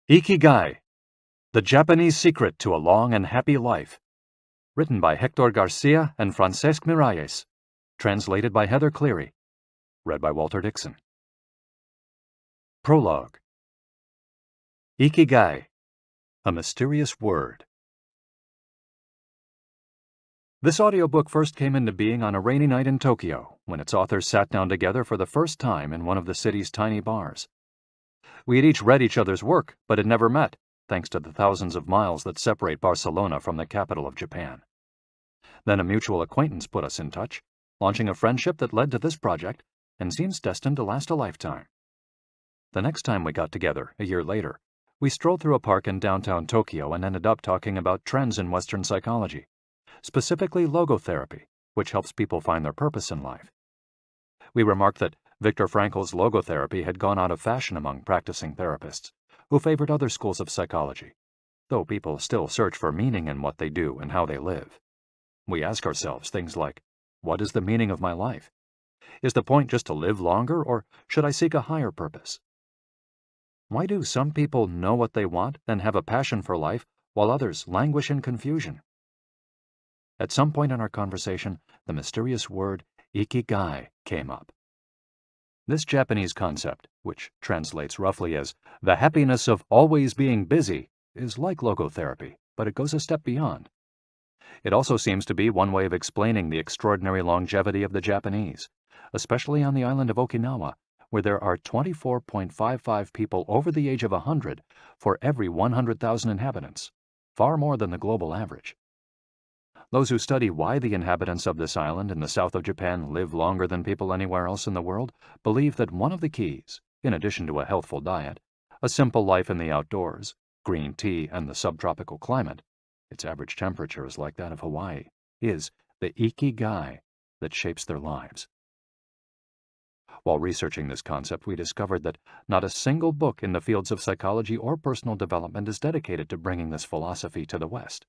Ikigai, The Japanese Secret to a Long and Happy Life. Written by Héctor García and Francesc Miralles. Translated by Heather Cleary. Read by Walter Dixon. Prologue. Ikigai, a mysterious word. This audiobook first came into being on a rainy night in Tokyo, when its authors sat down together for the first time in one of the city's tiny bars. We had each read each other's work, but had never met, thanks to the thousands of miles that separate Barcelona from the capital of Japan. Then a mutual acquaintance put us in touch, launching a friendship that led to this project and seems destined to last a lifetime. The next time we got together, a year later, we strolled through a park in downtown Tokyo and ended up talking about trends in Western psychology, specifically logotherapy, which helps people find their purpose in life. We remarked that Viktor Frankl's logotherapy had gone out of fashion among practicing therapists, who favored other schools of psychology, though people still search for meaning in what they do and how they live. We ask ourselves things like, what is the meaning of my life? Is the point just to live longer, or should I seek a higher purpose? Why do some people know what they want and have a passion for life, while others languish in confusion? At some point in our conversation, the mysterious word Ikigai came up. This Japanese concept, which translates roughly as the happiness of always being busy, is like logotherapy, but it goes a step beyond. It also seems to be one way of explaining the extraordinary longevity of the Japanese, especially on the island of Okinawa, where there are 24.55 people over the age of 100 for every 100,000 inhabitants, far more than the global average. Those who study why the inhabitants of this island in the south of Japan live longer than people anywhere else in the world believe that one of the keys, in addition to a healthful diet, a simple life in the outdoors, green tea, and the subtropical climate, its average temperature is like that of Hawaii, is the Ikigai that shapes their lives. While researching this concept, we discovered that not a single book in the fields of psychology or personal development is dedicated to bringing this philosophy to the West.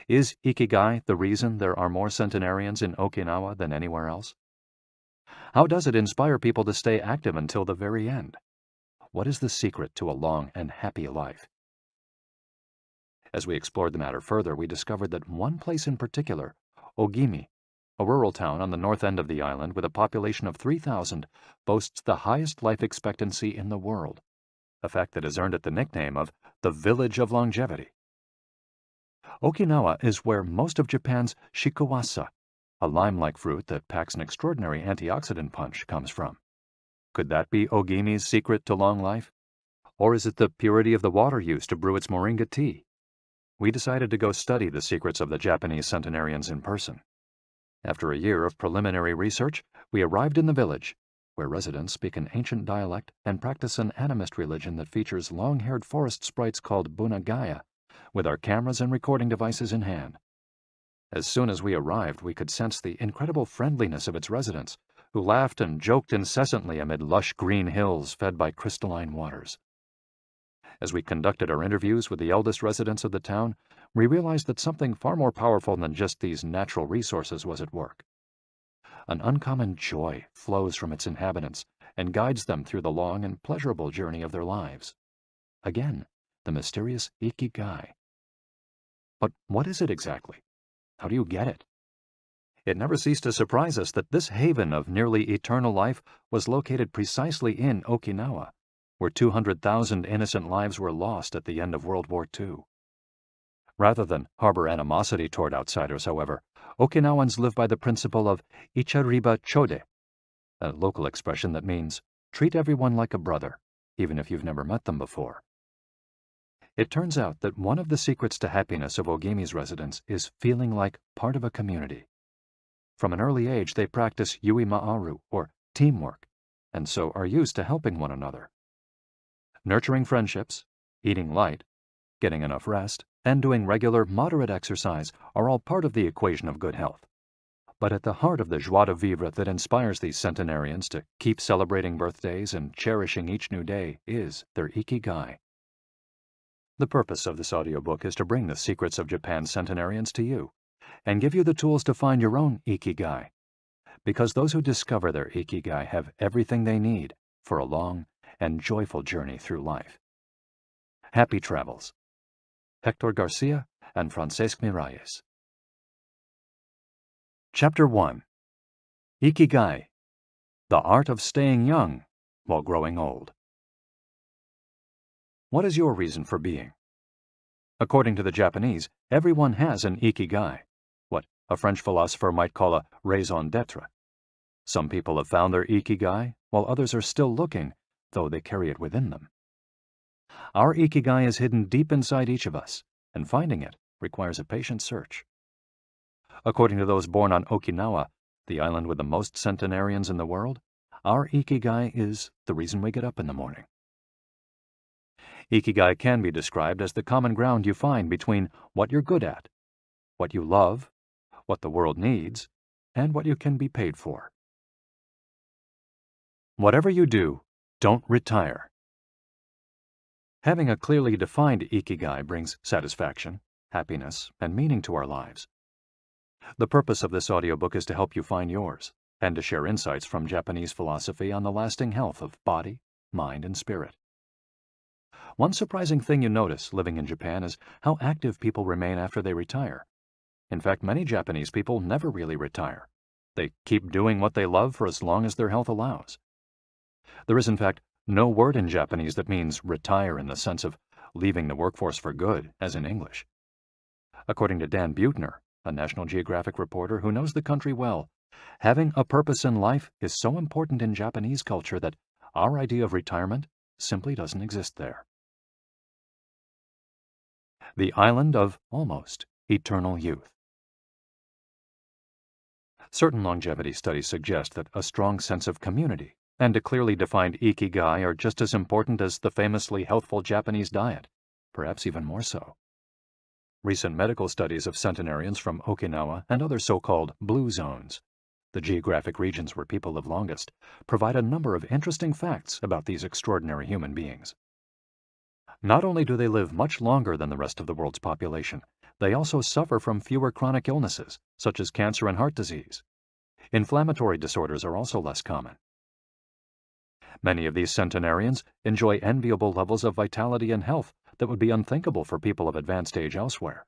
Is Ikigai the reason there are more centenarians in Okinawa than anywhere else? How does it inspire people to stay active until the very end? What is the secret to a long and happy life? As we explored the matter further, we discovered that one place in particular, Ogimi, a rural town on the north end of the island with a population of 3,000, boasts the highest life expectancy in the world, a fact that has earned it the nickname of the Village of Longevity. Okinawa is where most of Japan's shikuwasa, a lime-like fruit that packs an extraordinary antioxidant punch, comes from. Could that be Ogimi's secret to long life? Or is it the purity of the water used to brew its moringa tea? We decided to go study the secrets of the Japanese centenarians in person. After a year of preliminary research, we arrived in the village, where residents speak an ancient dialect and practice an animist religion that features long-haired forest sprites called bunagaya, with our cameras and recording devices in hand. As soon as we arrived, we could sense the incredible friendliness of its residents, who laughed and joked incessantly amid lush green hills fed by crystalline waters. As we conducted our interviews with the eldest residents of the town, we realized that something far more powerful than just these natural resources was at work. An uncommon joy flows from its inhabitants and guides them through the long and pleasurable journey of their lives. Again, the mysterious Ikigai. But what is it exactly? How do you get it? It never ceased to surprise us that this haven of nearly eternal life was located precisely in Okinawa, where 200,000 innocent lives were lost at the end of World War II. Rather than harbor animosity toward outsiders, however, Okinawans live by the principle of ichariba chode, a local expression that means treat everyone like a brother, even if you've never met them before. It turns out that one of the secrets to happiness of Ogimi's residents is feeling like part of a community. From an early age, they practice yui ma'aru, or teamwork, and so are used to helping one another. Nurturing friendships, eating light, getting enough rest, and doing regular, moderate exercise are all part of the equation of good health. But at the heart of the joie de vivre that inspires these centenarians to keep celebrating birthdays and cherishing each new day is their Ikigai. The purpose of this audiobook is to bring the secrets of Japan's centenarians to you and give you the tools to find your own Ikigai, because those who discover their Ikigai have everything they need for a long and joyful journey through life. Happy travels. Héctor García and Francesc Miralles. Chapter 1. Ikigai, the art of staying young while growing old. What is your reason for being? According to the Japanese, everyone has an ikigai, what a French philosopher might call a raison d'être. Some people have found their ikigai, while others are still looking, though they carry it within them. Our ikigai is hidden deep inside each of us, and finding it requires a patient search. According to those born on Okinawa, the island with the most centenarians in the world, our ikigai is the reason we get up in the morning. Ikigai can be described as the common ground you find between what you're good at, what you love, what the world needs, and what you can be paid for. Whatever you do, don't retire. Having a clearly defined ikigai brings satisfaction, happiness, and meaning to our lives. The purpose of this audiobook is to help you find yours, and to share insights from Japanese philosophy on the lasting health of body, mind, and spirit. One surprising thing you notice living in Japan is how active people remain after they retire. In fact, many Japanese people never really retire. They keep doing what they love for as long as their health allows. There is, in fact, no word in Japanese that means retire in the sense of leaving the workforce for good, as in English. According to Dan Buettner, a National Geographic reporter who knows the country well, having a purpose in life is so important in Japanese culture that our idea of retirement simply doesn't exist there. The island of almost eternal youth. Certain longevity studies suggest that a strong sense of community and a clearly defined ikigai are just as important as the famously healthful Japanese diet, perhaps even more so. Recent medical studies of centenarians from Okinawa and other so-called blue zones, the geographic regions where people live longest, provide a number of interesting facts about these extraordinary human beings. Not only do they live much longer than the rest of the world's population, they also suffer from fewer chronic illnesses, such as cancer and heart disease. Inflammatory disorders are also less common. Many of these centenarians enjoy enviable levels of vitality and health that would be unthinkable for people of advanced age elsewhere.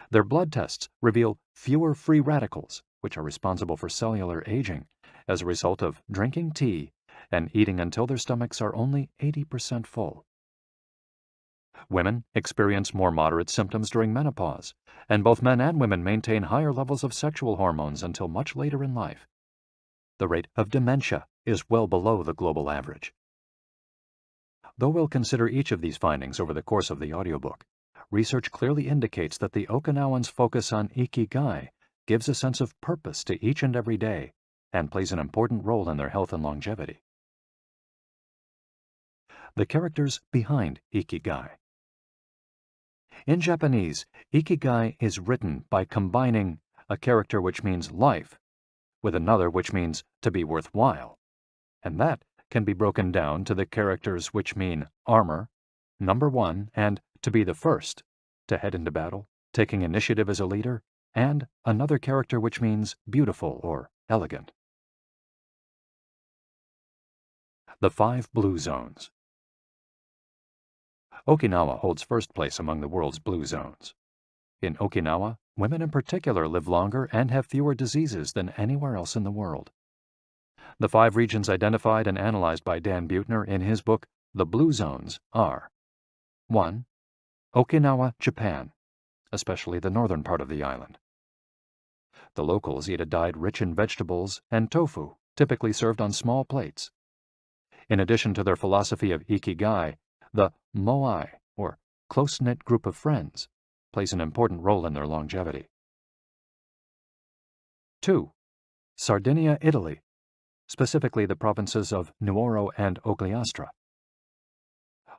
Their blood tests reveal fewer free radicals, which are responsible for cellular aging, as a result of drinking tea and eating until their stomachs are only 80% full. Women experience more moderate symptoms during menopause, and both men and women maintain higher levels of sexual hormones until much later in life. The rate of dementia is well below the global average. Though we'll consider each of these findings over the course of the audiobook, research clearly indicates that the Okinawans' focus on Ikigai gives a sense of purpose to each and every day and plays an important role in their health and longevity. The characters behind Ikigai. In Japanese, Ikigai is written by combining a character which means life with another which means to be worthwhile, and that can be broken down to the characters which mean armor, number one, and to be the first, to head into battle, taking initiative as a leader, and another character which means beautiful or elegant. The 5 blue zones. Okinawa holds first place among the world's blue zones. In Okinawa, women in particular live longer and have fewer diseases than anywhere else in the world. The 5 regions identified and analyzed by Dan Buettner in his book, The Blue Zones, are 1. Okinawa, Japan, especially the northern part of the island. The locals eat a diet rich in vegetables and tofu, typically served on small plates. In addition to their philosophy of Ikigai, the moai, or close-knit group of friends, plays an important role in their longevity. 2. Sardinia, Italy, specifically the provinces of Nuoro and Ogliastra.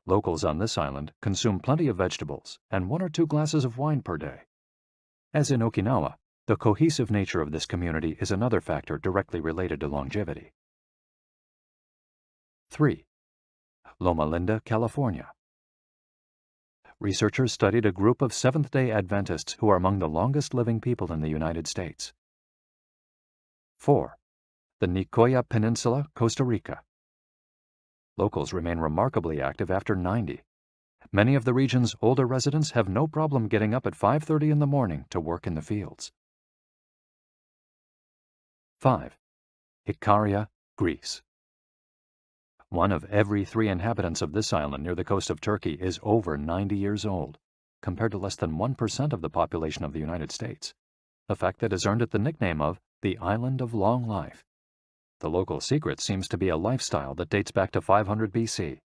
Locals on this island consume plenty of vegetables and 1 or 2 glasses of wine per day. As in Okinawa, the cohesive nature of this community is another factor directly related to longevity. 3. Loma Linda, California. Researchers studied a group of Seventh-day Adventists who are among the longest living people in the United States. 4. The Nicoya Peninsula, Costa Rica. Locals remain remarkably active after 90. Many of the region's older residents have no problem getting up at 5:30 in the morning to work in the fields. 5. Ikaria, Greece. One of every 3 inhabitants of this island near the coast of Turkey is over 90 years old, compared to less than 1% of the population of the United States, a fact that has earned it the nickname of the Island of Long Life. The local secret seems to be a lifestyle that dates back to 500 BC.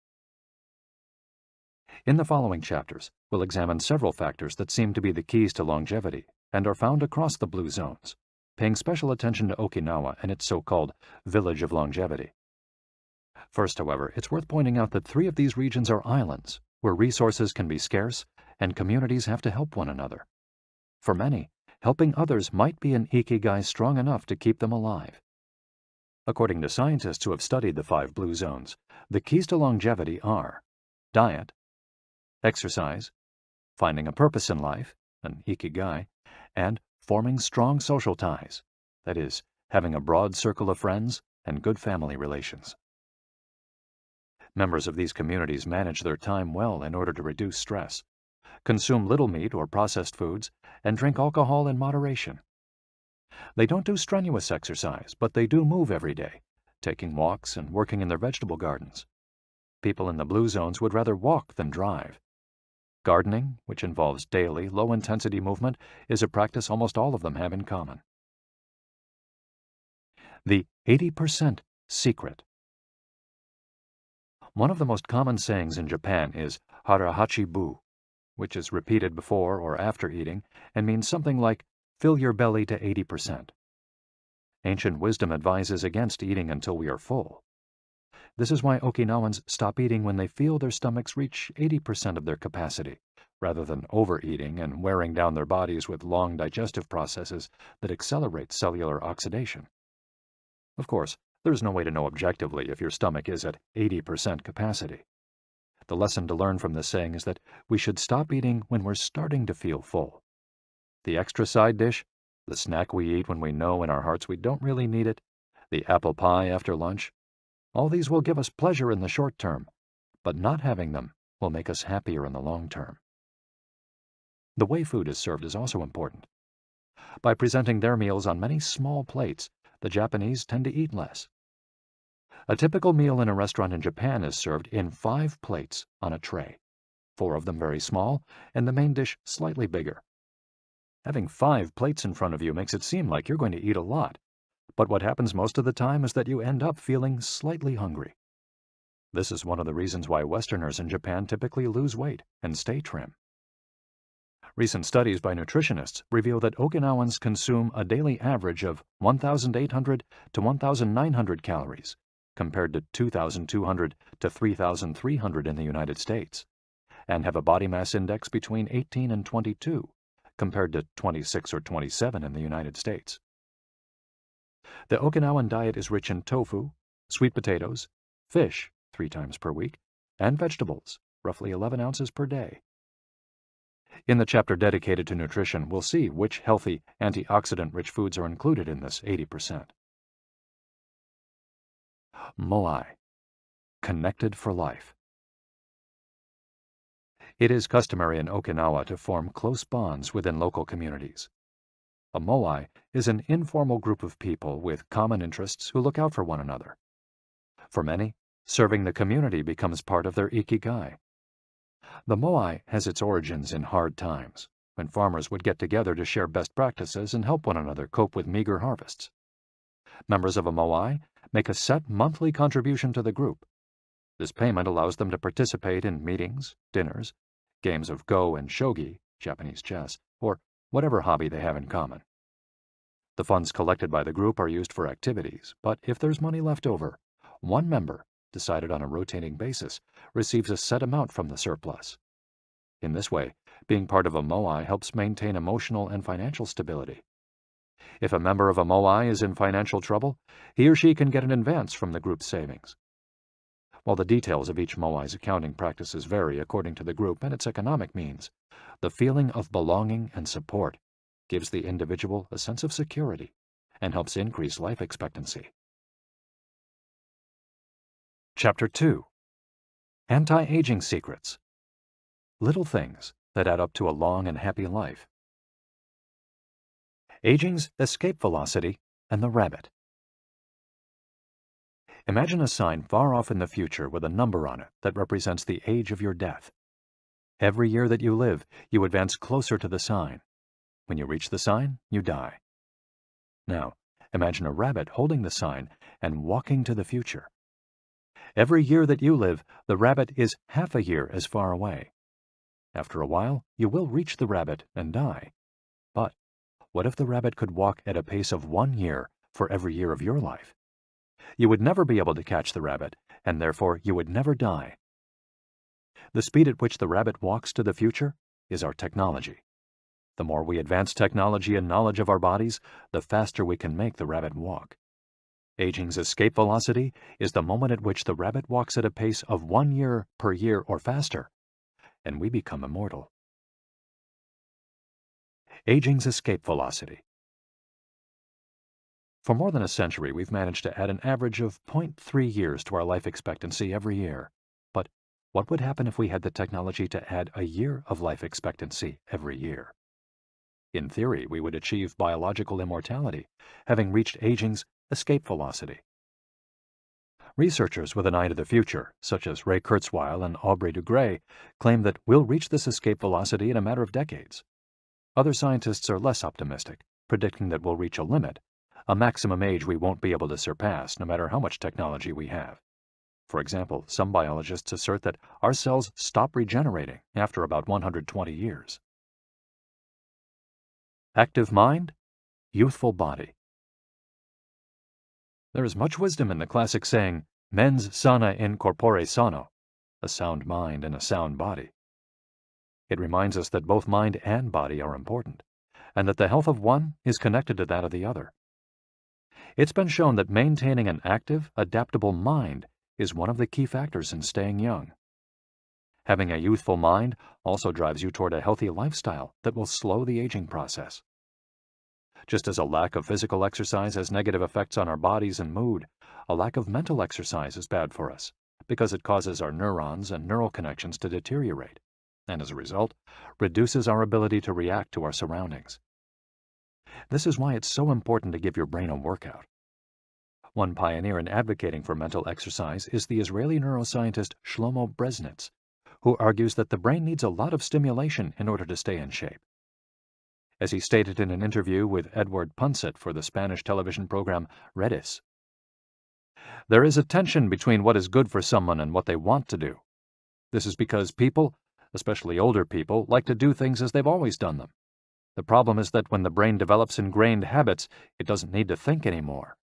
In the following chapters, we'll examine several factors that seem to be the keys to longevity and are found across the blue zones, paying special attention to Okinawa and its so-called Village of Longevity. First, however, it's worth pointing out that 3 of these regions are islands, where resources can be scarce and communities have to help one another. For many, helping others might be an Ikigai strong enough to keep them alive. According to scientists who have studied the 5 blue zones, the keys to longevity are diet, exercise, finding a purpose in life, an Ikigai, and forming strong social ties, that is, having a broad circle of friends and good family relations. Members of these communities manage their time well in order to reduce stress, consume little meat or processed foods, and drink alcohol in moderation. They don't do strenuous exercise, but they do move every day, taking walks and working in their vegetable gardens. People in the blue zones would rather walk than drive. Gardening, which involves daily, low-intensity movement, is a practice almost all of them have in common. The 80% secret. One of the most common sayings in Japan is harahachi-bu, which is repeated before or after eating and means something like, fill your belly to 80%. Ancient wisdom advises against eating until we are full. This is why Okinawans stop eating when they feel their stomachs reach 80% of their capacity, rather than overeating and wearing down their bodies with long digestive processes that accelerate cellular oxidation. Of course, there's no way to know objectively if your stomach is at 80% capacity. The lesson to learn from this saying is that we should stop eating when we're starting to feel full. The extra side dish, the snack we eat when we know in our hearts we don't really need it, the apple pie after lunch, all these will give us pleasure in the short term, but not having them will make us happier in the long term. The way food is served is also important. By presenting their meals on many small plates, the Japanese tend to eat less. A typical meal in a restaurant in Japan is served in 5 plates on a tray, 4 of them very small, and the main dish slightly bigger. Having 5 plates in front of you makes it seem like you're going to eat a lot, but what happens most of the time is that you end up feeling slightly hungry. This is one of the reasons why Westerners in Japan typically lose weight and stay trim. Recent studies by nutritionists reveal that Okinawans consume a daily average of 1,800 to 1,900 calories, compared to 2,200 to 3,300 in the United States, and have a body mass index between 18 and 22, compared to 26 or 27 in the United States. The Okinawan diet is rich in tofu, sweet potatoes, fish 3 times per week, and vegetables, roughly 11 ounces per day. In the chapter dedicated to nutrition, we'll see which healthy, antioxidant-rich foods are included in this 80%. Moai, connected for life. It is customary in Okinawa to form close bonds within local communities. A moai is an informal group of people with common interests who look out for one another. For many, serving the community becomes part of their Ikigai. The moai has its origins in hard times, when farmers would get together to share best practices and help one another cope with meager harvests. Members of a moai make a set monthly contribution to the group. This payment allows them to participate in meetings, dinners, games of go and shogi, Japanese chess, or whatever hobby they have in common. The funds collected by the group are used for activities, but if there's money left over, one member, decided on a rotating basis, receives a set amount from the surplus. In this way, being part of a moai helps maintain emotional and financial stability. If a member of a moai is in financial trouble, he or she can get an advance from the group's savings. While the details of each moai's accounting practices vary according to the group and its economic means, the feeling of belonging and support gives the individual a sense of security and helps increase life expectancy. Chapter 2. Anti-Aging Secrets. little things that add up to a long and happy life. Aging's escape velocity and the rabbit. Imagine a sign far off in the future with a number on it that represents the age of your death. Every year that you live, you advance closer to the sign. When you reach the sign, you die. Now, imagine a rabbit holding the sign and walking to the future. Every year that you live, the rabbit is half a year as far away. After a while, you will reach the rabbit and die. But what if the rabbit could walk at a pace of 1 year for every year of your life? You would never be able to catch the rabbit, and therefore you would never die. The speed at which the rabbit walks to the future is our technology. The more we advance technology and knowledge of our bodies, the faster we can make the rabbit walk. Aging's escape velocity is the moment at which the rabbit walks at a pace of 1 year per year or faster, and we become immortal. Aging's escape velocity. For more than a century, we've managed to add an average of 0.3 years to our life expectancy every year. But what would happen if we had the technology to add a year of life expectancy every year? In theory, we would achieve biological immortality, having reached aging's escape velocity. Researchers with an eye to the future, such as Ray Kurzweil and Aubrey de Grey, claim that we'll reach this escape velocity in a matter of decades. Other scientists are less optimistic, predicting that we'll reach a limit, a maximum age we won't be able to surpass no matter how much technology we have. For example, some biologists assert that our cells stop regenerating after about 120 years. Active mind, youthful body. There is much wisdom in the classic saying, mens sana in corpore sano, a sound mind and a sound body. It reminds us that both mind and body are important, and that the health of one is connected to that of the other. It's been shown that maintaining an active, adaptable mind is one of the key factors in staying young. Having a youthful mind also drives you toward a healthy lifestyle that will slow the aging process. Just as a lack of physical exercise has negative effects on our bodies and mood, a lack of mental exercise is bad for us because it causes our neurons and neural connections to deteriorate, and as a result, reduces our ability to react to our surroundings. This is why it's so important to give your brain a workout. One pioneer in advocating for mental exercise is the Israeli neuroscientist Shlomo Brezhnitz, who argues that the brain needs a lot of stimulation in order to stay in shape. As he stated in an interview with Edward Punset for the Spanish television program Redis, there is a tension between what is good for someone and what they want to do. This is because people, especially older people, like to do things as they've always done them. The problem is that when the brain develops ingrained habits, it doesn't need to think anymore.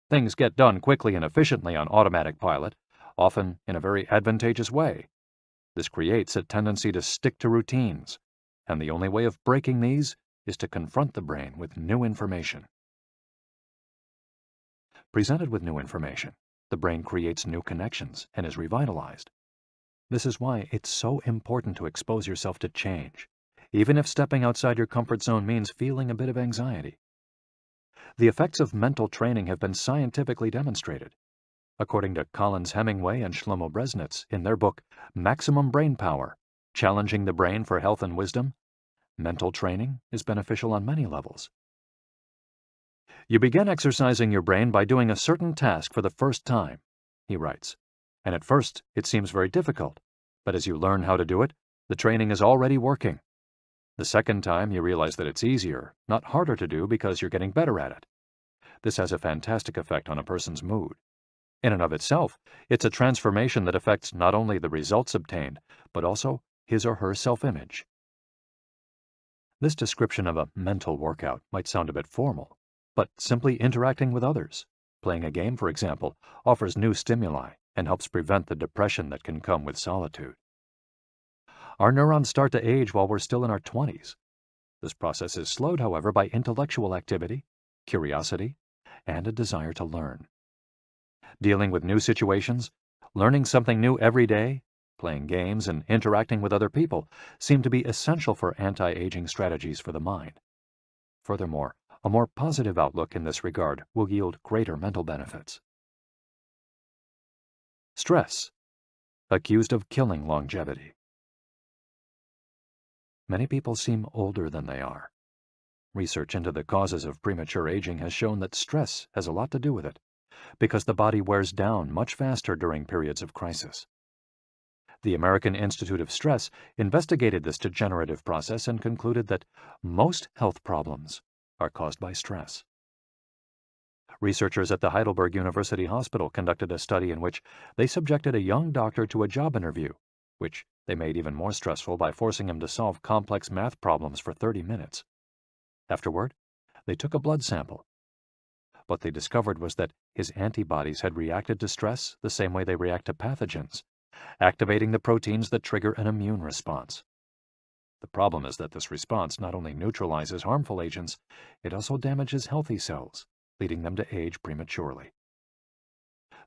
Things get done quickly and efficiently on automatic pilot, often in a very advantageous way. This creates a tendency to stick to routines, and the only way of breaking these is to confront the brain with new information. Presented with new information, the brain creates new connections and is revitalized. This is why it's so important to expose yourself to change, even if stepping outside your comfort zone means feeling a bit of anxiety. The effects of mental training have been scientifically demonstrated. According to Collins Hemingway and Shlomo Brezhnitz in their book Maximum Brain Power, Challenging the Brain for Health and Wisdom, mental training is beneficial on many levels. You begin exercising your brain by doing a certain task for the first time, he writes, and at first it seems very difficult, but as you learn how to do it, the training is already working. The second time you realize that it's easier, not harder to do because you're getting better at it. This has a fantastic effect on a person's mood. In and of itself, it's a transformation that affects not only the results obtained, but also his or her self-image. This description of a mental workout might sound a bit formal, but simply interacting with others, playing a game, for example, offers new stimuli and helps prevent the depression that can come with solitude. Our neurons start to age while we're still in our 20s. This process is slowed, however, by intellectual activity, curiosity, and a desire to learn. Dealing with new situations, learning something new every day, playing games, and interacting with other people seem to be essential for anti-aging strategies for the mind. Furthermore, a more positive outlook in this regard will yield greater mental benefits. Stress, accused of killing longevity. many people seem older than they are. Research into the causes of premature aging has shown that stress has a lot to do with it, because the body wears down much faster during periods of crisis. The American Institute of Stress investigated this degenerative process and concluded that most health problems are caused by stress. Researchers at the Heidelberg University Hospital conducted a study in which they subjected a young doctor to a job interview, which they made even more stressful by forcing him to solve complex math problems for 30 minutes. Afterward, they took a blood sample. What they discovered was that his antibodies had reacted to stress the same way they react to pathogens, activating the proteins that trigger an immune response. The problem is that this response not only neutralizes harmful agents, it also damages healthy cells, leading them to age prematurely.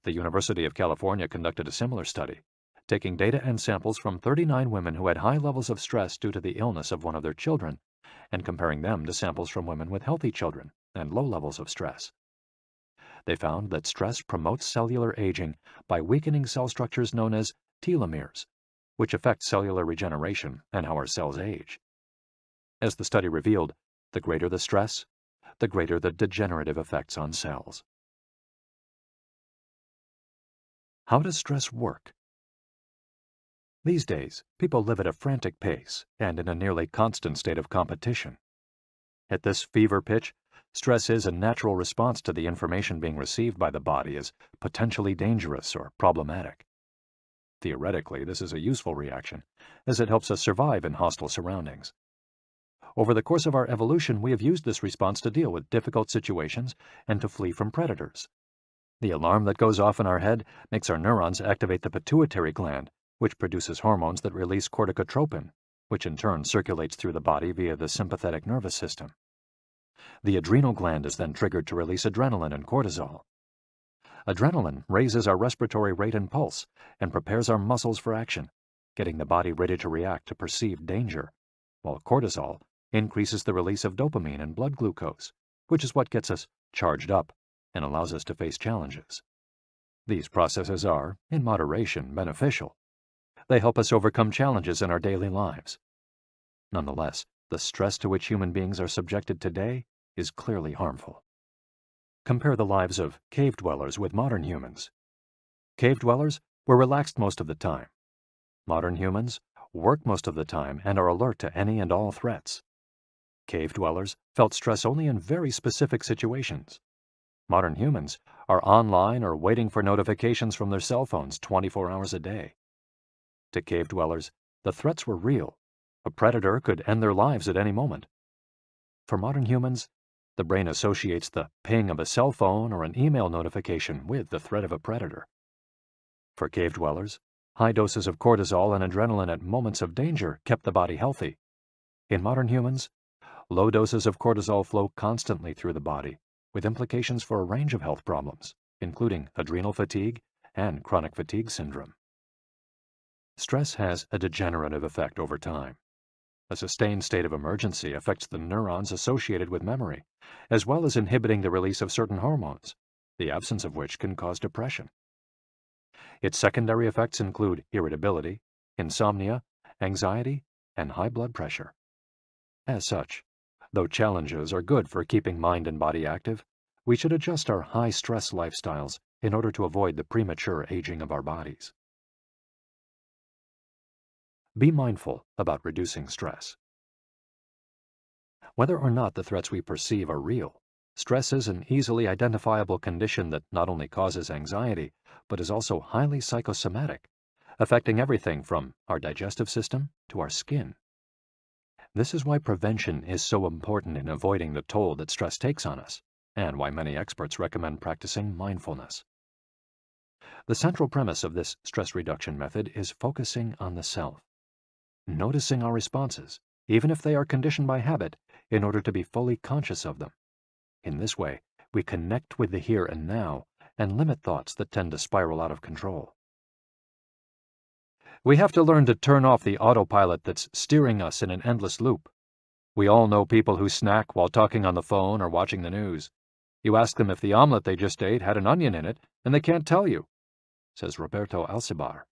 The University of California conducted a similar study, taking data and samples from 39 women who had high levels of stress due to the illness of one of their children, and comparing them to samples from women with healthy children and low levels of stress. They found that stress promotes cellular aging by weakening cell structures known as telomeres, which affect cellular regeneration and how our cells age. As the study revealed, the greater the stress, the greater the degenerative effects on cells. How does stress work? These days, people live at a frantic pace and in a nearly constant state of competition. At this fever pitch, stress is a natural response to the information being received by the body as potentially dangerous or problematic. Theoretically, this is a useful reaction, as it helps us survive in hostile surroundings. Over the course of our evolution, we have used this response to deal with difficult situations and to flee from predators. The alarm that goes off in our head makes our neurons activate the pituitary gland, which produces hormones that release corticotropin, which in turn circulates through the body via the sympathetic nervous system. The adrenal gland is then triggered to release adrenaline and cortisol. Adrenaline raises our respiratory rate and pulse and prepares our muscles for action, getting the body ready to react to perceived danger, while cortisol increases the release of dopamine and blood glucose, which is what gets us charged up and allows us to face challenges. These processes are, in moderation, beneficial. They help us overcome challenges in our daily lives. Nonetheless, the stress to which human beings are subjected today is clearly harmful. Compare the lives of cave dwellers with modern humans. Cave dwellers were relaxed most of the time. Modern humans work most of the time and are alert to any and all threats. Cave dwellers felt stress only in very specific situations. Modern humans are online or waiting for notifications from their cell phones 24 hours a day. To cave dwellers, the threats were real. A predator could end their lives at any moment. For modern humans, the brain associates the ping of a cell phone or an email notification with the threat of a predator. For cave dwellers, high doses of cortisol and adrenaline at moments of danger kept the body healthy. In modern humans, low doses of cortisol flow constantly through the body, with implications for a range of health problems, including adrenal fatigue and chronic fatigue syndrome. Stress has a degenerative effect over time. A sustained state of emergency affects the neurons associated with memory, as well as inhibiting the release of certain hormones, the absence of which can cause depression. Its secondary effects include irritability, insomnia, anxiety, and high blood pressure. As such, though challenges are good for keeping mind and body active, we should adjust our high-stress lifestyles in order to avoid the premature aging of our bodies. Be mindful about reducing stress. Whether or not the threats we perceive are real, stress is an easily identifiable condition that not only causes anxiety, but is also highly psychosomatic, affecting everything from our digestive system to our skin. This is why prevention is so important in avoiding the toll that stress takes on us, and why many experts recommend practicing mindfulness. The central premise of this stress reduction method is focusing on the self, noticing our responses, even if they are conditioned by habit, in order to be fully conscious of them. In this way, we connect with the here and now and limit thoughts that tend to spiral out of control. We have to learn to turn off the autopilot that's steering us in an endless loop. We all know people who snack while talking on the phone or watching the news. You ask them if the omelet they just ate had an onion in it, and they can't tell you, says Roberto Alcibar,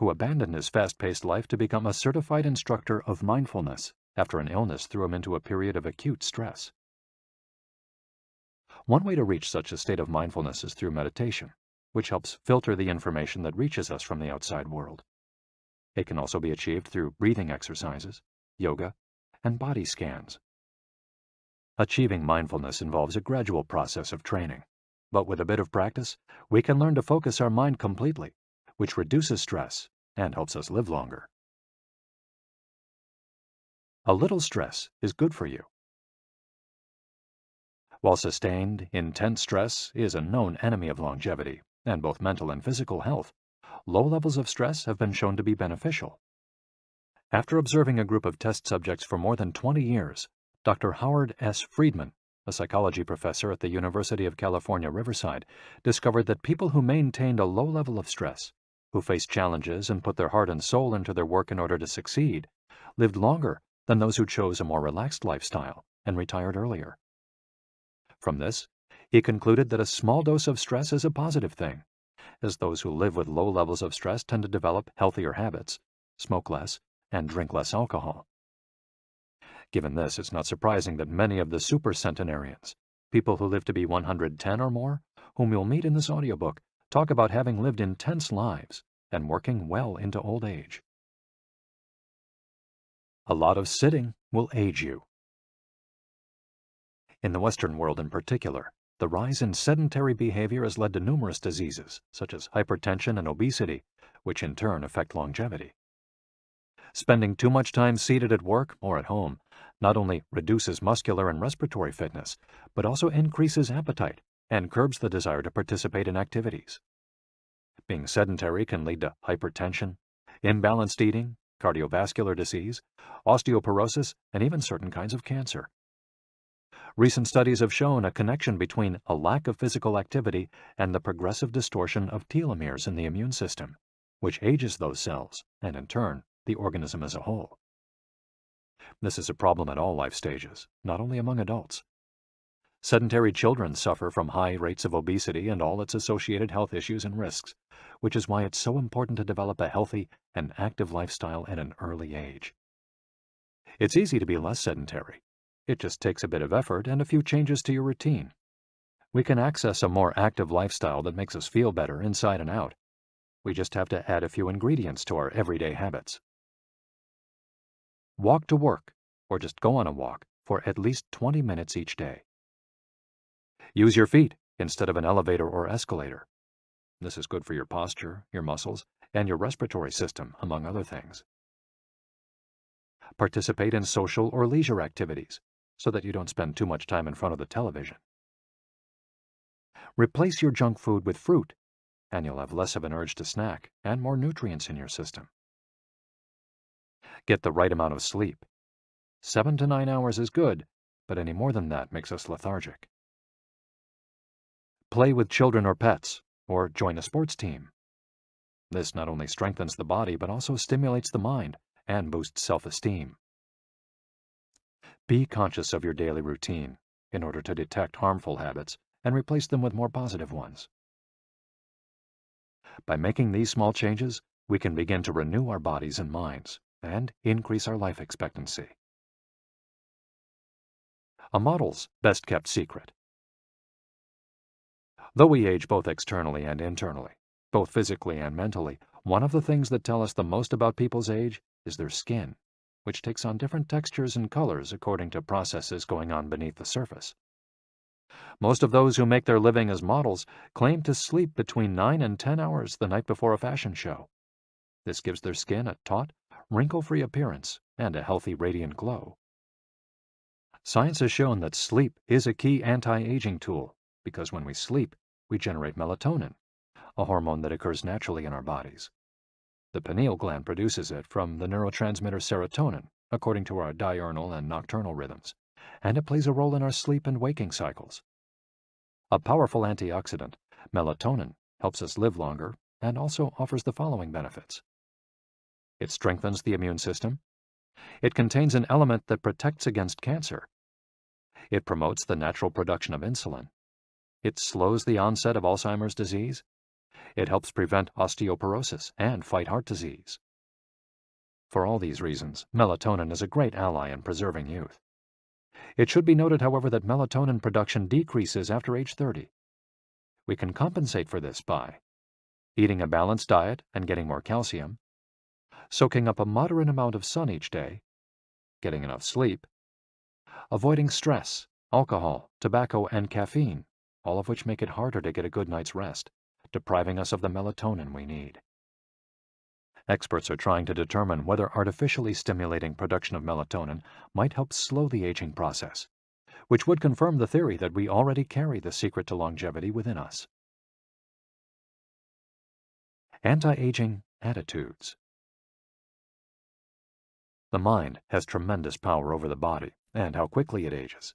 who abandoned his fast-paced life to become a certified instructor of mindfulness after an illness threw him into a period of acute stress. One way to reach such a state of mindfulness is through meditation, which helps filter the information that reaches us from the outside world. It can also be achieved through breathing exercises, yoga, and body scans. Achieving mindfulness involves a gradual process of training, but with a bit of practice, we can learn to focus our mind completely, which reduces stress and helps us live longer. A little stress is good for you. While sustained, intense stress is a known enemy of longevity and both mental and physical health, low levels of stress have been shown to be beneficial. After observing a group of test subjects for more than 20 years, Dr. Howard S. Friedman, a psychology professor at the University of California, Riverside, discovered that people who maintained a low level of stress, who faced challenges and put their heart and soul into their work in order to succeed, lived longer than those who chose a more relaxed lifestyle and retired earlier. From this, he concluded that a small dose of stress is a positive thing, as those who live with low levels of stress tend to develop healthier habits, smoke less, and drink less alcohol. Given this, it's not surprising that many of the supercentenarians, people who live to be 110 or more, whom you'll meet in this audiobook, talk about having lived intense lives and working well into old age. A lot of sitting will age you. In the Western world in particular, the rise in sedentary behavior has led to numerous diseases, such as hypertension and obesity, which in turn affect longevity. Spending too much time seated at work or at home not only reduces muscular and respiratory fitness, but also increases appetite and curbs the desire to participate in activities. Being sedentary can lead to hypertension, imbalanced eating, cardiovascular disease, osteoporosis, and even certain kinds of cancer. Recent studies have shown a connection between a lack of physical activity and the progressive distortion of telomeres in the immune system, which ages those cells and, in turn, the organism as a whole. This is a problem at all life stages, not only among adults. Sedentary children suffer from high rates of obesity and all its associated health issues and risks, which is why it's so important to develop a healthy and active lifestyle at an early age. It's easy to be less sedentary. It just takes a bit of effort and a few changes to your routine. We can access a more active lifestyle that makes us feel better inside and out. We just have to add a few ingredients to our everyday habits. Walk to work, or just go on a walk, for at least 20 minutes each day. Use your feet instead of an elevator or escalator. This is good for your posture, your muscles, and your respiratory system, among other things. Participate in social or leisure activities, so that you don't spend too much time in front of the television. Replace your junk food with fruit, and you'll have less of an urge to snack and more nutrients in your system. Get the right amount of sleep. 7 to 9 hours is good, but any more than that makes us lethargic. Play with children or pets, or join a sports team. This not only strengthens the body, but also stimulates the mind and boosts self-esteem. Be conscious of your daily routine in order to detect harmful habits and replace them with more positive ones. By making these small changes, we can begin to renew our bodies and minds and increase our life expectancy. A model's best-kept secret. Though we age both externally and internally, both physically and mentally, one of the things that tell us the most about people's age is their skin, which takes on different textures and colors according to processes going on beneath the surface. Most of those who make their living as models claim to sleep between 9 and 10 hours the night before a fashion show. This gives their skin a taut, wrinkle-free appearance and a healthy, radiant glow. Science has shown that sleep is a key anti-aging tool because when we sleep, we generate melatonin, a hormone that occurs naturally in our bodies. The pineal gland produces it from the neurotransmitter serotonin, according to our diurnal and nocturnal rhythms, and it plays a role in our sleep and waking cycles. A powerful antioxidant, melatonin, helps us live longer and also offers the following benefits. It strengthens the immune system. It contains an element that protects against cancer. It promotes the natural production of insulin. It slows the onset of Alzheimer's disease. It helps prevent osteoporosis and fight heart disease. For all these reasons, melatonin is a great ally in preserving youth. It should be noted, however, that melatonin production decreases after age 30. We can compensate for this by eating a balanced diet and getting more calcium, soaking up a moderate amount of sun each day, getting enough sleep, avoiding stress, alcohol, tobacco, and caffeine, all of which make it harder to get a good night's rest, depriving us of the melatonin we need. Experts are trying to determine whether artificially stimulating production of melatonin might help slow the aging process, which would confirm the theory that we already carry the secret to longevity within us. Anti-aging attitudes. The mind has tremendous power over the body and how quickly it ages.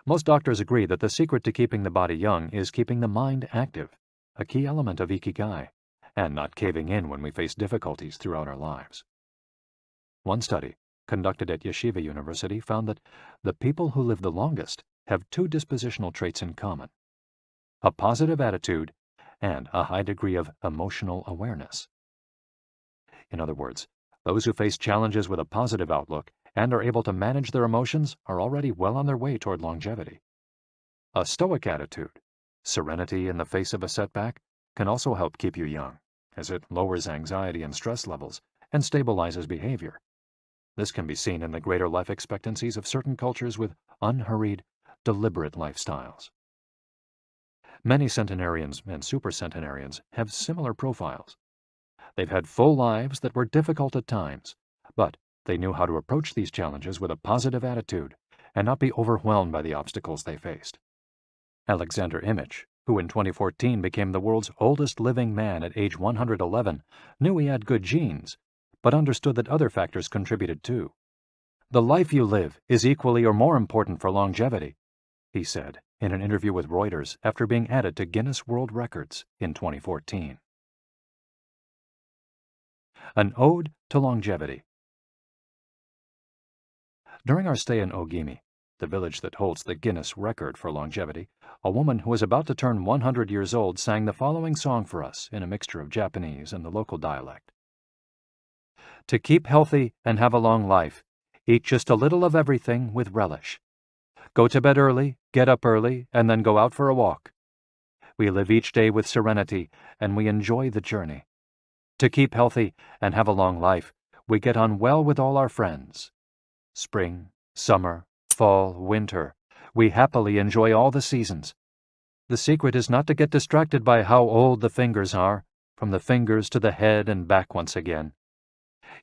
Most doctors agree that the secret to keeping the body young is keeping the mind active, a key element of Ikigai, and not caving in when we face difficulties throughout our lives. One study, conducted at Yeshiva University, found that the people who live the longest have two dispositional traits in common: a positive attitude and a high degree of emotional awareness. In other words, those who face challenges with a positive outlook and are able to manage their emotions are already well on their way toward longevity. A stoic attitude, serenity in the face of a setback, can also help keep you young, as it lowers anxiety and stress levels and stabilizes behavior. This can be seen in the greater life expectancies of certain cultures with unhurried, deliberate lifestyles. Many centenarians and supercentenarians have similar profiles. They've had full lives that were difficult at times, but they knew how to approach these challenges with a positive attitude and not be overwhelmed by the obstacles they faced. Alexander Imich, who in 2014 became the world's oldest living man at age 111, knew he had good genes, but understood that other factors contributed too. "The life you live is equally or more important for longevity," he said in an interview with Reuters after being added to Guinness World Records in 2014. An Ode to Longevity. During our stay in Ogimi, the village that holds the Guinness record for longevity, a woman who was about to turn 100 years old sang the following song for us in a mixture of Japanese and the local dialect. "To keep healthy and have a long life, eat just a little of everything with relish. Go to bed early, get up early, and then go out for a walk. We live each day with serenity, and we enjoy the journey. To keep healthy and have a long life, we get on well with all our friends. Spring, summer, fall, winter, we happily enjoy all the seasons. The secret is not to get distracted by how old the fingers are, from the fingers to the head and back once again.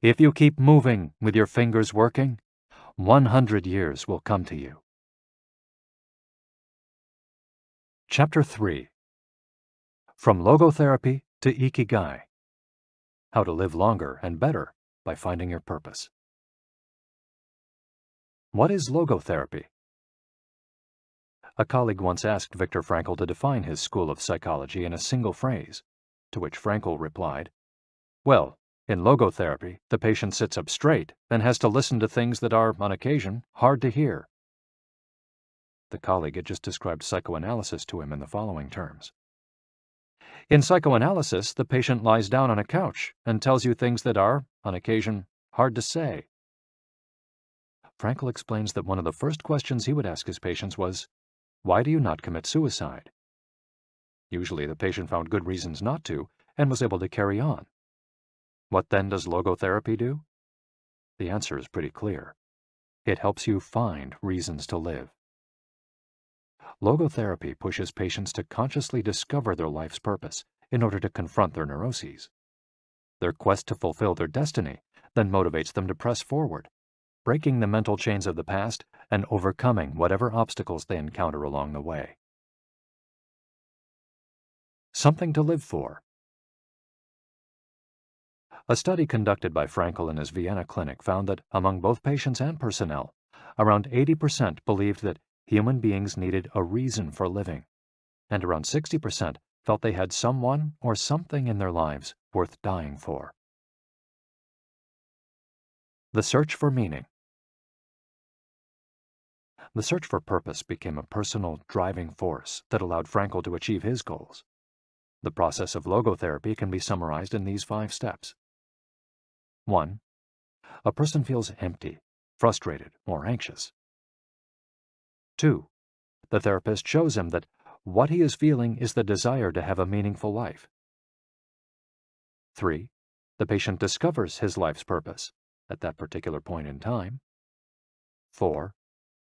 If you keep moving with your fingers working, 100 years will come to you." Chapter 3. From Logotherapy to Ikigai. How to live longer and better by finding your purpose. What is logotherapy? A colleague once asked Viktor Frankl to define his school of psychology in a single phrase, to which Frankl replied, "Well, in logotherapy, the patient sits up straight and has to listen to things that are, on occasion, hard to hear." The colleague had just described psychoanalysis to him in the following terms. "In psychoanalysis, the patient lies down on a couch and tells you things that are, on occasion, hard to say." Frankl explains that one of the first questions he would ask his patients was, "Why do you not commit suicide?" Usually the patient found good reasons not to and was able to carry on. What then does logotherapy do? The answer is pretty clear. It helps you find reasons to live. Logotherapy pushes patients to consciously discover their life's purpose in order to confront their neuroses. Their quest to fulfill their destiny then motivates them to press forward, breaking the mental chains of the past and overcoming whatever obstacles they encounter along the way. Something to live for. A study conducted by Frankl in his Vienna clinic found that among both patients and personnel, around 80% believed that human beings needed a reason for living, and around 60% felt they had someone or something in their lives worth dying for. The search for meaning. The search for purpose became a personal driving force that allowed Frankl to achieve his goals. The process of logotherapy can be summarized in these 5 steps. 1. A person feels empty, frustrated, or anxious. 2. The therapist shows him that what he is feeling is the desire to have a meaningful life. 3. The patient discovers his life's purpose at that particular point in time. 4.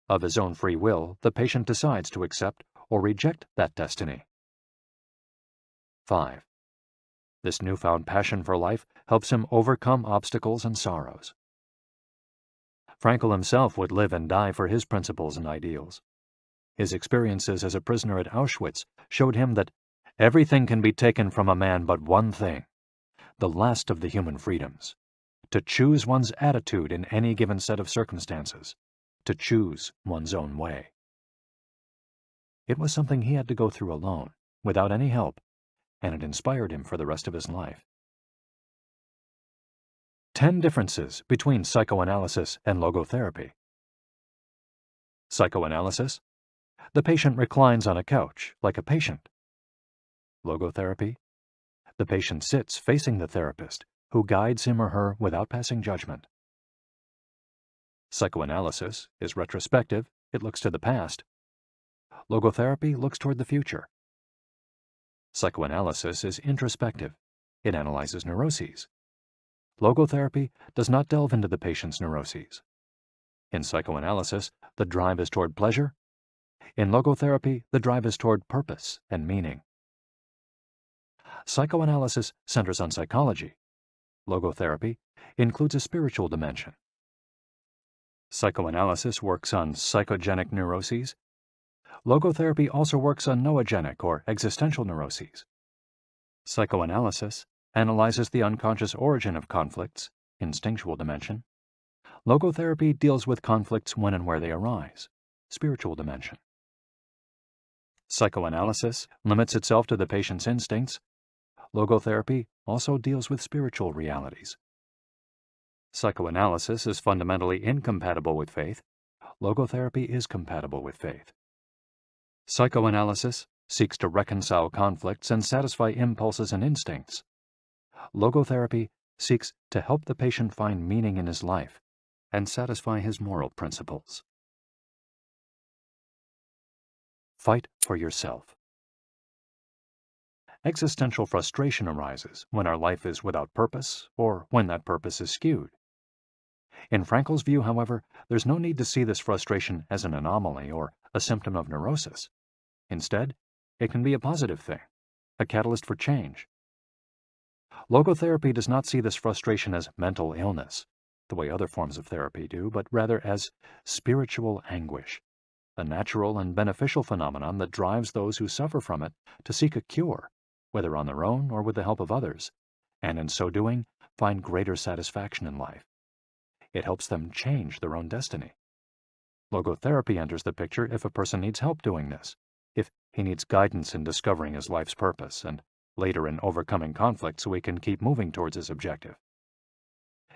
Of his own free will, the patient decides to accept or reject that destiny. 5. This newfound passion for life helps him overcome obstacles and sorrows. Frankl himself would live and die for his principles and ideals. His experiences as a prisoner at Auschwitz showed him that everything can be taken from a man but one thing, the last of the human freedoms: to choose one's attitude in any given set of circumstances, to choose one's own way. It was something he had to go through alone, without any help, and it inspired him for the rest of his life. 10 differences between psychoanalysis and logotherapy. Psychoanalysis: the patient reclines on a couch like a patient. Logotherapy: the patient sits facing the therapist, who guides him or her without passing judgment. Psychoanalysis is retrospective, it looks to the past. Logotherapy looks toward the future. Psychoanalysis is introspective, it analyzes neuroses. Logotherapy does not delve into the patient's neuroses. In psychoanalysis, the drive is toward pleasure. In logotherapy, the drive is toward purpose and meaning. Psychoanalysis centers on psychology. Logotherapy includes a spiritual dimension. Psychoanalysis works on psychogenic neuroses. Logotherapy also works on noogenic or existential neuroses. Psychoanalysis analyzes the unconscious origin of conflicts, instinctual dimension. Logotherapy deals with conflicts when and where they arise, spiritual dimension. Psychoanalysis limits itself to the patient's instincts. Logotherapy also deals with spiritual realities. Psychoanalysis is fundamentally incompatible with faith. Logotherapy is compatible with faith. Psychoanalysis seeks to reconcile conflicts and satisfy impulses and instincts. Logotherapy seeks to help the patient find meaning in his life and satisfy his moral principles. Fight for yourself. Existential frustration arises when our life is without purpose or when that purpose is skewed. In Frankl's view, however, there's no need to see this frustration as an anomaly or a symptom of neurosis. Instead, it can be a positive thing, a catalyst for change. Logotherapy does not see this frustration as mental illness, the way other forms of therapy do, but rather as spiritual anguish, a natural and beneficial phenomenon that drives those who suffer from it to seek a cure, whether on their own or with the help of others, and in so doing, find greater satisfaction in life. It helps them change their own destiny. Logotherapy enters the picture if a person needs help doing this, if he needs guidance in discovering his life's purpose, and later in overcoming conflict so he can keep moving towards his objective.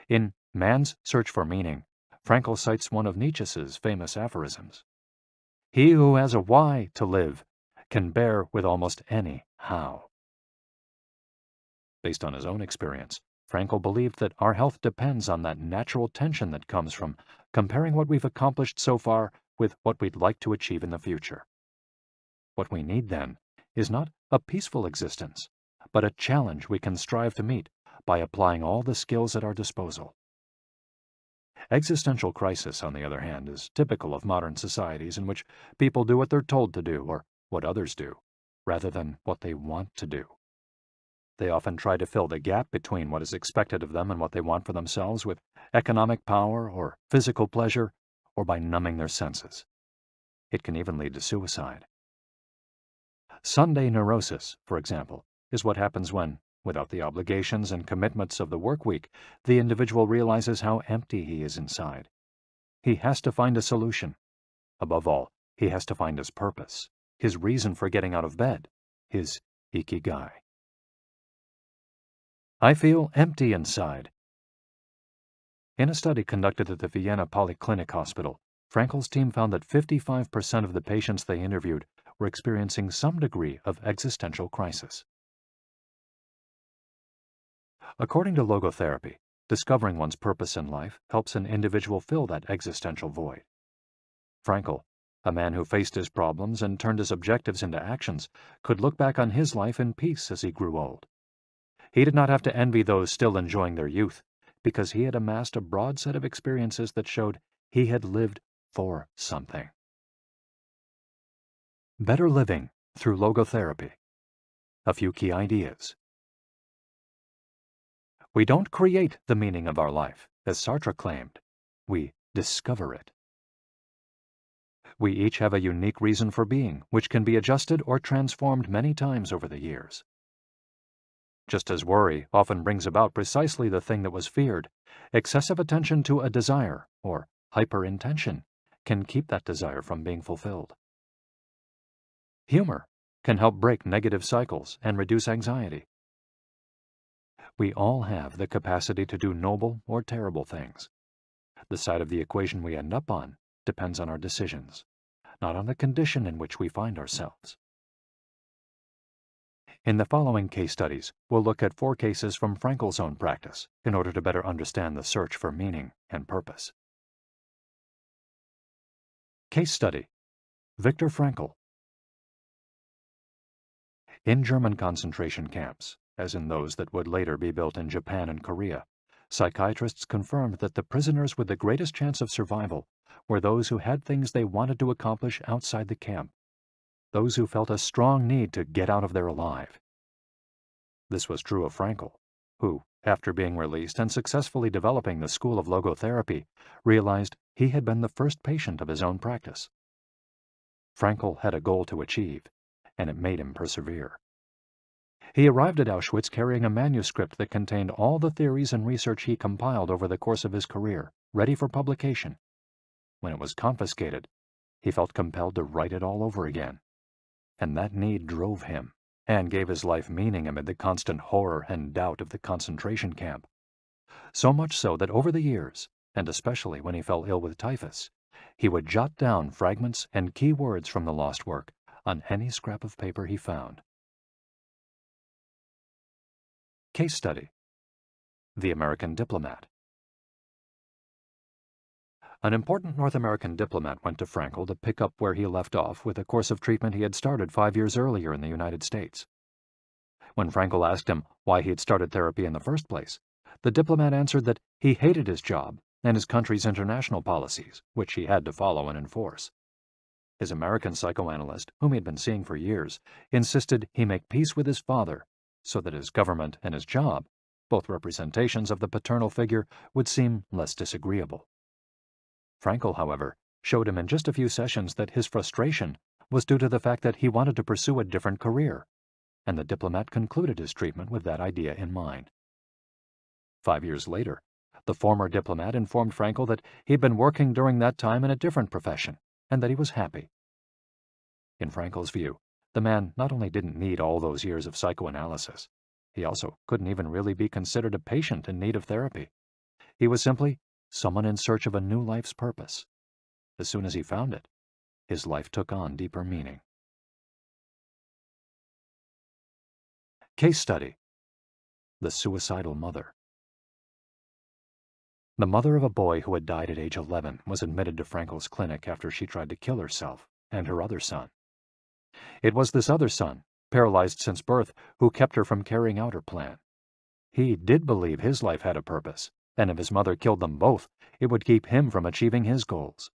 In Man's Search for Meaning, Frankl cites one of Nietzsche's famous aphorisms: "He who has a why to live can bear with almost any how." Based on his own experience, Frankl believed that our health depends on that natural tension that comes from comparing what we've accomplished so far with what we'd like to achieve in the future. What we need, then, is not a peaceful existence, but a challenge we can strive to meet by applying all the skills at our disposal. Existential crisis, on the other hand, is typical of modern societies in which people do what they're told to do or what others do, rather than what they want to do. They often try to fill the gap between what is expected of them and what they want for themselves with economic power or physical pleasure, or by numbing their senses. It can even lead to suicide. Sunday neurosis, for example, is what happens when, without the obligations and commitments of the work week, the individual realizes how empty he is inside. He has to find a solution. Above all, he has to find his purpose, his reason for getting out of bed, his Ikigai. I feel empty inside. In a study conducted at the Vienna Polyclinic Hospital, Frankl's team found that 55% of the patients they interviewed were experiencing some degree of existential crisis. According to logotherapy, discovering one's purpose in life helps an individual fill that existential void. Frankl, a man who faced his problems and turned his objectives into actions, could look back on his life in peace as he grew old. He did not have to envy those still enjoying their youth, because he had amassed a broad set of experiences that showed he had lived for something. Better living through logotherapy. A few key ideas. We don't create the meaning of our life, as Sartre claimed. We discover it. We each have a unique reason for being, which can be adjusted or transformed many times over the years. Just as worry often brings about precisely the thing that was feared, excessive attention to a desire, or hyperintention, can keep that desire from being fulfilled. Humor can help break negative cycles and reduce anxiety. We all have the capacity to do noble or terrible things. The side of the equation we end up on depends on our decisions, not on the condition in which we find ourselves. In the following case studies, we'll look at 4 cases from Frankl's own practice in order to better understand the search for meaning and purpose. Case study: Viktor Frankl. In German concentration camps, as in those that would later be built in Japan and Korea, psychiatrists confirmed that the prisoners with the greatest chance of survival were those who had things they wanted to accomplish outside the camp, those who felt a strong need to get out of there alive. This was true of Frankl, who, after being released and successfully developing the school of logotherapy, realized he had been the first patient of his own practice. Frankl had a goal to achieve, and it made him persevere. He arrived at Auschwitz carrying a manuscript that contained all the theories and research he compiled over the course of his career, ready for publication. When it was confiscated, he felt compelled to write it all over again. And that need drove him, and gave his life meaning amid the constant horror and doubt of the concentration camp. So much so that over the years, and especially when he fell ill with typhus, he would jot down fragments and key words from the lost work on any scrap of paper he found. Case study: The American Diplomat. An important North American diplomat went to Frankl to pick up where he left off with a course of treatment he had started 5 years earlier in the United States. When Frankl asked him why he had started therapy in the first place, the diplomat answered that he hated his job and his country's international policies, which he had to follow and enforce. His American psychoanalyst, whom he had been seeing for years, insisted he make peace with his father so that his government and his job, both representations of the paternal figure, would seem less disagreeable. Frankl, however, showed him in just a few sessions that his frustration was due to the fact that he wanted to pursue a different career, and the diplomat concluded his treatment with that idea in mind. 5 years later, the former diplomat informed Frankl that he had been working during that time in a different profession, and that he was happy. In Frankl's view, the man not only didn't need all those years of psychoanalysis, he also couldn't even really be considered a patient in need of therapy. He was simply someone in search of a new life's purpose. As soon as he found it, his life took on deeper meaning. Case study: The Suicidal Mother. The mother of a boy who had died at age 11 was admitted to Frankl's clinic after she tried to kill herself and her other son. It was this other son, paralyzed since birth, who kept her from carrying out her plan. He did believe his life had a purpose, and if his mother killed them both, it would keep him from achieving his goals.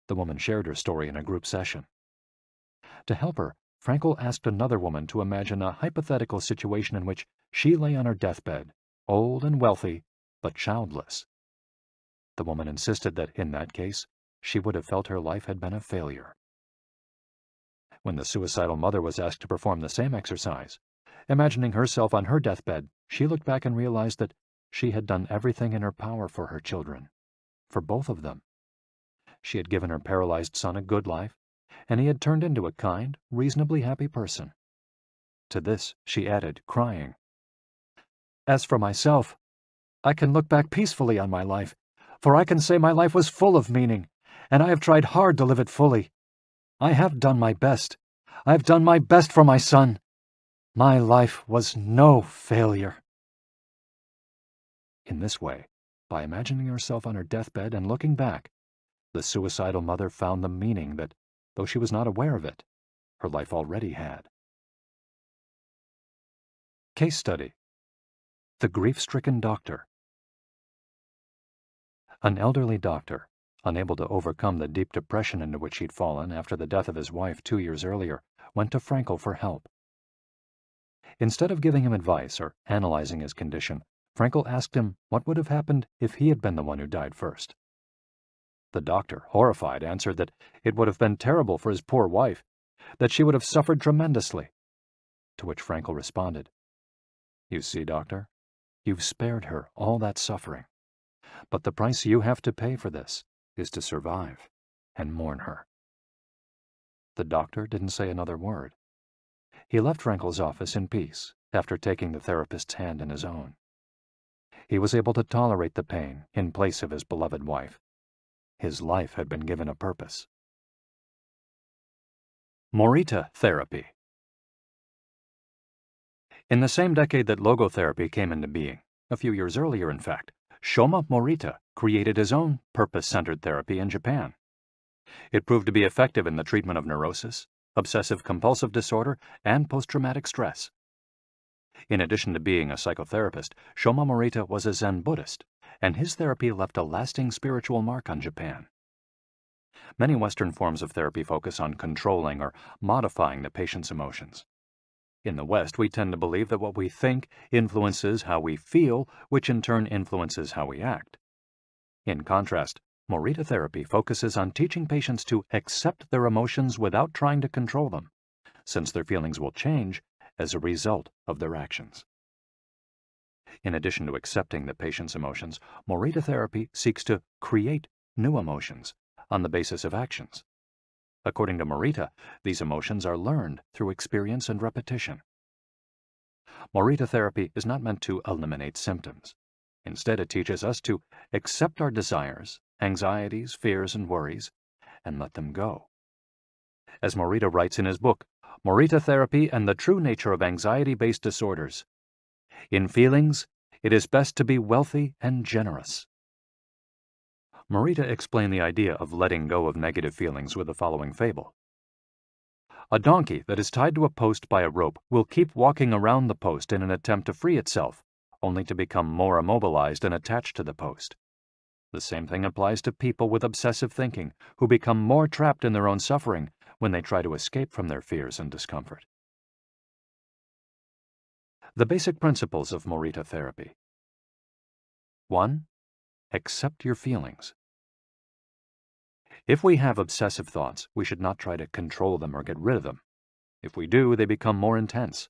The woman shared her story in a group session. To help her, Frankl asked another woman to imagine a hypothetical situation in which she lay on her deathbed, old and wealthy, but childless. The woman insisted that, in that case, she would have felt her life had been a failure. When the suicidal mother was asked to perform the same exercise, imagining herself on her deathbed, she looked back and realized that she had done everything in her power for her children, for both of them. She had given her paralyzed son a good life, and he had turned into a kind, reasonably happy person. To this she added, crying, "As for myself, I can look back peacefully on my life, for I can say my life was full of meaning, and I have tried hard to live it fully. I have done my best. I have done my best for my son. My life was no failure." In this way, by imagining herself on her deathbed and looking back, the suicidal mother found the meaning that, though she was not aware of it, her life already had. Case study: The grief-stricken doctor. An elderly doctor, unable to overcome the deep depression into which he'd fallen after the death of his wife 2 years earlier, went to Frankel for help. Instead of giving him advice or analyzing his condition, Frankel asked him what would have happened if he had been the one who died first. The doctor, horrified, answered that it would have been terrible for his poor wife, that she would have suffered tremendously. To which Frankel responded, "You see, doctor, you've spared her all that suffering, but the price you have to pay for this is to survive and mourn her." The doctor didn't say another word. He left Frankel's office in peace after taking the therapist's hand in his own. He was able to tolerate the pain in place of his beloved wife. His life had been given a purpose. Morita therapy. In the same decade that logotherapy came into being, a few years earlier in fact, Shoma Morita created his own purpose-centered therapy in Japan. It proved to be effective in the treatment of neurosis, obsessive-compulsive disorder, and post-traumatic stress. In addition to being a psychotherapist, Shoma Morita was a Zen Buddhist, and his therapy left a lasting spiritual mark on Japan. Many Western forms of therapy focus on controlling or modifying the patient's emotions. In the West, we tend to believe that what we think influences how we feel, which in turn influences how we act. In contrast, Morita therapy focuses on teaching patients to accept their emotions without trying to control them, since their feelings will change as a result of their actions. In addition to accepting the patient's emotions, Morita therapy seeks to create new emotions on the basis of actions. According to Morita, these emotions are learned through experience and repetition. Morita therapy is not meant to eliminate symptoms. Instead, it teaches us to accept our desires, anxieties, fears, and worries, and let them go. As Morita writes in his book, Morita Therapy and the True Nature of Anxiety-Based Disorders, "In feelings, it is best to be wealthy and generous." Morita explained the idea of letting go of negative feelings with the following fable. A donkey that is tied to a post by a rope will keep walking around the post in an attempt to free itself, only to become more immobilized and attached to the post. The same thing applies to people with obsessive thinking, who become more trapped in their own suffering when they try to escape from their fears and discomfort. The basic principles of Morita therapy. 1. Accept your feelings. If we have obsessive thoughts, we should not try to control them or get rid of them. If we do, they become more intense.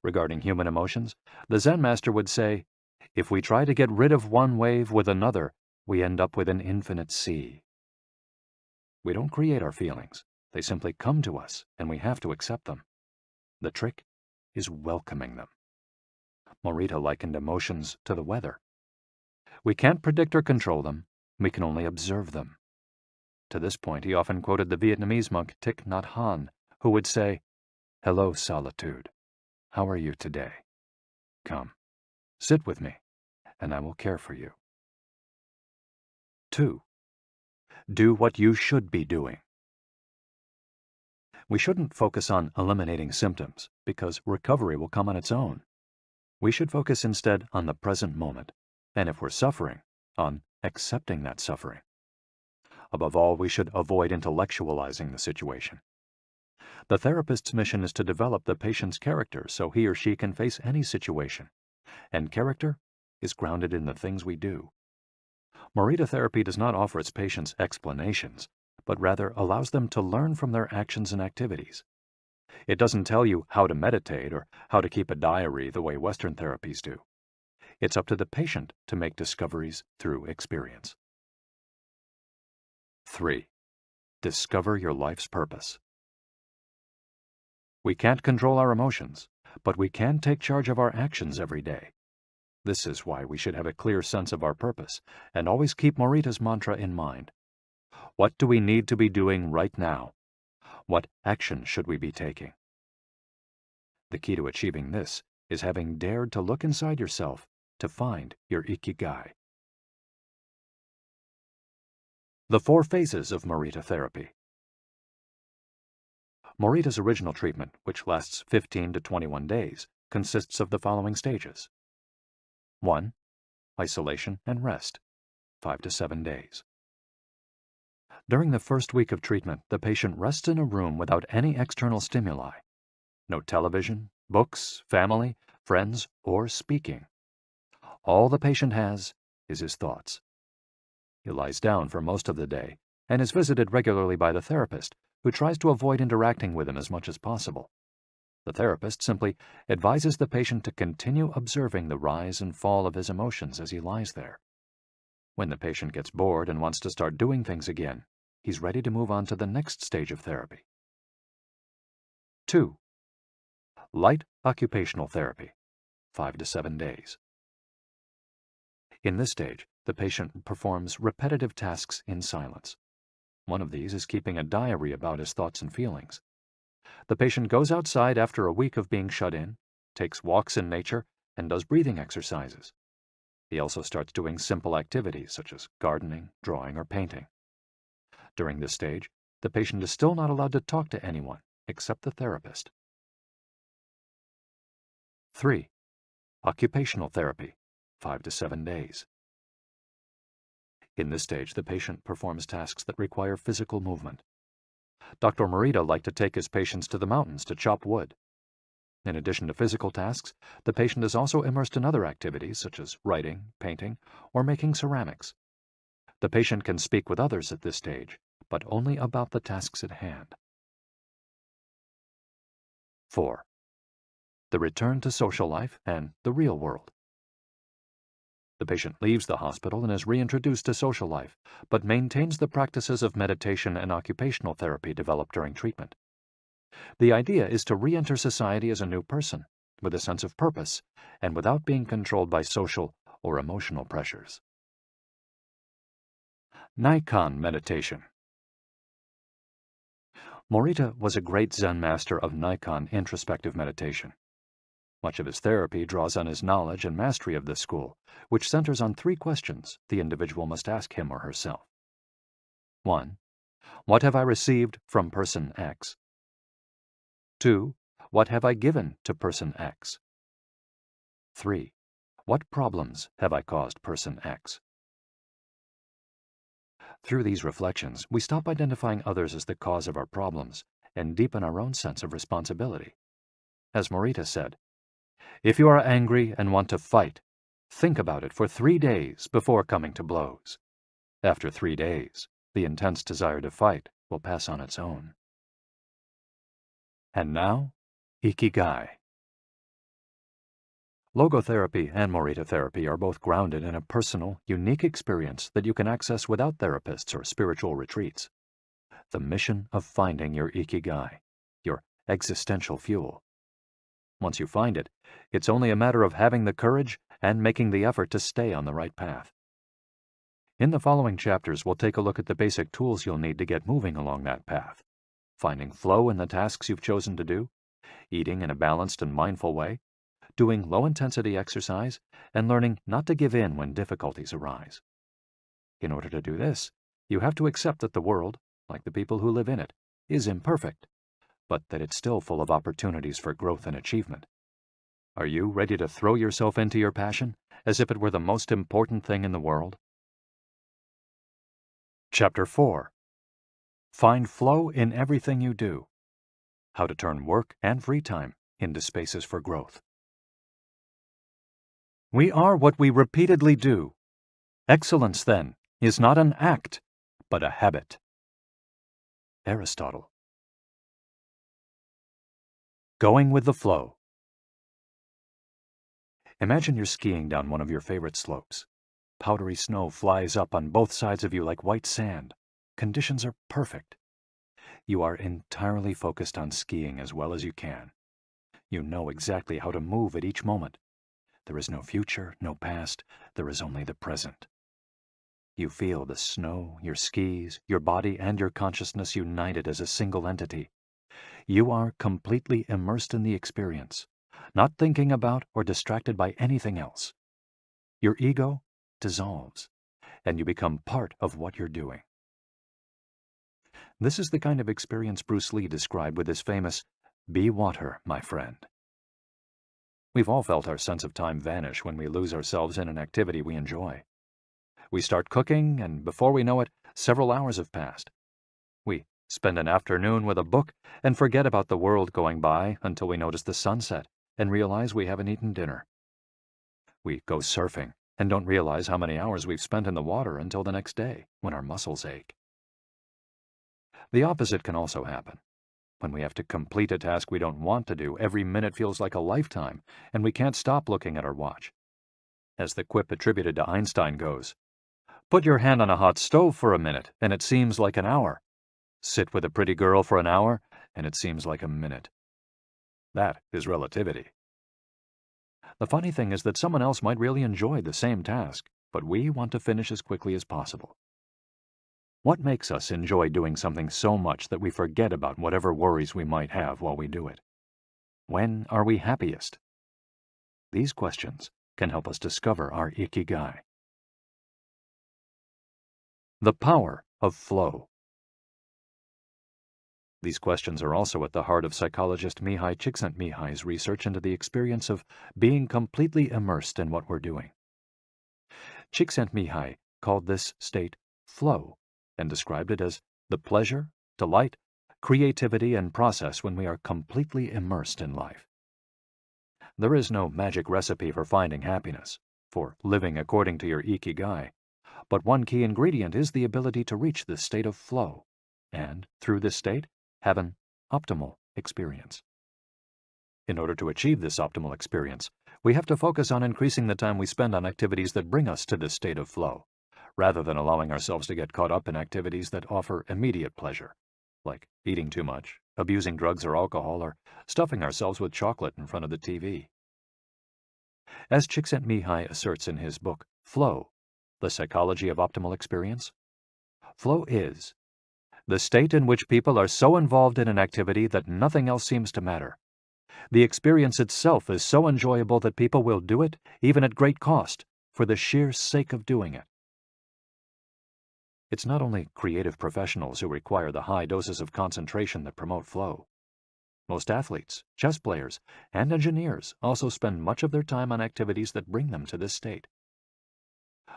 Regarding human emotions, the Zen master would say, if we try to get rid of one wave with another, we end up with an infinite sea. We don't create our feelings. They simply come to us, and we have to accept them. The trick is welcoming them. Morita likened emotions to the weather. We can't predict or control them. We can only observe them. To this point, he often quoted the Vietnamese monk Thich Nhat Hanh, who would say, "Hello, solitude. How are you today? Come, sit with me, and I will care for you." 2. Do what you should be doing. We shouldn't focus on eliminating symptoms, because recovery will come on its own. We should focus instead on the present moment, and if we're suffering, on accepting that suffering. Above all, we should avoid intellectualizing the situation. The therapist's mission is to develop the patient's character so he or she can face any situation, and character is grounded in the things we do. Morita therapy does not offer its patients explanations, but rather allows them to learn from their actions and activities. It doesn't tell you how to meditate or how to keep a diary the way Western therapies do. It's up to the patient to make discoveries through experience. 3. Discover your life's purpose. We can't control our emotions, but we can take charge of our actions every day. This is why we should have a clear sense of our purpose and always keep Morita's mantra in mind. What do we need to be doing right now? What action should we be taking? The key to achieving this is having dared to look inside yourself to find your Ikigai. The 4 phases of Morita therapy. Morita's original treatment, which lasts 15 to 21 days, consists of the following stages. 1. Isolation and rest, 5 to 7 days. During the first week of treatment, the patient rests in a room without any external stimuli. No television, books, family, friends, or speaking. All the patient has is his thoughts. He lies down for most of the day and is visited regularly by the therapist, who tries to avoid interacting with him as much as possible. The therapist simply advises the patient to continue observing the rise and fall of his emotions as he lies there. When the patient gets bored and wants to start doing things again, he's ready to move on to the next stage of therapy. 2. Light occupational therapy, 5 to 7 days. In this stage, the patient performs repetitive tasks in silence. One of these is keeping a diary about his thoughts and feelings. The patient goes outside after a week of being shut in, takes walks in nature, and does breathing exercises. He also starts doing simple activities such as gardening, drawing, or painting. During this stage, the patient is still not allowed to talk to anyone except the therapist. 3. Occupational therapy, 5 to 7 days. In this stage, the patient performs tasks that require physical movement. Dr. Morita liked to take his patients to the mountains to chop wood. In addition to physical tasks, the patient is also immersed in other activities such as writing, painting, or making ceramics. The patient can speak with others at this stage, but only about the tasks at hand. 4. The return to social life and the real world. The patient leaves the hospital and is reintroduced to social life, but maintains the practices of meditation and occupational therapy developed during treatment. The idea is to re-enter society as a new person, with a sense of purpose, and without being controlled by social or emotional pressures. Nikan meditation. Morita was a great Zen master of Nikan introspective meditation. Much of his therapy draws on his knowledge and mastery of this school, which centers on 3 questions the individual must ask him or herself. 1. What have I received from person X? 2. What have I given to person X? 3. What problems have I caused person X? Through these reflections, we stop identifying others as the cause of our problems and deepen our own sense of responsibility. As Morita said, if you are angry and want to fight, think about it for 3 days before coming to blows. After 3 days, the intense desire to fight will pass on its own. And now, Ikigai. Logotherapy and Morita therapy are both grounded in a personal, unique experience that you can access without therapists or spiritual retreats. The mission of finding your Ikigai, your existential fuel. Once you find it, it's only a matter of having the courage and making the effort to stay on the right path. In the following chapters, we'll take a look at the basic tools you'll need to get moving along that path. Finding flow in the tasks you've chosen to do, eating in a balanced and mindful way, doing low-intensity exercise, and learning not to give in when difficulties arise. In order to do this, you have to accept that the world, like the people who live in it, is imperfect, but that it's still full of opportunities for growth and achievement. Are you ready to throw yourself into your passion as if it were the most important thing in the world? Chapter 4. Find flow in everything you do. How to turn work and free time into spaces for growth. We are what we repeatedly do. Excellence, then, is not an act, but a habit. Aristotle. Going with the flow. Imagine you're skiing down one of your favorite slopes. Powdery snow flies up on both sides of you like white sand. Conditions are perfect. You are entirely focused on skiing as well as you can. You know exactly how to move at each moment. There is no future, no past. There is only the present. You feel the snow, your skis, your body, and your consciousness united as a single entity. You are completely immersed in the experience, not thinking about or distracted by anything else. your ego dissolves, and you become part of what you're doing. This is the kind of experience Bruce Lee described with his famous, "Be water, my friend." We've all felt our sense of time vanish when we lose ourselves in an activity we enjoy. We start cooking, and before we know it, several hours have passed. We spend an afternoon with a book and forget about the world going by until we notice the sunset and realize we haven't eaten dinner. We go surfing and don't realize how many hours we've spent in the water until the next day when our muscles ache. The opposite can also happen. When we have to complete a task we don't want to do, every minute feels like a lifetime, and we can't stop looking at our watch. As the quip attributed to Einstein goes, "Put your hand on a hot stove for a minute, and it seems like an hour. Sit with a pretty girl for an hour, and it seems like a minute." That is relativity. The funny thing is that someone else might really enjoy the same task, but we want to finish as quickly as possible. What makes us enjoy doing something so much that we forget about whatever worries we might have while we do it? When are we happiest? These questions can help us discover our Ikigai. The power of flow. These questions are also at the heart of psychologist Mihaly Csikszentmihalyi's research into the experience of being completely immersed in what we're doing. Csikszentmihalyi called this state flow and described it as the pleasure, delight, creativity, and process when we are completely immersed in life. There is no magic recipe for finding happiness, for living according to your Ikigai, but one key ingredient is the ability to reach this state of flow, and, through this state, have an optimal experience. In order to achieve this optimal experience, we have to focus on increasing the time we spend on activities that bring us to this state of flow, rather than allowing ourselves to get caught up in activities that offer immediate pleasure, like eating too much, abusing drugs or alcohol, or stuffing ourselves with chocolate in front of the TV. As Csikszentmihalyi asserts in his book, Flow, The Psychology of Optimal Experience, flow is the state in which people are so involved in an activity that nothing else seems to matter. The experience itself is so enjoyable that people will do it, even at great cost, for the sheer sake of doing it. It's not only creative professionals who require the high doses of concentration that promote flow. Most athletes, chess players, and engineers also spend much of their time on activities that bring them to this state.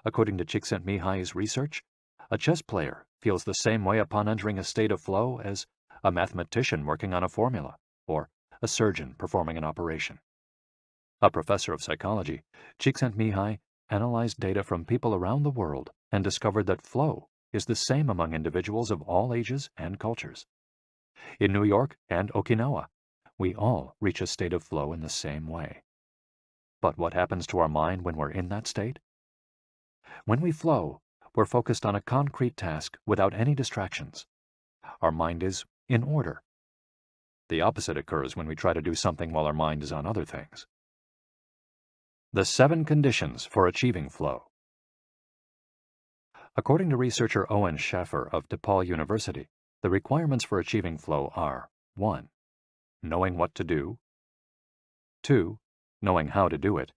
According to Csikszentmihalyi's research, a chess player feels the same way upon entering a state of flow as a mathematician working on a formula, or a surgeon performing an operation. A professor of psychology, Csikszentmihalyi analyzed data from people around the world and discovered that flow is the same among individuals of all ages and cultures. In New York and Okinawa, we all reach a state of flow in the same way. But what happens to our mind when we're in that state? When we flow, we're focused on a concrete task without any distractions. Our mind is in order. The opposite occurs when we try to do something while our mind is on other things. The 7 conditions for achieving flow. According to researcher Owen Schaffer of DePaul University, the requirements for achieving flow are 1. Knowing what to do. 2. Knowing how to do it.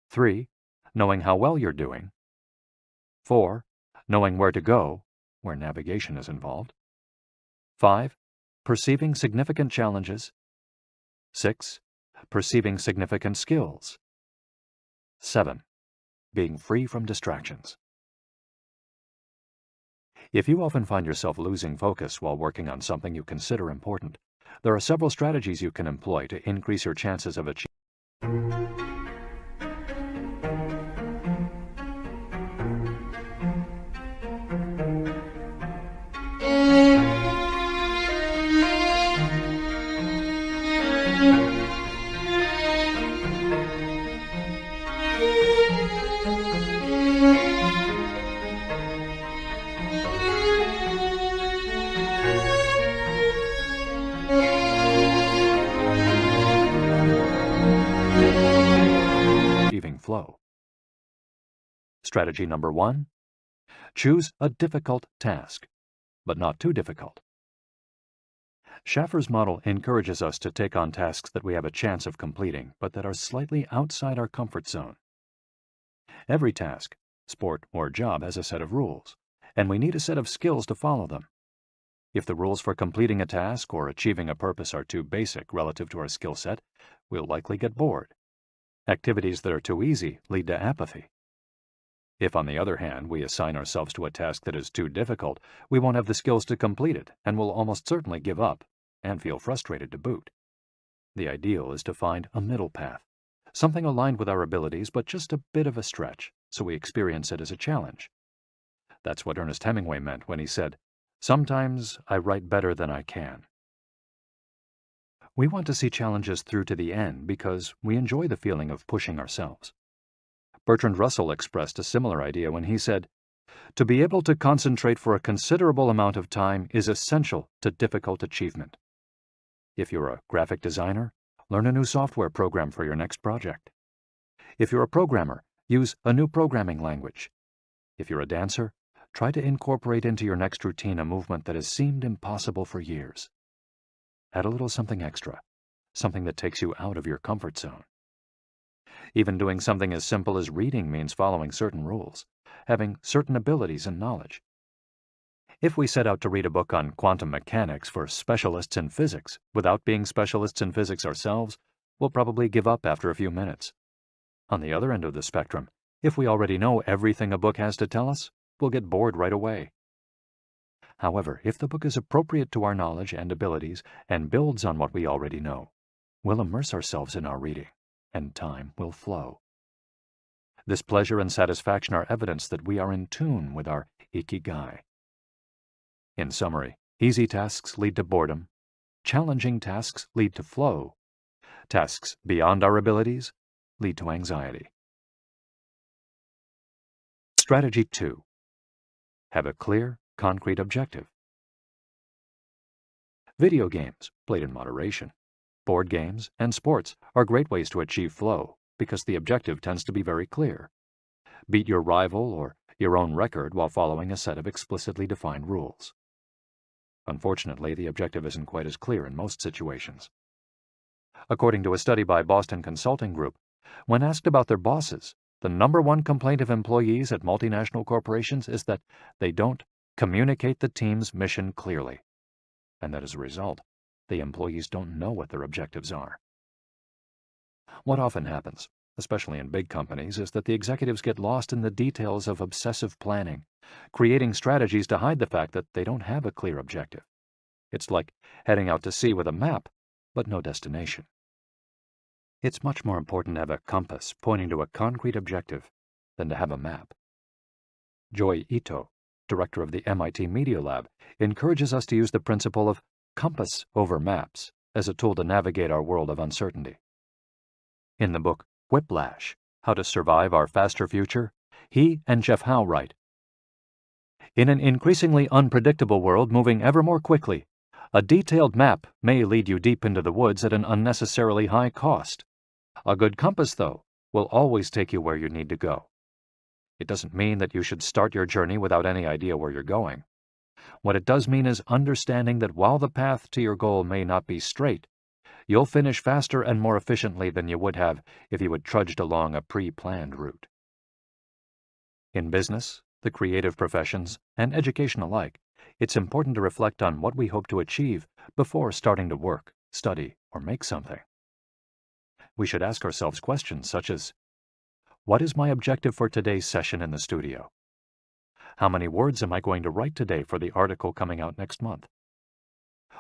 3. Knowing how well you're doing. 4. Knowing where to go, where navigation is involved. 5. Perceiving significant challenges. 6. Perceiving significant skills. 7. Being free from distractions. If you often find yourself losing focus while working on something you consider important, there are several strategies you can employ to increase your chances of achieving. Flow. Strategy number 1. Choose a difficult task, but not too difficult. Schaffer's model encourages us to take on tasks that we have a chance of completing, but that are slightly outside our comfort zone. Every task, sport, or job has a set of rules, and we need a set of skills to follow them. If the rules for completing a task or achieving a purpose are too basic relative to our skill set, we'll likely get bored. Activities that are too easy lead to apathy. If, on the other hand, we assign ourselves to a task that is too difficult, we won't have the skills to complete it and will almost certainly give up and feel frustrated to boot. The ideal is to find a middle path, something aligned with our abilities but just a bit of a stretch, so we experience it as a challenge. That's what Ernest Hemingway meant when he said, "Sometimes I write better than I can." We want to see challenges through to the end because we enjoy the feeling of pushing ourselves. Bertrand Russell expressed a similar idea when he said, "To be able to concentrate for a considerable amount of time is essential to difficult achievement." If you're a graphic designer, learn a new software program for your next project. If you're a programmer, use a new programming language. If you're a dancer, try to incorporate into your next routine a movement that has seemed impossible for years. Add a little something extra, something that takes you out of your comfort zone. Even doing something as simple as reading means following certain rules, having certain abilities and knowledge. If we set out to read a book on quantum mechanics for specialists in physics without being specialists in physics ourselves, we'll probably give up after a few minutes. On the other end of the spectrum, if we already know everything a book has to tell us, we'll get bored right away. However, if the book is appropriate to our knowledge and abilities and builds on what we already know, we'll immerse ourselves in our reading, and time will flow. This pleasure and satisfaction are evidence that we are in tune with our Ikigai. In summary, easy tasks lead to boredom, challenging tasks lead to flow, tasks beyond our abilities lead to anxiety. Strategy 2. Have a clear, concrete objective. Video games, played in moderation, board games, and sports are great ways to achieve flow because the objective tends to be very clear. Beat your rival or your own record while following a set of explicitly defined rules. Unfortunately, the objective isn't quite as clear in most situations. According to a study by Boston Consulting Group, when asked about their bosses, the #1 complaint of employees at multinational corporations is that they don't communicate the team's mission clearly, and that as a result, the employees don't know what their objectives are. What often happens, especially in big companies, is that the executives get lost in the details of obsessive planning, creating strategies to hide the fact that they don't have a clear objective. It's like heading out to sea with a map, but no destination. It's much more important to have a compass pointing to a concrete objective than to have a map. Joy Ito, director of the MIT Media Lab, encourages us to use the principle of compass over maps as a tool to navigate our world of uncertainty. In the book Whiplash, How to Survive Our Faster Future, he and Jeff Howe write, "In an increasingly unpredictable world moving ever more quickly, a detailed map may lead you deep into the woods at an unnecessarily high cost. A good compass, though, will always take you where you need to go. It doesn't mean that you should start your journey without any idea where you're going. What it does mean is understanding that while the path to your goal may not be straight, you'll finish faster and more efficiently than you would have if you had trudged along a pre-planned route." In business, the creative professions, and education alike, it's important to reflect on what we hope to achieve before starting to work, study, or make something. We should ask ourselves questions such as, what is my objective for today's session in the studio? How many words am I going to write today for the article coming out next month?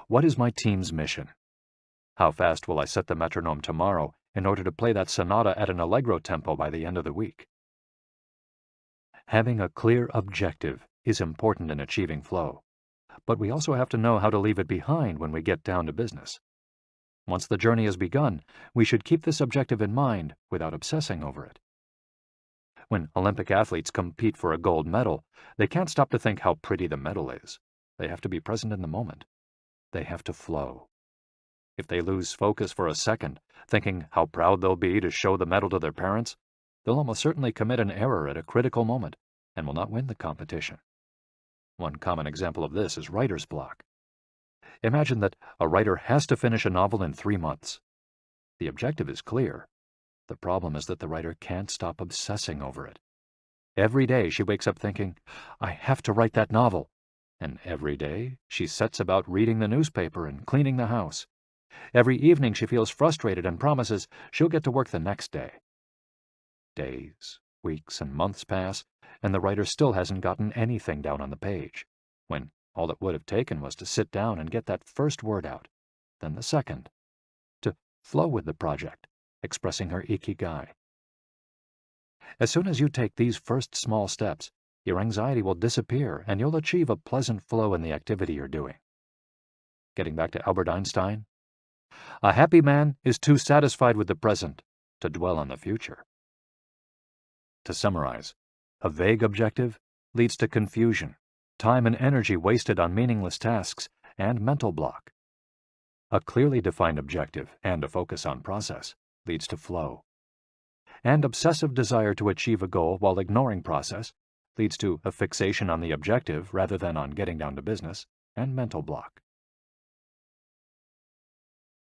What is my team's mission? How fast will I set the metronome tomorrow in order to play that sonata at an allegro tempo by the end of the week? Having a clear objective is important in achieving flow, but we also have to know how to leave it behind when we get down to business. Once the journey has begun, we should keep this objective in mind without obsessing over it. When Olympic athletes compete for a gold medal, they can't stop to think how pretty the medal is. They have to be present in the moment. They have to flow. If they lose focus for a second, thinking how proud they'll be to show the medal to their parents, they'll almost certainly commit an error at a critical moment and will not win the competition. One common example of this is writer's block. Imagine that a writer has to finish a novel in 3 months. The objective is clear. The problem is that the writer can't stop obsessing over it, Every day she wakes up thinking, I have to write that novel. And every day she sets about reading the newspaper and cleaning the house. Every evening she feels frustrated and promises she'll get to work the next day. Days, weeks, and months pass, and the writer still hasn't gotten anything down on the page, when all it would have taken was to sit down and get that first word out, then the second, to flow with the project, expressing her Ikigai. As soon as you take these first small steps, your anxiety will disappear and you'll achieve a pleasant flow in the activity you're doing. Getting back to Albert Einstein, a happy man is too satisfied with the present to dwell on the future. To summarize, a vague objective leads to confusion, time and energy wasted on meaningless tasks, and mental block. A clearly defined objective and a focus on process leads to flow. And obsessive desire to achieve a goal while ignoring process leads to a fixation on the objective rather than on getting down to business, and mental block.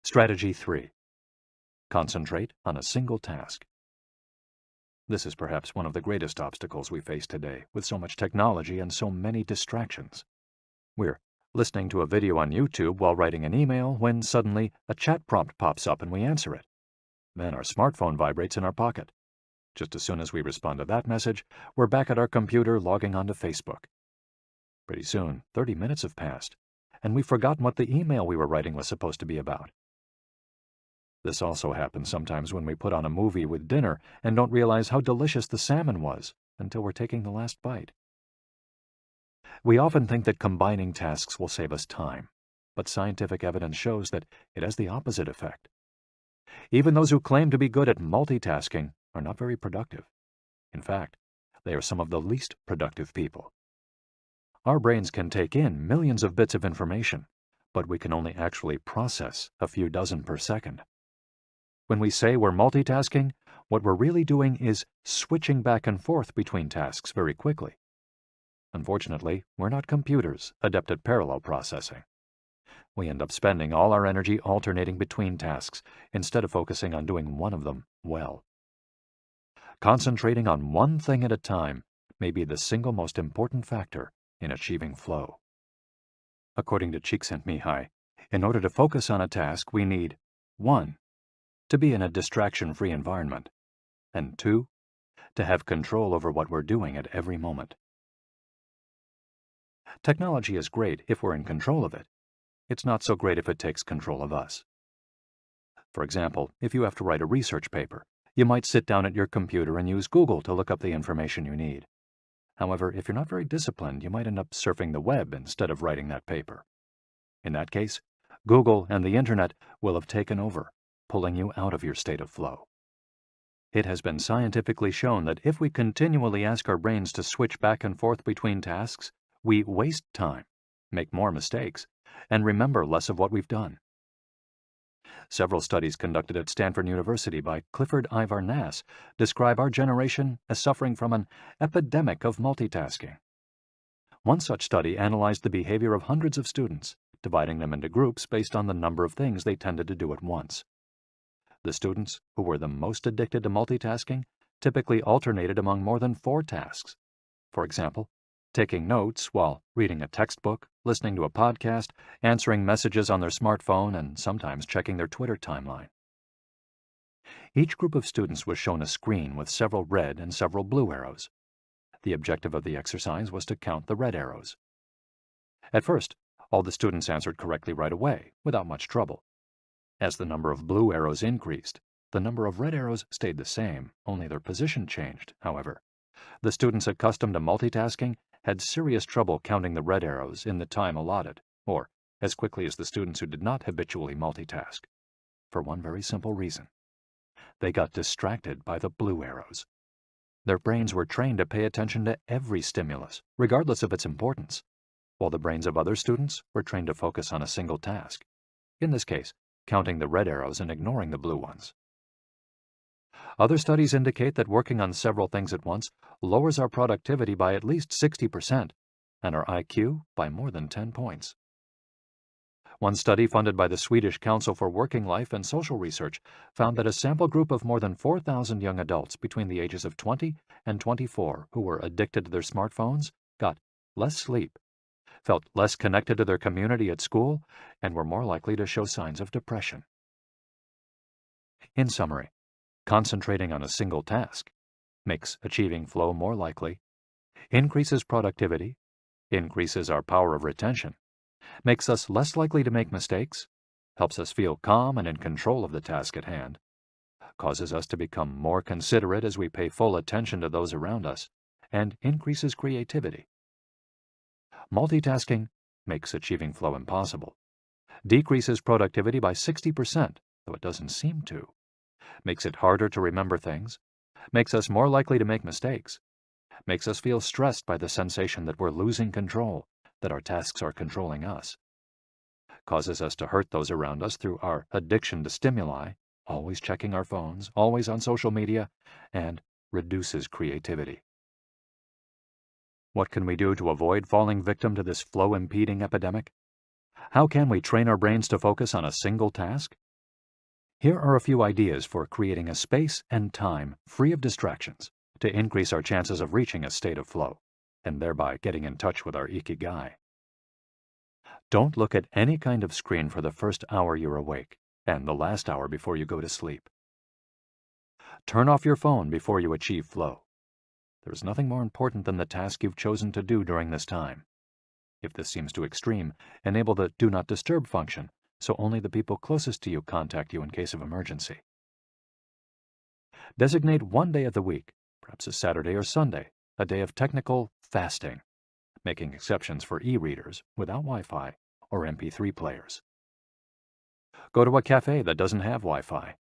Strategy 3. Concentrate on a single task. This is perhaps one of the greatest obstacles we face today, with so much technology and so many distractions. We're listening to a video on YouTube while writing an email when suddenly a chat prompt pops up and we answer it. Then our smartphone vibrates in our pocket. Just as soon as we respond to that message, we're back at our computer logging onto Facebook. Pretty soon, 30 minutes have passed, and we've forgotten what the email we were writing was supposed to be about. This also happens sometimes when we put on a movie with dinner and don't realize how delicious the salmon was until we're taking the last bite. We often think that combining tasks will save us time, but scientific evidence shows that it has the opposite effect. Even those who claim to be good at multitasking are not very productive. In fact, they are some of the least productive people. Our brains can take in millions of bits of information, but we can only actually process a few dozen per second. When we say we're multitasking, what we're really doing is switching back and forth between tasks very quickly. Unfortunately, we're not computers adept at parallel processing. We end up spending all our energy alternating between tasks instead of focusing on doing one of them well. Concentrating on one thing at a time may be the single most important factor in achieving flow. According to Csikszentmihalyi, in order to focus on a task, we need 1. To be in a distraction-free environment, and 2. To have control over what we're doing at every moment. Technology is great if we're in control of it. It's not so great if it takes control of us. For example, if you have to write a research paper, you might sit down at your computer and use Google to look up the information you need. However, if you're not very disciplined, you might end up surfing the web instead of writing that paper. In that case, Google and the Internet will have taken over, pulling you out of your state of flow. It has been scientifically shown that if we continually ask our brains to switch back and forth between tasks, we waste time, make more mistakes, and remember less of what we've done. Several studies conducted at Stanford University by Clifford Ivar Nass describe our generation as suffering from an epidemic of multitasking. One such study analyzed the behavior of hundreds of students, dividing them into groups based on the number of things they tended to do at once. The students who were the most addicted to multitasking typically alternated among more than 4 tasks. For example, taking notes while reading a textbook, listening to a podcast, answering messages on their smartphone, and sometimes checking their Twitter timeline. Each group of students was shown a screen with several red and several blue arrows. The objective of the exercise was to count the red arrows. At first, all the students answered correctly right away, without much trouble. As the number of blue arrows increased, the number of red arrows stayed the same, only their position changed, however. The students accustomed to multitasking had serious trouble counting the red arrows in the time allotted, or as quickly as the students who did not habitually multitask, for one very simple reason. They got distracted by the blue arrows. Their brains were trained to pay attention to every stimulus, regardless of its importance, while the brains of other students were trained to focus on a single task, in this case, counting the red arrows and ignoring the blue ones. Other studies indicate that working on several things at once lowers our productivity by at least 60% and our IQ by more than 10 points. One study funded by the Swedish Council for Working Life and Social Research found that a sample group of more than 4,000 young adults between the ages of 20 and 24 who were addicted to their smartphones got less sleep, felt less connected to their community at school, and were more likely to show signs of depression. In summary, concentrating on a single task makes achieving flow more likely, increases productivity, increases our power of retention, makes us less likely to make mistakes, helps us feel calm and in control of the task at hand, causes us to become more considerate as we pay full attention to those around us, and increases creativity. Multitasking makes achieving flow impossible, decreases productivity by 60%, though it doesn't seem to, makes it harder to remember things, makes us more likely to make mistakes, makes us feel stressed by the sensation that we're losing control, that our tasks are controlling us, causes us to hurt those around us through our addiction to stimuli, always checking our phones, always on social media, and reduces creativity. What can we do to avoid falling victim to this flow-impeding epidemic? How can we train our brains to focus on a single task? Here are a few ideas for creating a space and time free of distractions to increase our chances of reaching a state of flow, and thereby getting in touch with our Ikigai. Don't look at any kind of screen for the first hour you're awake, and the last hour before you go to sleep. Turn off your phone before you achieve flow. There is nothing more important than the task you've chosen to do during this time. If this seems too extreme, enable the Do Not Disturb function, so only the people closest to you contact you in case of emergency. Designate one day of the week, perhaps a Saturday or Sunday, a day of technical fasting, making exceptions for e-readers without Wi-Fi or MP3 players. Go to a cafe that doesn't have Wi-Fi.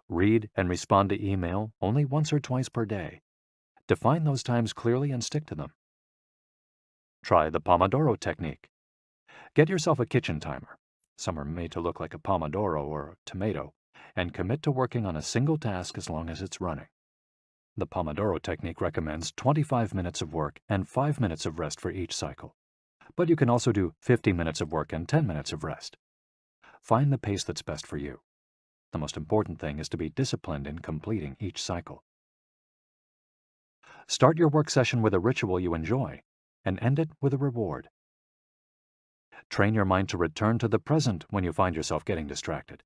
Read and respond to email only once or twice per day. Define those times clearly and stick to them. Try the Pomodoro technique. Get yourself a kitchen timer. Some are made to look like a pomodoro or a tomato, and commit to working on a single task as long as it's running. The Pomodoro technique recommends 25 minutes of work and 5 minutes of rest for each cycle, but you can also do 50 minutes of work and 10 minutes of rest. Find the pace that's best for you. The most important thing is to be disciplined in completing each cycle. Start your work session with a ritual you enjoy, and end it with a reward. Train your mind to return to the present when you find yourself getting distracted.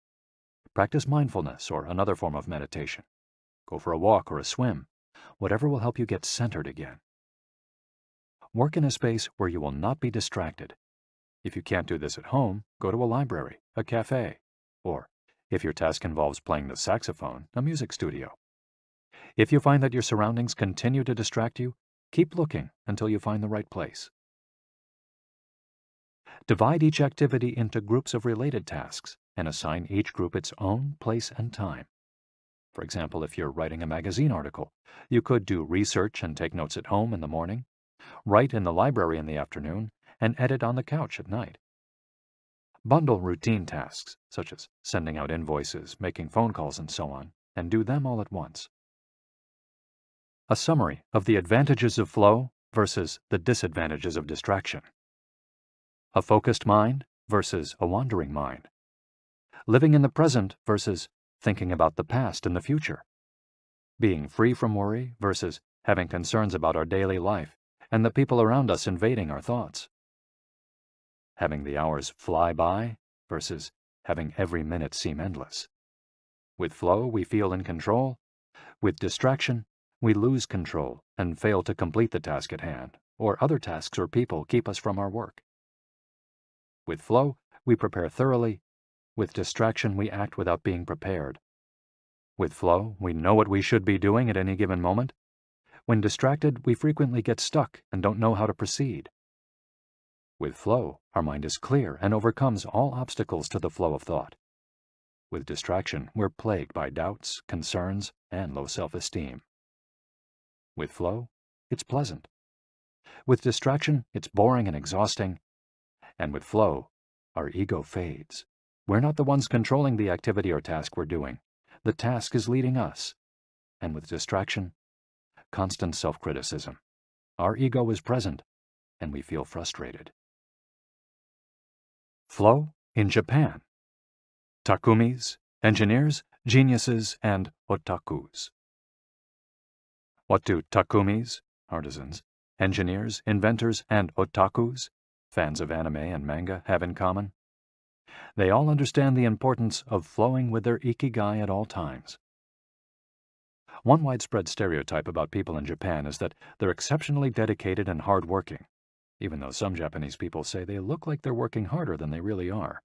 Practice mindfulness or another form of meditation. Go for a walk or a swim, whatever will help you get centered again. Work in a space where you will not be distracted. If you can't do this at home, go to a library, a cafe, or, if your task involves playing the saxophone, a music studio. If you find that your surroundings continue to distract you, keep looking until you find the right place. Divide each activity into groups of related tasks and assign each group its own place and time. For example, if you're writing a magazine article, you could do research and take notes at home in the morning, write in the library in the afternoon, and edit on the couch at night. Bundle routine tasks, such as sending out invoices, making phone calls, and so on, and do them all at once. A summary of the advantages of flow versus the disadvantages of distraction. A focused mind versus a wandering mind. Living in the present versus thinking about the past and the future. Being free from worry versus having concerns about our daily life and the people around us invading our thoughts. Having the hours fly by versus having every minute seem endless. With flow, we feel in control. With distraction, we lose control and fail to complete the task at hand, or other tasks or people keep us from our work. With flow, we prepare thoroughly. With distraction, we act without being prepared. With flow, we know what we should be doing at any given moment. When distracted, we frequently get stuck and don't know how to proceed. With flow, our mind is clear and overcomes all obstacles to the flow of thought. With distraction, we're plagued by doubts, concerns, and low self-esteem. With flow, it's pleasant. With distraction, it's boring and exhausting. And with flow, our ego fades. We're not the ones controlling the activity or task we're doing. The task is leading us. And with distraction, constant self-criticism. Our ego is present, and we feel frustrated. Flow in Japan. Takumis, engineers, geniuses, and otakus. What do takumis, artisans, engineers, inventors, and otakus, fans of anime and manga, have in common? They all understand the importance of flowing with their Ikigai at all times. One widespread stereotype about people in Japan is that they're exceptionally dedicated and hard-working, even though some Japanese people say they look like they're working harder than they really are.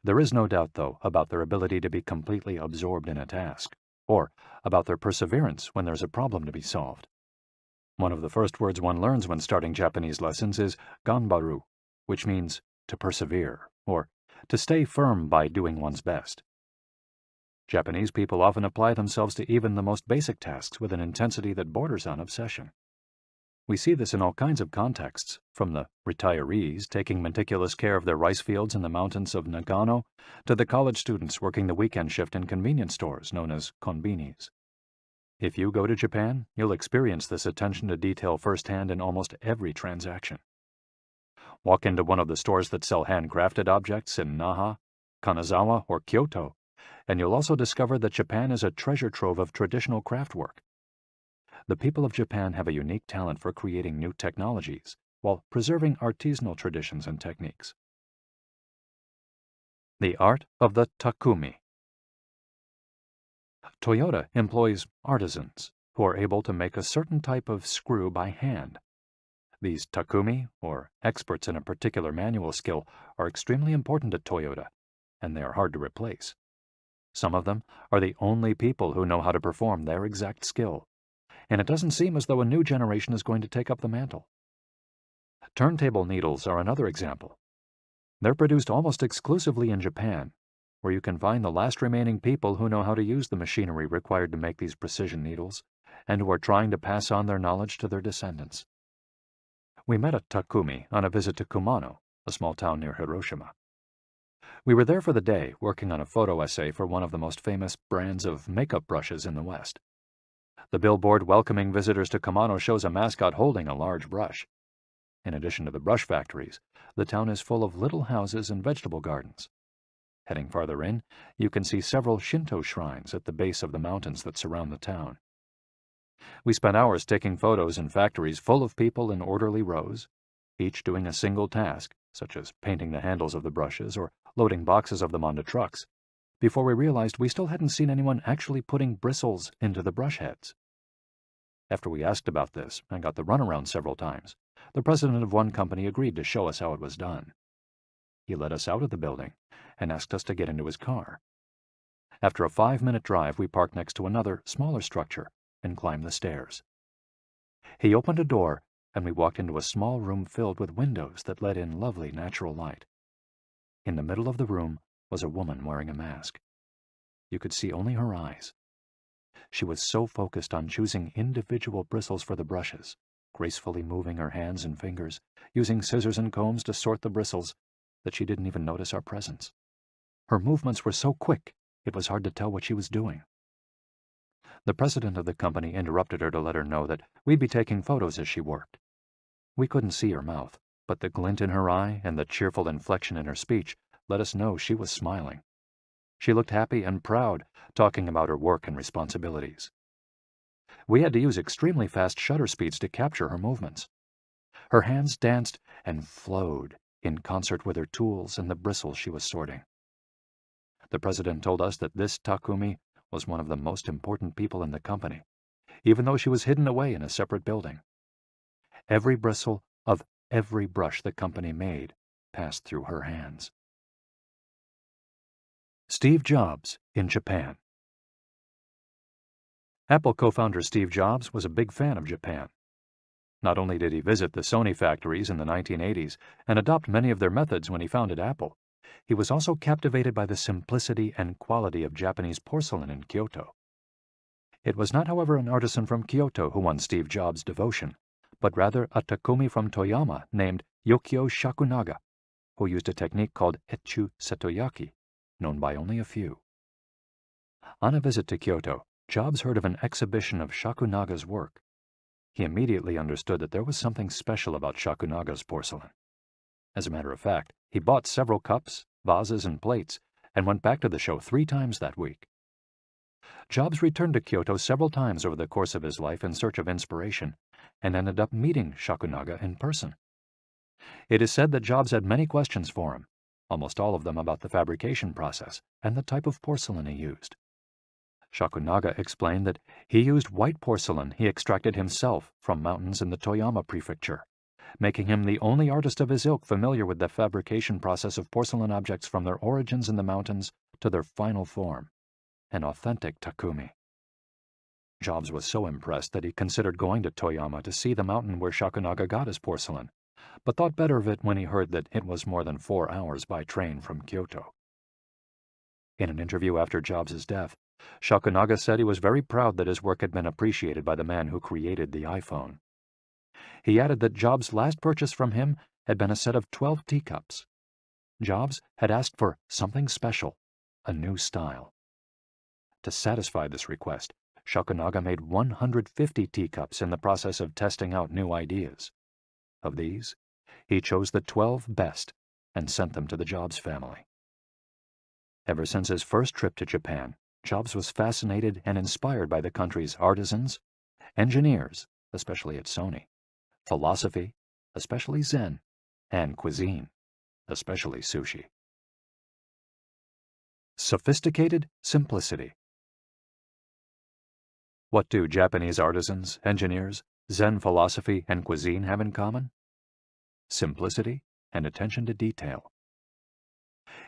There is no doubt, though, about their ability to be completely absorbed in a task, or about their perseverance when there's a problem to be solved. One of the first words one learns when starting Japanese lessons is ganbaru, which means to persevere, or to stay firm by doing one's best. Japanese people often apply themselves to even the most basic tasks with an intensity that borders on obsession. We see this in all kinds of contexts, from the retirees taking meticulous care of their rice fields in the mountains of Nagano to the college students working the weekend shift in convenience stores known as konbinis. If you go to Japan, you'll experience this attention to detail firsthand in almost every transaction. Walk into one of the stores that sell handcrafted objects in Naha, Kanazawa, or Kyoto, and you'll also discover that Japan is a treasure trove of traditional craftwork. The people of Japan have a unique talent for creating new technologies while preserving artisanal traditions and techniques. The art of the takumi. Toyota employs artisans who are able to make a certain type of screw by hand. These takumi, or experts in a particular manual skill, are extremely important at Toyota, and they are hard to replace. Some of them are the only people who know how to perform their exact skill, and it doesn't seem as though a new generation is going to take up the mantle. Turntable needles are another example. They're produced almost exclusively in Japan, where you can find the last remaining people who know how to use the machinery required to make these precision needles, and who are trying to pass on their knowledge to their descendants. We met a takumi on a visit to Kumano, a small town near Hiroshima. We were there for the day, working on a photo essay for one of the most famous brands of makeup brushes in the West. The billboard welcoming visitors to Kumano shows a mascot holding a large brush. In addition to the brush factories, the town is full of little houses and vegetable gardens. Heading farther in, you can see several Shinto shrines at the base of the mountains that surround the town. We spent hours taking photos in factories full of people in orderly rows, each doing a single task, such as painting the handles of the brushes or loading boxes of them onto trucks, before we realized we still hadn't seen anyone actually putting bristles into the brush heads. After we asked about this and got the runaround several times, the president of one company agreed to show us how it was done. He led us out of the building and asked us to get into his car. After a 5-minute drive, we parked next to another, smaller structure and climbed the stairs. He opened a door, and we walked into a small room filled with windows that let in lovely natural light. In the middle of the room was a woman wearing a mask. You could see only her eyes. She was so focused on choosing individual bristles for the brushes, gracefully moving her hands and fingers, using scissors and combs to sort the bristles, that she didn't even notice our presence. Her movements were so quick, it was hard to tell what she was doing. The president of the company interrupted her to let her know that we'd be taking photos as she worked. We couldn't see her mouth, but the glint in her eye and the cheerful inflection in her speech let us know she was smiling. She looked happy and proud, talking about her work and responsibilities. We had to use extremely fast shutter speeds to capture her movements. Her hands danced and flowed in concert with her tools and the bristles she was sorting. The president told us that this takumi was one of the most important people in the company, even though she was hidden away in a separate building. Every bristle of every brush the company made passed through her hands. Steve Jobs in Japan. Apple co-founder Steve Jobs was a big fan of Japan. Not only did he visit the Sony factories in the 1980s and adopt many of their methods when he founded Apple, he was also captivated by the simplicity and quality of Japanese porcelain in Kyoto. It was not, however, an artisan from Kyoto who won Steve Jobs' devotion, but rather a takumi from Toyama named Yokio Shakunaga, who used a technique called Etchu Setoyaki, known by only a few. On a visit to Kyoto, Jobs heard of an exhibition of Shakunaga's work. He immediately understood that there was something special about Shakunaga's porcelain. As a matter of fact, he bought several cups, vases, and plates, and went back to the show 3 times that week. Jobs returned to Kyoto several times over the course of his life in search of inspiration, and ended up meeting Shakunaga in person. It is said that Jobs had many questions for him, almost all of them about the fabrication process and the type of porcelain he used. Shakunaga explained that he used white porcelain he extracted himself from mountains in the Toyama prefecture, making him the only artist of his ilk familiar with the fabrication process of porcelain objects from their origins in the mountains to their final form, an authentic takumi. Jobs was so impressed that he considered going to Toyama to see the mountain where Shakunaga got his porcelain, but thought better of it when he heard that it was more than 4 hours by train from Kyoto. In an interview after Jobs' death, Shakunaga said he was very proud that his work had been appreciated by the man who created the iPhone. He added that Jobs' last purchase from him had been a set of 12 teacups. Jobs had asked for something special, a new style. To satisfy this request, Shakunaga made 150 teacups in the process of testing out new ideas. Of these, he chose the 12 best and sent them to the Jobs family. Ever since his first trip to Japan, Jobs was fascinated and inspired by the country's artisans, engineers, especially at Sony, philosophy, especially Zen, and cuisine, especially sushi. Sophisticated simplicity. What do Japanese artisans, engineers, Zen philosophy, and cuisine have in common? Simplicity and attention to detail.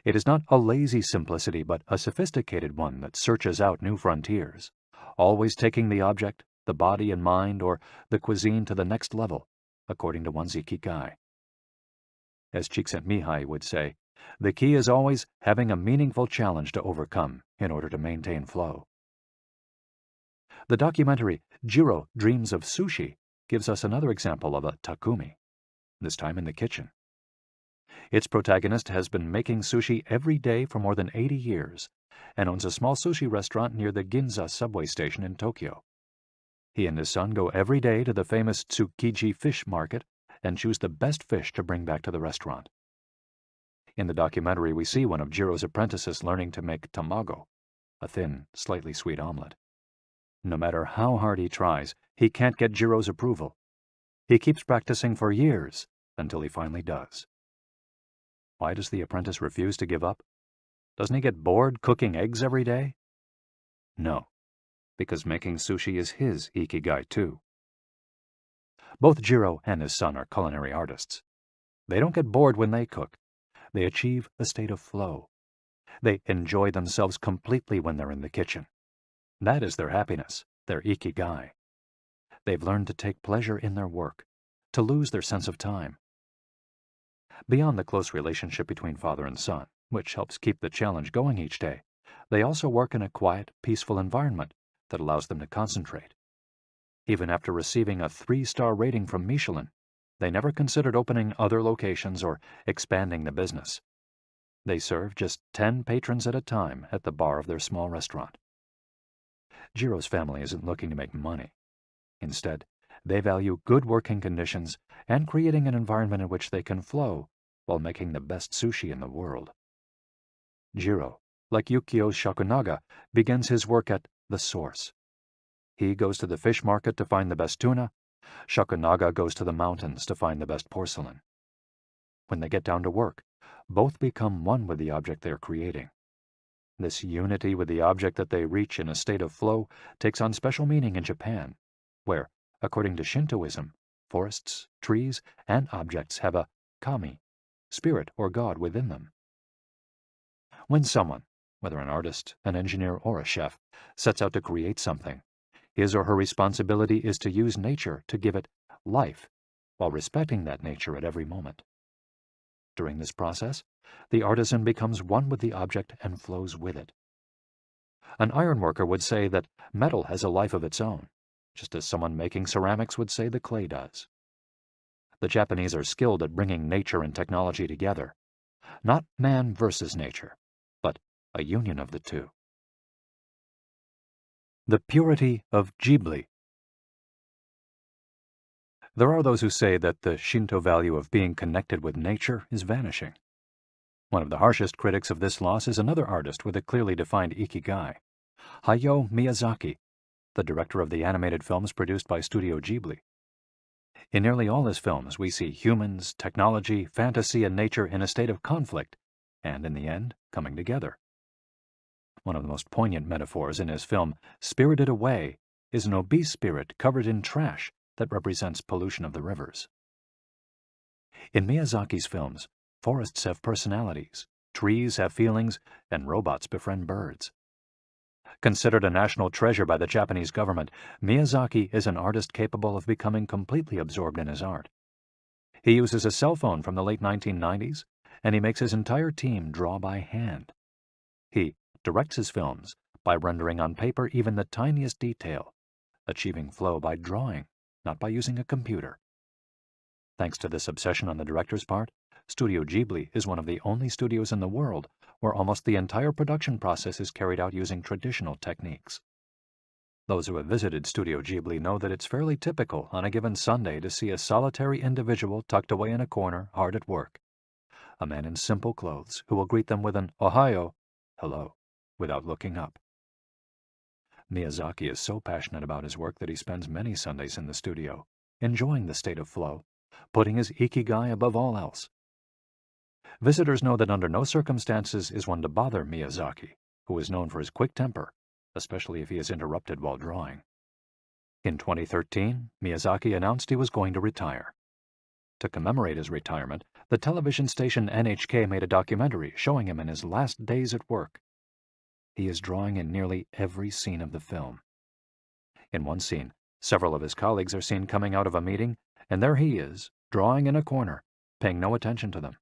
It is not a lazy simplicity, but a sophisticated one that searches out new frontiers, always taking the object, the body and mind, or the cuisine to the next level, according to one's Ikigai. As Csikszentmihalyi would say, the key is always having a meaningful challenge to overcome in order to maintain flow. The documentary Jiro Dreams of Sushi gives us another example of a takumi, this time in the kitchen. Its protagonist has been making sushi every day for more than 80 years and owns a small sushi restaurant near the Ginza subway station in Tokyo. He and his son go every day to the famous Tsukiji fish market and choose the best fish to bring back to the restaurant. In the documentary, we see one of Jiro's apprentices learning to make tamago, a thin, slightly sweet omelet. No matter how hard he tries, he can't get Jiro's approval. He keeps practicing for years until he finally does. Why does the apprentice refuse to give up? Doesn't he get bored cooking eggs every day? No, because making sushi is his Ikigai too. Both Jiro and his son are culinary artists. They don't get bored when they cook. They achieve a state of flow. They enjoy themselves completely when they're in the kitchen. That is their happiness, their Ikigai. They've learned to take pleasure in their work, to lose their sense of time. Beyond the close relationship between father and son, which helps keep the challenge going each day, they also work in a quiet, peaceful environment that allows them to concentrate. Even after receiving a 3-star rating from Michelin, they never considered opening other locations or expanding the business. They serve just 10 patrons at a time at the bar of their small restaurant. Jiro's family isn't looking to make money. Instead, they value good working conditions and creating an environment in which they can flow while making the best sushi in the world. Jiro, like Yukio Shakunaga, begins his work at the source. He goes to the fish market to find the best tuna. Shakunaga goes to the mountains to find the best porcelain. When they get down to work, both become one with the object they're creating. This unity with the object that they reach in a state of flow takes on special meaning in Japan, where, according to Shintoism, forests, trees, and objects have a kami, spirit or god within them. When someone, whether an artist, an engineer, or a chef, sets out to create something, his or her responsibility is to use nature to give it life, while respecting that nature at every moment. During this process, the artisan becomes one with the object and flows with it. An ironworker would say that metal has a life of its own, just as someone making ceramics would say the clay does. The Japanese are skilled at bringing nature and technology together, not man versus nature, but a union of the two. The purity of Ghibli. There are those who say that the Shinto value of being connected with nature is vanishing. One of the harshest critics of this loss is another artist with a clearly defined Ikigai, Hayao Miyazaki, the director of the animated films produced by Studio Ghibli. In nearly all his films, we see humans, technology, fantasy, and nature in a state of conflict, and in the end, coming together. One of the most poignant metaphors in his film, Spirited Away, is an obese spirit covered in trash that represents pollution of the rivers. In Miyazaki's films, forests have personalities, trees have feelings, and robots befriend birds. Considered a national treasure by the Japanese government, Miyazaki is an artist capable of becoming completely absorbed in his art. He uses a cell phone from the late 1990s, and he makes his entire team draw by hand. He directs his films by rendering on paper even the tiniest detail, achieving flow by drawing, not by using a computer. Thanks to this obsession on the director's part, Studio Ghibli is one of the only studios in the world where almost the entire production process is carried out using traditional techniques. Those who have visited Studio Ghibli know that it's fairly typical on a given Sunday to see a solitary individual tucked away in a corner, hard at work. A man in simple clothes who will greet them with an "Ohayo," hello, without looking up. Miyazaki is so passionate about his work that he spends many Sundays in the studio, enjoying the state of flow, putting his Ikigai above all else. Visitors know that under no circumstances is one to bother Miyazaki, who is known for his quick temper, especially if he is interrupted while drawing. In 2013, Miyazaki announced he was going to retire. To commemorate his retirement, the television station NHK made a documentary showing him in his last days at work. He is drawing in nearly every scene of the film. In one scene, several of his colleagues are seen coming out of a meeting, and there he is, drawing in a corner, paying no attention to them.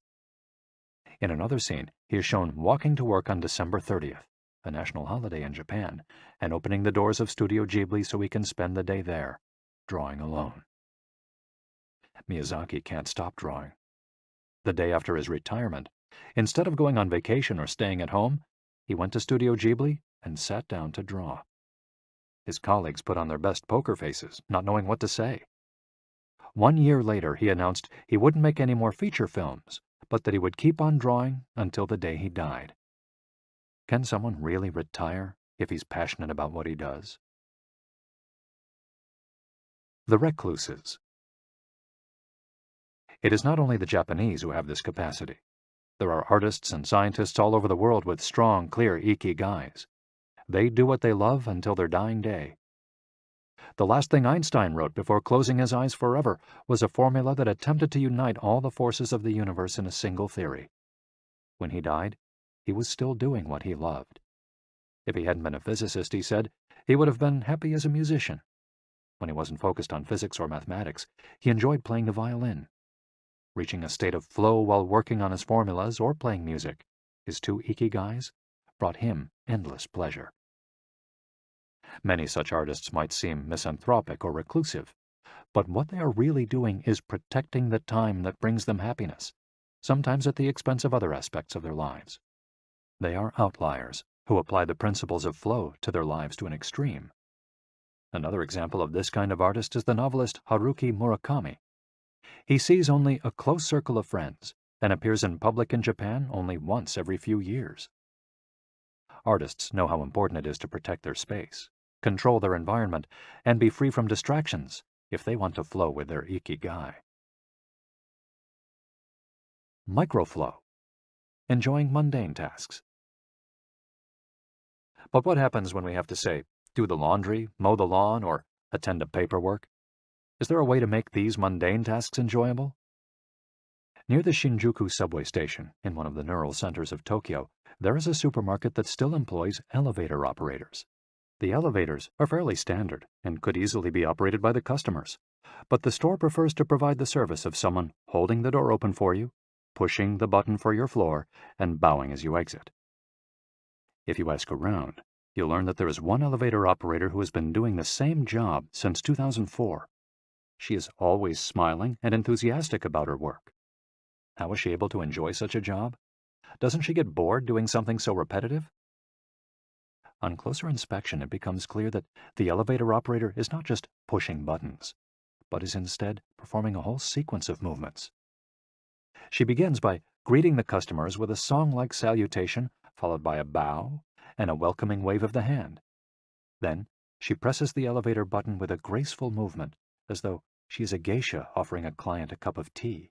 In another scene, he is shown walking to work on December 30th, a national holiday in Japan, and opening the doors of Studio Ghibli so he can spend the day there, drawing alone. Miyazaki can't stop drawing. The day after his retirement, instead of going on vacation or staying at home, he went to Studio Ghibli and sat down to draw. His colleagues put on their best poker faces, not knowing what to say. 1 year later, he announced he wouldn't make any more feature films, but that he would keep on drawing until the day he died. Can someone really retire if he's passionate about what he does? The Recluses. It is not only the Japanese who have this capacity. There are artists and scientists all over the world with strong, clear ikigais. They do what they love until their dying day. The last thing Einstein wrote before closing his eyes forever was a formula that attempted to unite all the forces of the universe in a single theory. When he died, he was still doing what he loved. If he hadn't been a physicist, he said, he would have been happy as a musician. When he wasn't focused on physics or mathematics, he enjoyed playing the violin. Reaching a state of flow while working on his formulas or playing music, his two ikigais, brought him endless pleasure. Many such artists might seem misanthropic or reclusive, but what they are really doing is protecting the time that brings them happiness, sometimes at the expense of other aspects of their lives. They are outliers who apply the principles of flow to their lives to an extreme. Another example of this kind of artist is the novelist Haruki Murakami. He sees only a close circle of friends and appears in public in Japan only once every few years. Artists know how important it is to protect their space, control their environment, and be free from distractions if they want to flow with their ikigai. Microflow. Enjoying mundane tasks. But what happens when we have to, say, do the laundry, mow the lawn, or attend to paperwork? Is there a way to make these mundane tasks enjoyable? Near the Shinjuku subway station, in one of the neural centers of Tokyo, there is a supermarket that still employs elevator operators. The elevators are fairly standard and could easily be operated by the customers, but the store prefers to provide the service of someone holding the door open for you, pushing the button for your floor, and bowing as you exit. If you ask around, you'll learn that there is one elevator operator who has been doing the same job since 2004. She is always smiling and enthusiastic about her work. How is she able to enjoy such a job? Doesn't she get bored doing something so repetitive? On closer inspection, it becomes clear that the elevator operator is not just pushing buttons, but is instead performing a whole sequence of movements. She begins by greeting the customers with a song-like salutation, followed by a bow and a welcoming wave of the hand, Then she presses the elevator button with a graceful movement, as though she is a geisha offering a client a cup of tea.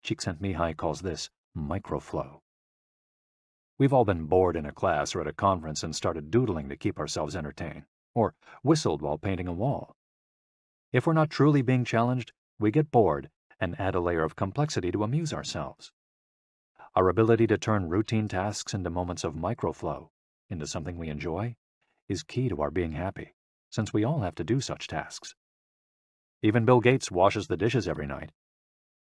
Csikszentmihalyi calls this microflow. We've all been bored in a class or at a conference and started doodling to keep ourselves entertained, or whistled while painting a wall. If we're not truly being challenged, we get bored and add a layer of complexity to amuse ourselves. Our ability to turn routine tasks into moments of microflow, into something we enjoy, is key to our being happy, since we all have to do such tasks. Even Bill Gates washes the dishes every night.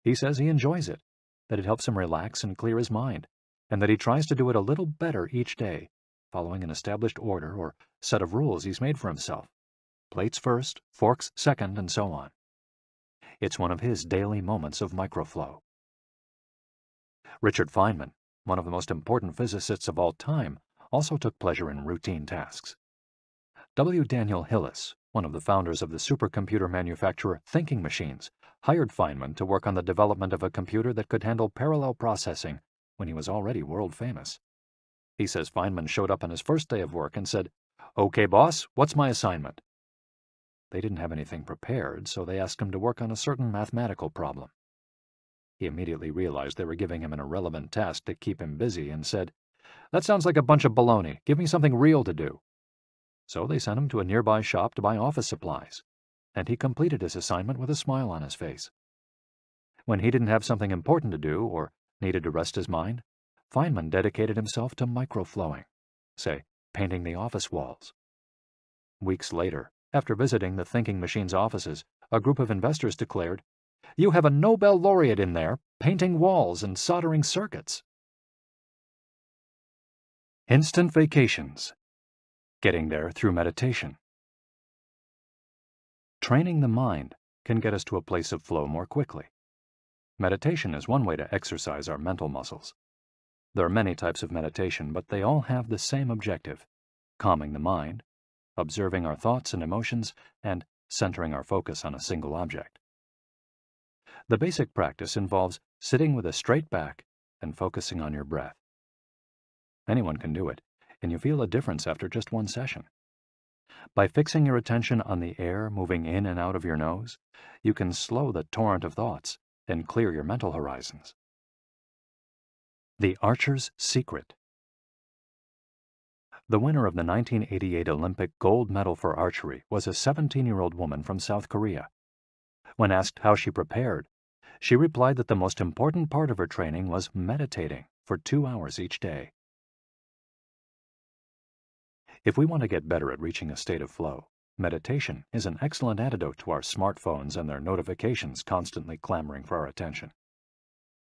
He says he enjoys it, that it helps him relax and clear his mind, and that he tries to do it a little better each day, following an established order or set of rules he's made for himself. Plates first, forks second, and so on. It's one of his daily moments of microflow. Richard Feynman, one of the most important physicists of all time, also took pleasure in routine tasks. W. Daniel Hillis, one of the founders of the supercomputer manufacturer Thinking Machines, hired Feynman to work on the development of a computer that could handle parallel processing when he was already world famous. He says Feynman showed up on his first day of work and said, "Okay, boss, what's my assignment?" They didn't have anything prepared, so they asked him to work on a certain mathematical problem. He immediately realized they were giving him an irrelevant task to keep him busy and said, "That sounds like a bunch of baloney. Give me something real to do." So they sent him to a nearby shop to buy office supplies, and he completed his assignment with a smile on his face. When he didn't have something important to do or needed to rest his mind, Feynman dedicated himself to microflowing, say, painting the office walls. Weeks later, after visiting the Thinking Machines offices, a group of investors declared, "You have a Nobel laureate in there, painting walls and soldering circuits." Instant vacations. Getting there through meditation. Training the mind can get us to a place of flow more quickly. Meditation is one way to exercise our mental muscles. There are many types of meditation, but they all have the same objective: calming the mind, observing our thoughts and emotions, and centering our focus on a single object. The basic practice involves sitting with a straight back and focusing on your breath. Anyone can do it, and you feel a difference after just one session. By fixing your attention on the air moving in and out of your nose, you can slow the torrent of thoughts and clear your mental horizons. The Archer's Secret. The winner of the 1988 Olympic gold medal for archery was a 17-year-old woman from South Korea. When asked how she prepared, she replied that the most important part of her training was meditating for 2 hours each day. If we want to get better at reaching a state of flow, meditation is an excellent antidote to our smartphones and their notifications constantly clamoring for our attention.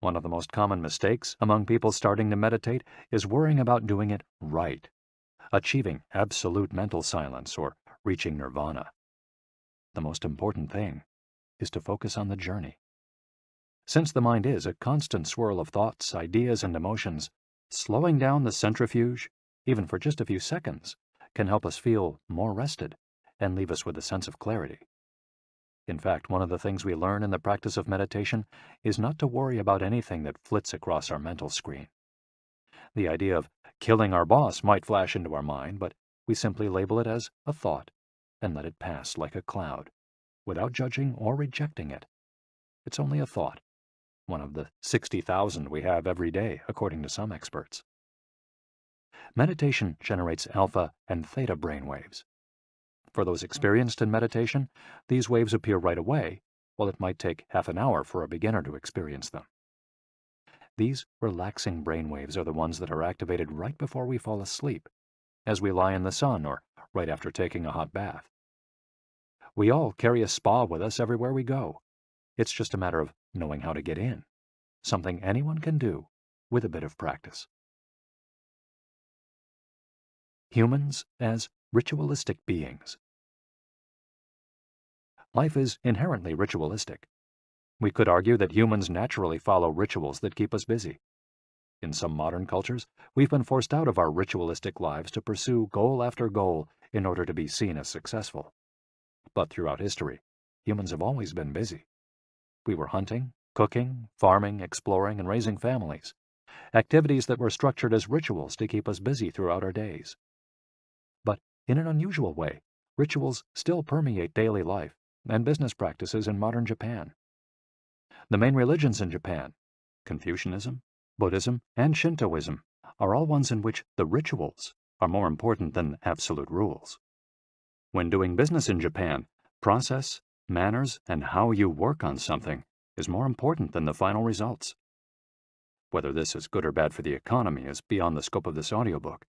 One of the most common mistakes among people starting to meditate is worrying about doing it right, achieving absolute mental silence or reaching nirvana. The most important thing is to focus on the journey. Since the mind is a constant swirl of thoughts, ideas, and emotions, slowing down the centrifuge, even for just a few seconds, can help us feel more rested and leave us with a sense of clarity. In fact, one of the things we learn in the practice of meditation is not to worry about anything that flits across our mental screen. The idea of killing our boss might flash into our mind, but we simply label it as a thought and let it pass like a cloud, without judging or rejecting it. It's only a thought, one of the 60,000 we have every day, according to some experts. Meditation generates alpha and theta brainwaves. For those experienced in meditation, these waves appear right away, while it might take half an hour for a beginner to experience them. These relaxing brainwaves are the ones that are activated right before we fall asleep, as we lie in the sun or right after taking a hot bath. We all carry a spa with us everywhere we go. It's just a matter of knowing how to get in, something anyone can do with a bit of practice. Humans as ritualistic beings. Life is inherently ritualistic. We could argue that humans naturally follow rituals that keep us busy. In some modern cultures, we've been forced out of our ritualistic lives to pursue goal after goal in order to be seen as successful. But throughout history, humans have always been busy. We were hunting, cooking, farming, exploring, and raising families, activities that were structured as rituals to keep us busy throughout our days. But In an unusual way, rituals still permeate daily life and business practices in modern Japan. The main religions in Japan, Confucianism, Buddhism, and Shintoism, are all ones in which the rituals are more important than absolute rules. When doing business in Japan, process, manners, and how you work on something is more important than the final results. Whether this is good or bad for the economy is beyond the scope of this audiobook.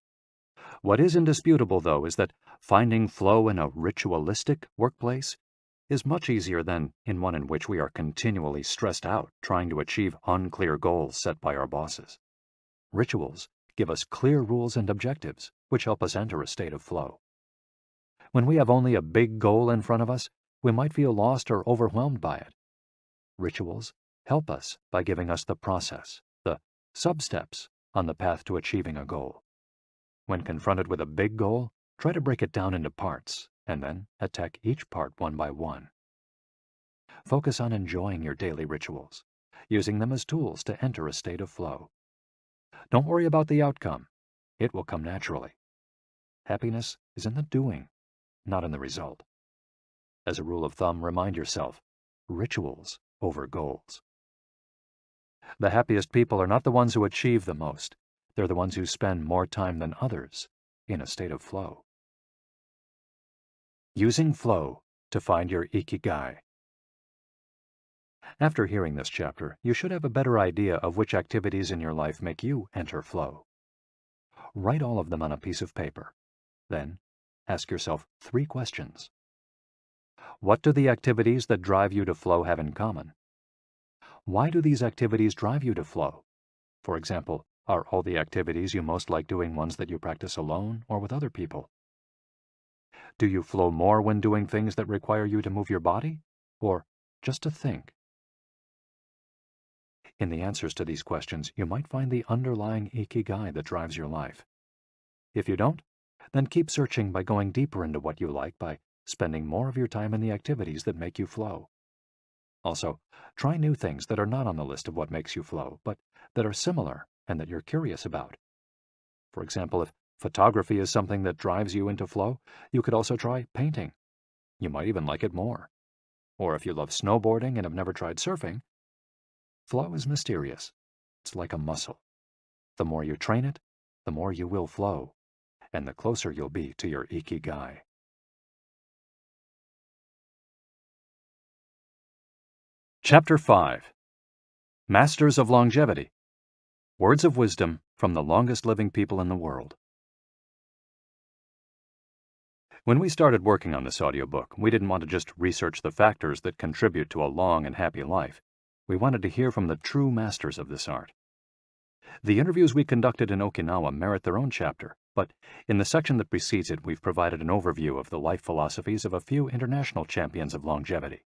What is indisputable, though, is that finding flow in a ritualistic workplace is much easier than in one in which we are continually stressed out trying to achieve unclear goals set by our bosses. Rituals give us clear rules and objectives, which help us enter a state of flow. When we have only a big goal in front of us, we might feel lost or overwhelmed by it. Rituals help us by giving us the process, the sub-steps on the path to achieving a goal. When confronted with a big goal, try to break it down into parts, and then attack each part one by one. Focus on enjoying your daily rituals, using them as tools to enter a state of flow. Don't worry about the outcome. It will come naturally. Happiness is in the doing, not in the result. As a rule of thumb, remind yourself, rituals over goals. The happiest people are not the ones who achieve the most. They're the ones who spend more time than others in a state of flow. Using flow to find your Ikigai. After hearing this chapter, you should have a better idea of which activities in your life make you enter flow. Write all of them on a piece of paper. Then, ask yourself 3 questions. What do the activities that drive you to flow have in common? Why do these activities drive you to flow? For example, are all the activities you most like doing ones that you practice alone or with other people? Do you flow more when doing things that require you to move your body, or just to think? In the answers to these questions, you might find the underlying Ikigai that drives your life. If you don't, then keep searching by going deeper into what you like by spending more of your time in the activities that make you flow. Also, try new things that are not on the list of what makes you flow, but that are similar and that you're curious about. For example, if photography is something that drives you into flow, you could also try painting. You might even like it more. Or if you love snowboarding and have never tried surfing, flow is mysterious. It's like a muscle. The more you train it, the more you will flow, and the closer you'll be to your Ikigai. Chapter 5. Masters of Longevity. Words of wisdom from the longest living people in the world. When we started working on this audiobook, we didn't want to just research the factors that contribute to a long and happy life. We wanted to hear from the true masters of this art. The interviews we conducted in Okinawa merit their own chapter, but in the section that precedes it, we've provided an overview of the life philosophies of a few international champions of longevity.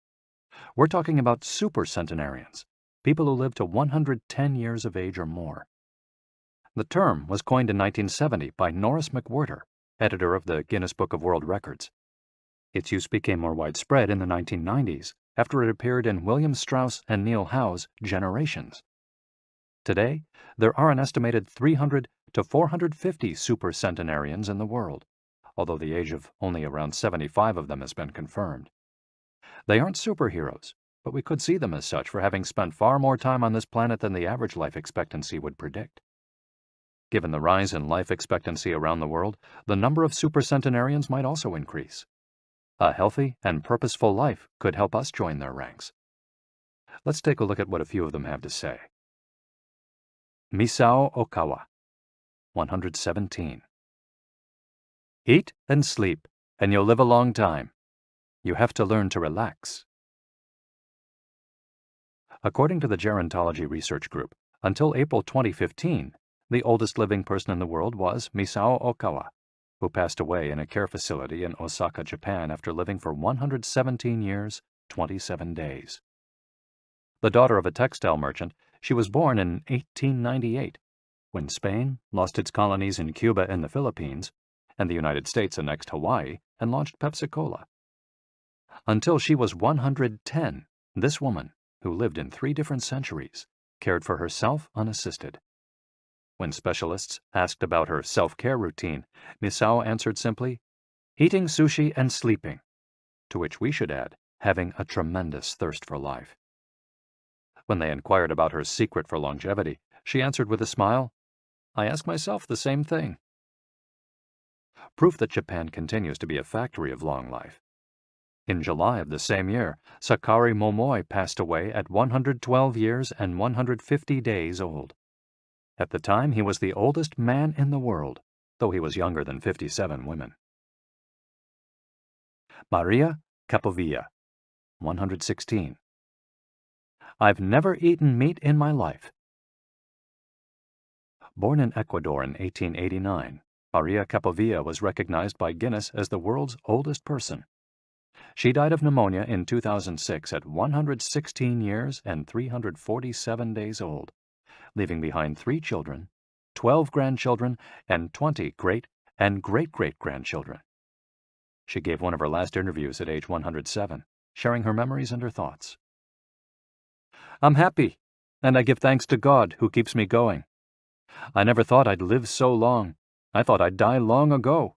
We're talking about super centenarians, people who live to 110 years of age or more. The term was coined in 1970 by Norris McWhirter, editor of the Guinness Book of World Records. Its use became more widespread in the 1990s after it appeared in William Strauss and Neil Howe's Generations. Today, there are an estimated 300 to 450 super centenarians in the world, although the age of only around 75 of them has been confirmed. They aren't superheroes, but we could see them as such for having spent far more time on this planet than the average life expectancy would predict. Given the rise in life expectancy around the world, the number of supercentenarians might also increase. A healthy and purposeful life could help us join their ranks. Let's take a look at what a few of them have to say. Misao Okawa, 117. Eat and sleep, and you'll live a long time. You have to learn to relax. According to the Gerontology Research Group, until April 2015, the oldest living person in the world was Misao Okawa, who passed away in a care facility in Osaka, Japan after living for 117 years, 27 days. The daughter of a textile merchant, she was born in 1898, when Spain lost its colonies in Cuba and the Philippines, and the United States annexed Hawaii and launched Pepsi-Cola. Until she was 110, this woman, who lived in 3 different centuries, cared for herself unassisted. When specialists asked about her self-care routine, Misao answered simply, eating sushi and sleeping, to which we should add having a tremendous thirst for life. When they inquired about her secret for longevity, she answered with a smile, "I ask myself the same thing." Proof that Japan continues to be a factory of long life. In July of the same year, Sakari Momoi passed away at 112 years and 150 days old. At the time, he was the oldest man in the world, though he was younger than 57 women. Maria Capovilla, 116. I've never eaten meat in my life. Born in Ecuador in 1889, Maria Capovilla was recognized by Guinness as the world's oldest person. She died of pneumonia in 2006 at 116 years and 347 days old, leaving behind 3 children, 12 grandchildren, and 20 great and great-great-grandchildren. She gave one of her last interviews at age 107, sharing her memories and her thoughts. I'm happy, and I give thanks to God who keeps me going. I never thought I'd live so long. I thought I'd die long ago.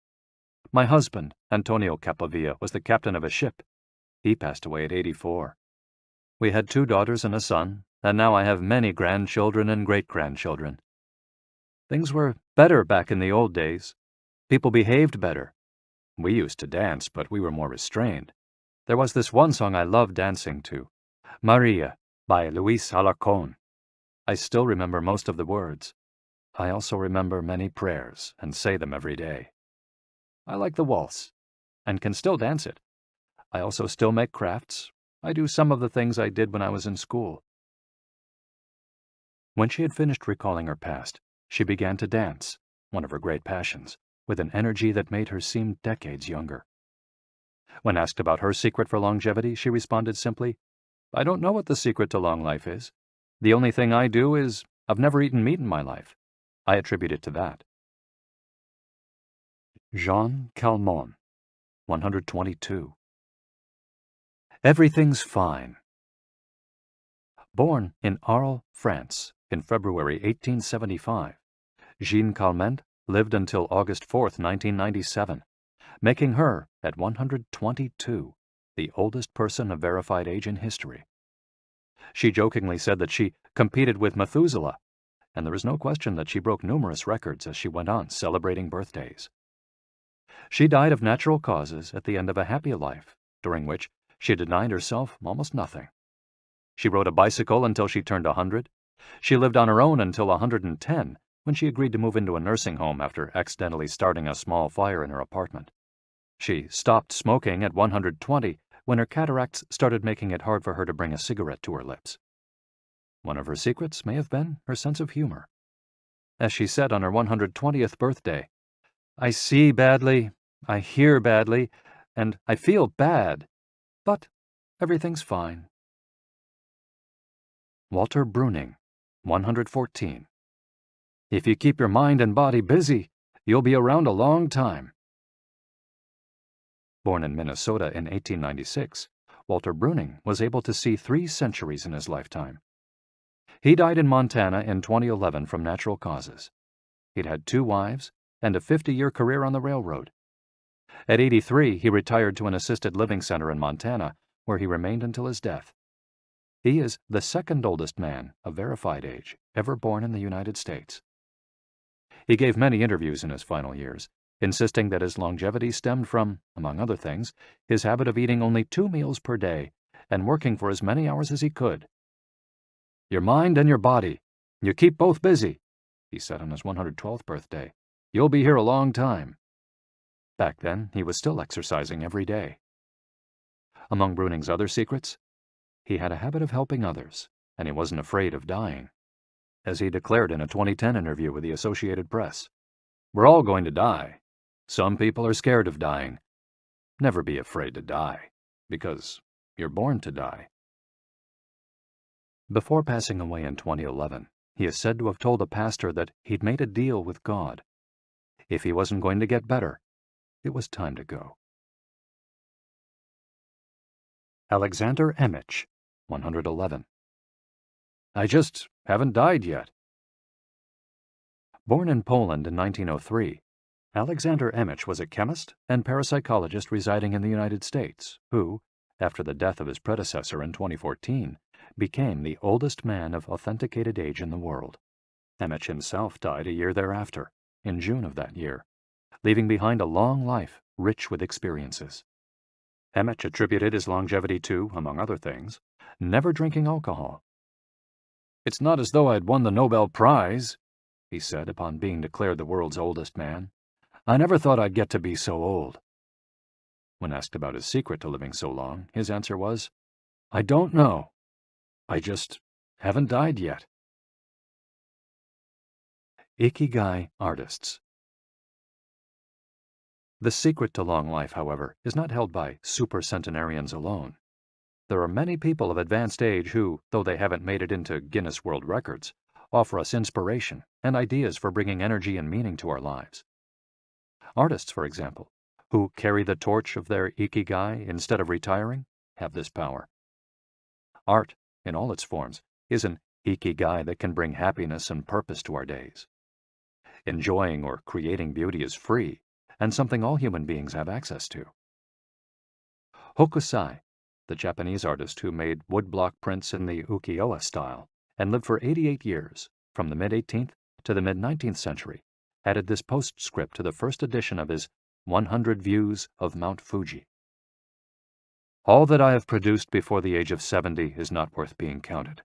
My husband, Antonio Capovilla, was the captain of a ship. He passed away at 84. We had 2 daughters and a son, and now I have many grandchildren and great-grandchildren. Things were better back in the old days. People behaved better. We used to dance, but we were more restrained. There was this one song I loved dancing to, Maria, by Luis Alarcón. I still remember most of the words. I also remember many prayers and say them every day. I like the waltz, and can still dance it. I also still make crafts. I do some of the things I did when I was in school. When she had finished recalling her past, she began to dance, one of her great passions, with an energy that made her seem decades younger. When asked about her secret for longevity, she responded simply, I don't know what the secret to long life is. The only thing I do is, I've never eaten meat in my life. I attribute it to that. Jean Calment, 122. Everything's fine. Born in Arles, France, in February 1875, Jean Calment lived until August 4, 1997, making her, at 122, the oldest person of verified age in history. She jokingly said that she competed with Methuselah, and there is no question that she broke numerous records as she went on celebrating birthdays. She died of natural causes at the end of a happy life, during which she denied herself almost nothing. She rode a bicycle until she turned 100. She lived on her own until 110, when she agreed to move into a nursing home after accidentally starting a small fire in her apartment. She stopped smoking at 120 when her cataracts started making it hard for her to bring a cigarette to her lips. One of her secrets may have been her sense of humor. As she said on her 120th birthday, I see badly, I hear badly, and I feel bad, but everything's fine. Walter Bruning, 114. If you keep your mind and body busy, you'll be around a long time. Born in Minnesota in 1896, Walter Bruning was able to see 3 centuries in his lifetime. He died in Montana in 2011 from natural causes. He'd had 2 wives and a 50-year career on the railroad. At 83, he retired to an assisted living center in Montana, where he remained until his death. He is the 2nd oldest man of verified age ever born in the United States. He gave many interviews in his final years, insisting that his longevity stemmed from, among other things, his habit of eating only 2 meals per day and working for as many hours as he could. Your mind and your body, you keep both busy, he said on his 112th birthday. You'll be here a long time. Back then, he was still exercising every day. Among Bruning's other secrets, he had a habit of helping others, and he wasn't afraid of dying. As he declared in a 2010 interview with the Associated Press, we're all going to die. Some people are scared of dying. Never be afraid to die, because you're born to die. Before passing away in 2011, he is said to have told a pastor that he'd made a deal with God. If he wasn't going to get better, it was time to go. Alexander Emich, 111. I just haven't died yet. Born in Poland in 1903, Alexander Emmich was a chemist and parapsychologist residing in the United States who, after the death of his predecessor in 2014, became the oldest man of authenticated age in the world. Emmich himself died a year thereafter, in June of that year, leaving behind a long life rich with experiences. Emmich attributed his longevity to, among other things, never drinking alcohol. "It's not as though I'd won the Nobel Prize," he said upon being declared the world's oldest man. "I never thought I'd get to be so old." When asked about his secret to living so long, his answer was, "I don't know. I just haven't died yet." Ikigai artists. The secret to long life, however, is not held by supercentenarians alone. There are many people of advanced age who, though they haven't made it into Guinness World Records, offer us inspiration and ideas for bringing energy and meaning to our lives. Artists, for example, who carry the torch of their Ikigai instead of retiring, have this power. Art, in all its forms, is an Ikigai that can bring happiness and purpose to our days. Enjoying or creating beauty is free, and something all human beings have access to. Hokusai, the Japanese artist who made woodblock prints in the ukiyo-e style and lived for 88 years, from the mid-18th to the mid-19th century, added this postscript to the first edition of his 100 Views of Mount Fuji. "All that I have produced before the age of 70 is not worth being counted.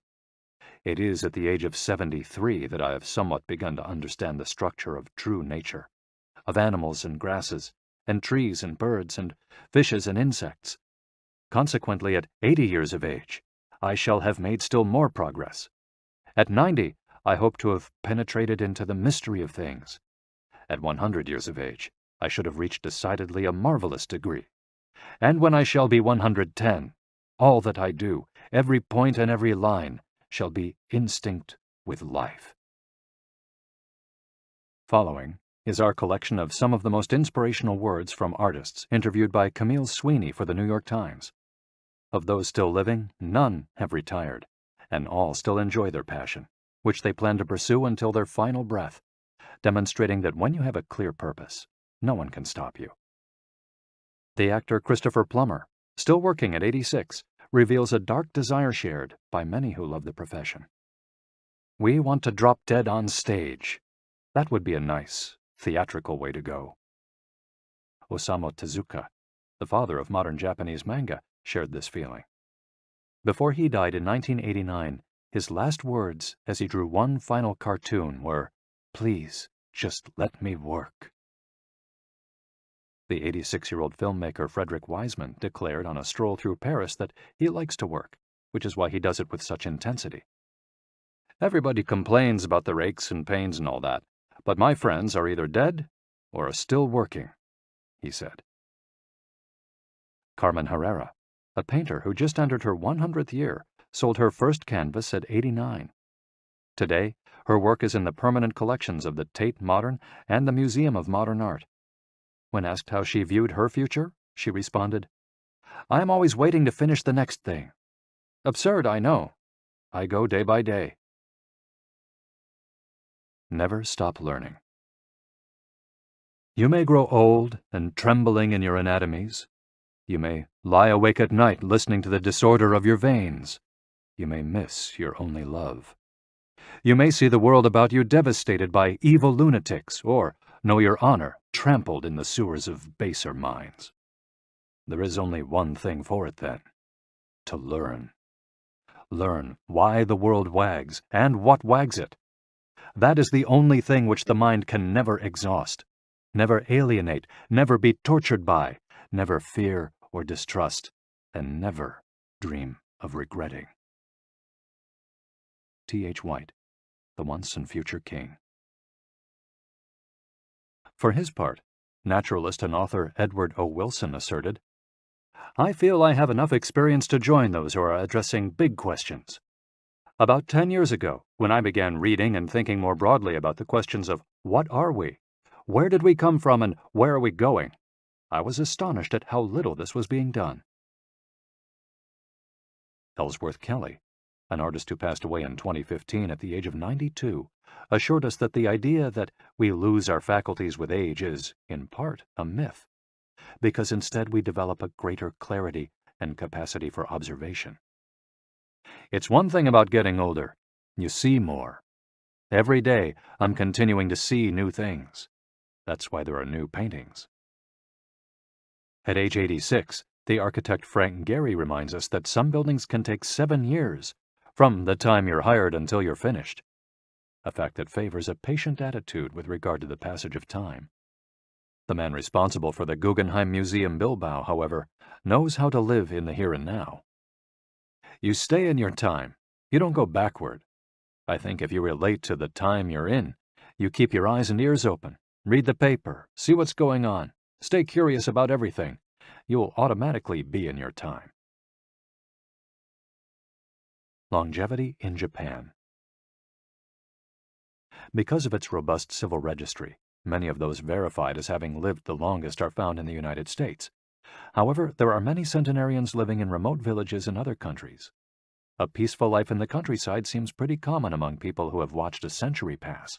It is at the age of 73 that I have somewhat begun to understand the structure of true nature, of animals and grasses, and trees and birds, and fishes and insects. Consequently, at 80 years of age, I shall have made still more progress. At 90, I hope to have penetrated into the mystery of things. At 100 years of age, I should have reached decidedly a marvelous degree. And when I shall be 110, all that I do, every point and every line, shall be instinct with life." Following is our collection of some of the most inspirational words from artists interviewed by Camille Sweeney for the New York Times. Of those still living, none have retired, and all still enjoy their passion, which they plan to pursue until their final breath, demonstrating that when you have a clear purpose, no one can stop you. The actor Christopher Plummer, still working at 86, reveals a dark desire shared by many who love the profession. "We want to drop dead on stage. That would be a nice, theatrical way to go." Osamu Tezuka, the father of modern Japanese manga, shared this feeling. Before he died in 1989, his last words as he drew one final cartoon were, "Please, just let me work." The 86-year-old filmmaker Frederick Wiseman declared on a stroll through Paris that he likes to work, which is why he does it with such intensity. "Everybody complains about their aches and pains and all that, but my friends are either dead or are still working," he said. Carmen Herrera, a painter who just entered her 100th year, sold her first canvas at 89. Today, her work is in the permanent collections of the Tate Modern and the Museum of Modern Art. When asked how she viewed her future, she responded, "I am always waiting to finish the next thing. Absurd, I know. I go day by day." Never stop learning. You may grow old and trembling in your anatomies. You may lie awake at night listening to the disorder of your veins. You may miss your only love. You may see the world about you devastated by evil lunatics, or know your honor trampled in the sewers of baser minds. There is only one thing for it then: to learn. Learn why the world wags and what wags it. That is the only thing which the mind can never exhaust, never alienate, never be tortured by, never fear or distrust, and never dream of regretting. T.H. White, the once and future king. For his part, naturalist and author Edward O. Wilson asserted, "I feel I have enough experience to join those who are addressing big questions. About 10 years ago, when I began reading and thinking more broadly about the questions of what are we, where did we come from, and where are we going, I was astonished at how little this was being done." Ellsworth Kelly, an artist who passed away in 2015 at the age of 92, assured us that the idea that we lose our faculties with age is, in part, a myth, because instead we develop a greater clarity and capacity for observation. It's one thing about getting older. You see more. Every day, I'm continuing to see new things. That's why there are new paintings. At age 86, the architect Frank Gehry reminds us that some buildings can take 7 years, from the time you're hired until you're finished, a fact that favors a patient attitude with regard to the passage of time. The man responsible for the Guggenheim Museum Bilbao, however, knows how to live in the here and now. You stay in your time. You don't go backward. I think if you relate to the time you're in, you keep your eyes and ears open, read the paper, see what's going on, stay curious about everything, you'll automatically be in your time. Longevity in Japan. Because of its robust civil registry, many of those verified as having lived the longest are found in the United States. However, there are many centenarians living in remote villages in other countries. A peaceful life in the countryside seems pretty common among people who have watched a century pass.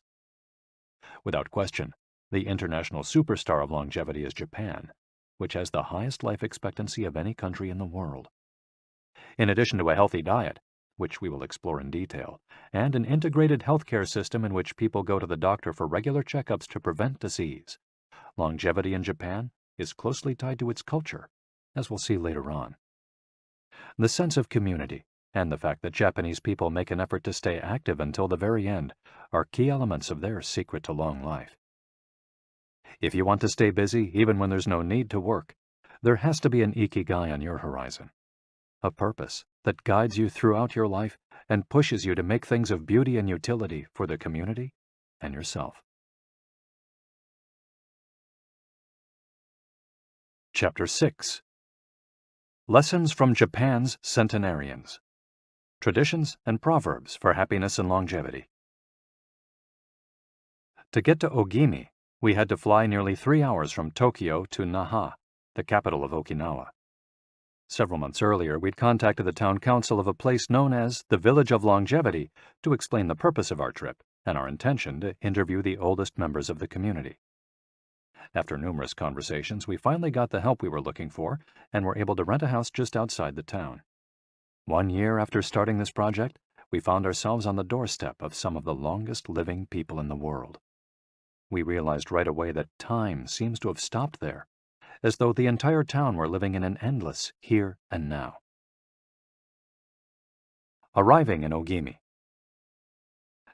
Without question, the international superstar of longevity is Japan, which has the highest life expectancy of any country in the world. In addition to a healthy diet, which we will explore in detail, and an integrated healthcare system in which people go to the doctor for regular checkups to prevent disease, longevity in Japan is closely tied to its culture, as we'll see later on. The sense of community and the fact that Japanese people make an effort to stay active until the very end are key elements of their secret to long life. If you want to stay busy even when there's no need to work, there has to be an Ikigai on your horizon, a purpose that guides you throughout your life and pushes you to make things of beauty and utility for the community and yourself. Chapter 6. Lessons from Japan's Centenarians. Traditions and Proverbs for Happiness and Longevity. To get to Ogimi, we had to fly nearly 3 hours from Tokyo to Naha, the capital of Okinawa. Several months earlier, we'd contacted the town council of a place known as the Village of Longevity to explain the purpose of our trip and our intention to interview the oldest members of the community. After numerous conversations, we finally got the help we were looking for and were able to rent a house just outside the town. 1 year after starting this project, we found ourselves on the doorstep of some of the longest living people in the world. We realized right away that time seems to have stopped there, as though the entire town were living in an endless here and now. Arriving in Ogimi.